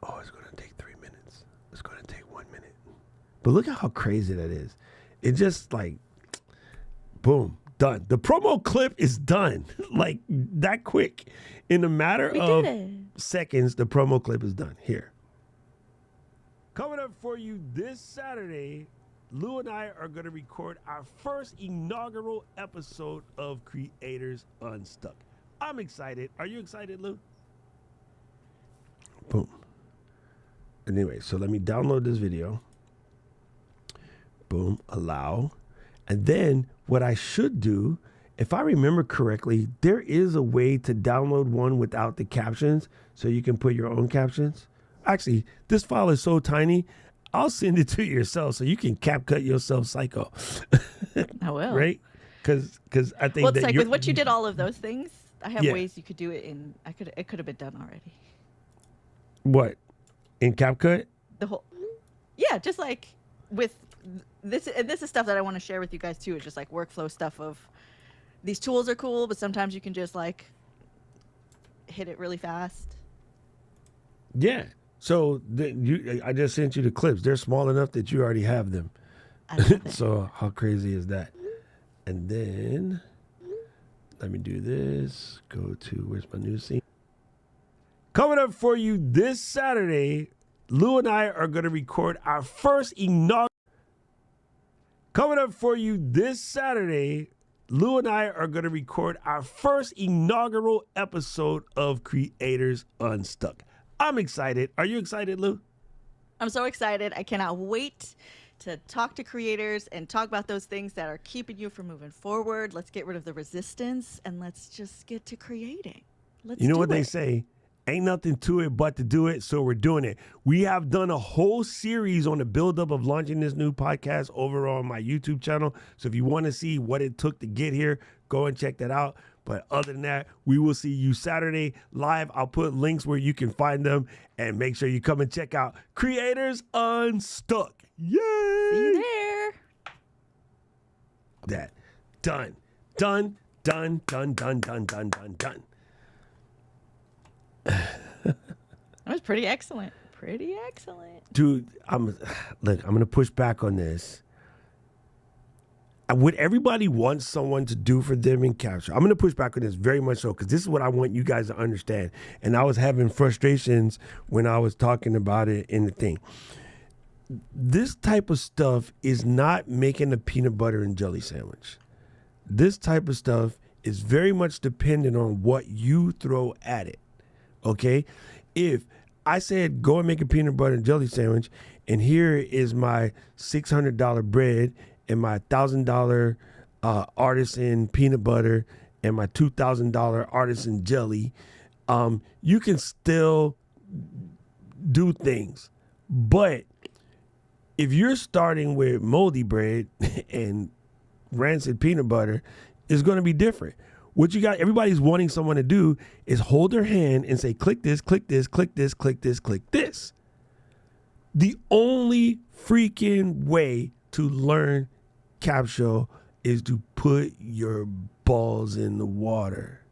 A: Oh, it's going to take 3 minutes. It's going to take 1 minute. But look at how crazy that is. It just like, boom, done. The promo clip is done. Like that quick. In a matter
B: We
A: of
B: did it.
A: seconds, the promo clip is done. Here. Coming up for you this Saturday, Lou and I are going to record our first inaugural episode of Creators Unstuck. I'm excited. Are you excited, Lou? Boom. Anyway, so let me download this video. Boom, allow. And then what I should do, if I remember correctly, there is a way to download one without the captions so you can put your own captions. Actually, this file is so tiny, I'll send it to yourself so you can CapCut yourself psycho.
B: I will.
A: Right? Because I think
B: Well, it's
A: that
B: like
A: you're,
B: with what you did all of those things, I have
A: Yeah.
B: ways you could do it in. It could have been done already.
A: what? In CapCut?
B: The whole. Yeah, just like with this. And this is stuff that I want to share with you guys too. It's just like workflow stuff of these tools are cool, but sometimes you can just like hit it really fast.
A: Yeah. So I just sent you the clips. They're small enough that you already have them.
B: I love it.
A: So how crazy is that? And then let me do this. Go to where's my new scene? Coming up for you this Saturday, Lou and I are going to record our first inaugural. Coming up for you this Saturday, Lou and I are going to record our first inaugural episode of Creators Unstuck. I'm excited. Are you excited, Lou?
B: I'm so excited. I cannot wait to talk to creators and talk about those things that are keeping you from moving forward. Let's get rid of the resistance and let's just get to creating. Let's
A: You know
B: do
A: what they
B: it.
A: say? Ain't nothing to it but to do it, so we're doing it. We have done a whole series on the buildup of launching this new podcast over on my YouTube channel. So if you want to see what it took to get here, go and check that out. But other than that, we will see you Saturday live. I'll put links where you can find them, and make sure you come and check out Creators Unstuck. Yay!
B: See you there.
A: That. Done. Done. Done. Done. Done. Done. Done. Done. Done.
B: That was pretty excellent. Pretty excellent.
A: Dude, I'm gonna push back on this. Would everybody want someone to do for them in capture? I'm gonna push back on this very much so, because this is what I want you guys to understand. And I was having frustrations when I was talking about it in the thing. This type of stuff is not making a peanut butter and jelly sandwich. This type of stuff is very much dependent on what you throw at it. Okay? If I said go and make a peanut butter and jelly sandwich, and here is my $600 bread and my $1,000 artisan peanut butter and my $2,000 artisan jelly, you can still do things. But if you're starting with moldy bread and rancid peanut butter, it's going to be different. What you got, everybody's wanting someone to do is hold their hand and say, click this, click this, click this, click this, click this. The only freaking way to learn capsule is to put your balls in the water.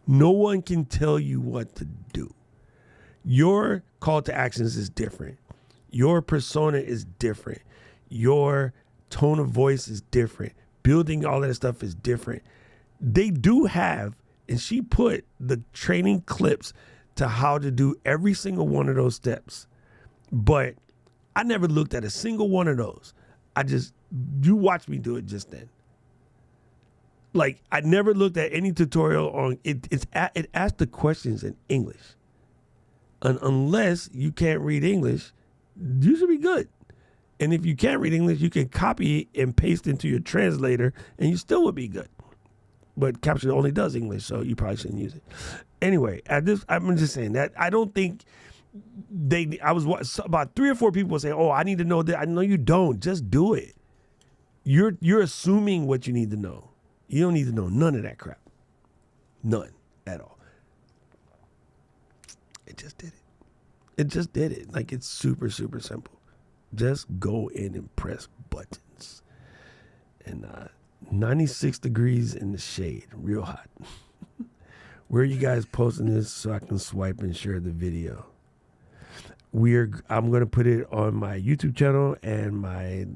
A: No one can tell you what to do. Your call to actions is different. Your persona is different. Your tone of voice is different. Building all that stuff is different. They do have, and she put the training clips to how to do every single one of those steps. But I never looked at a single one of those. You watched me do it just then. Like, I never looked at any tutorial on it. It asked the questions in English. And unless you can't read English, you should be good. And if you can't read English, you can copy it and paste into your translator, and you still would be good. But Capture only does English, so you probably shouldn't use it. Anyway, I'm just saying that I don't think about 3 or 4 people say, "Oh, I need to know that." I know you don't. Just do it. You're assuming what you need to know. You don't need to know none of that crap. None at all. It just did it. It just did it. Like, it's super, super simple. Just go in and press buttons. And 96 degrees in the shade, real hot. Where are you guys posting this so I can swipe and share the video? I'm going to put it on my YouTube channel and my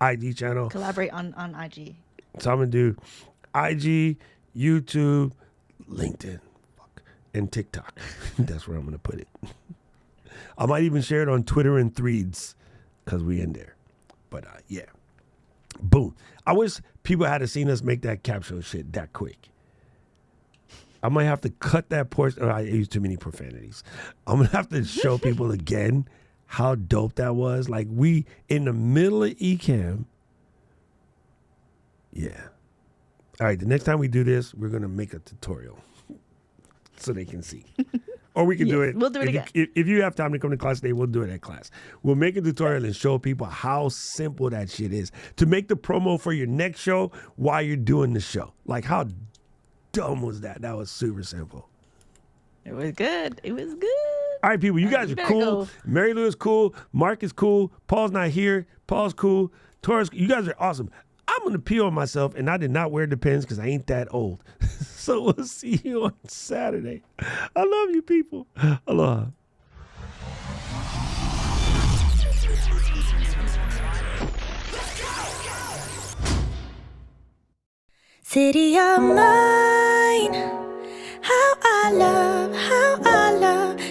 A: IG channel.
B: Collaborate on IG.
A: So I'm going to do IG, YouTube, LinkedIn, and TikTok. That's where I'm going to put it. I might even share it on Twitter and Threads because we in there. But yeah. Boom. I wish people had seen us make that capsule shit that quick. I might have to cut that portion. I used too many profanities. I'm going to have to show people again how dope that was. Like, we, in the middle of Ecamm. Yeah. All right, the next time we do this, we're going to make a tutorial so they can see. Or we can do it.
B: We'll do it again.
A: If you have time to come to class today, we'll do it at class. We'll make a tutorial and show people how simple that shit is to make the promo for your next show while you're doing the show. Like, how dumb was that? That was super simple.
B: It was good. It was good.
A: All right, people, you guys are cool. Marilou is cool. Mark is cool. Paul's not here. Paul's cool. Taurus, you guys are awesome. I'm going to pee on myself, and I did not wear Depends because I ain't that old. So we'll see you on Saturday. I love you, people. Aloha.
D: City of mine, how I love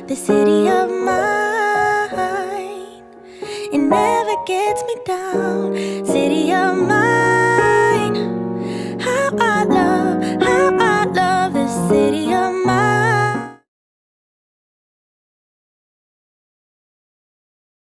D: the city of mine. It never gets me down. City of mine.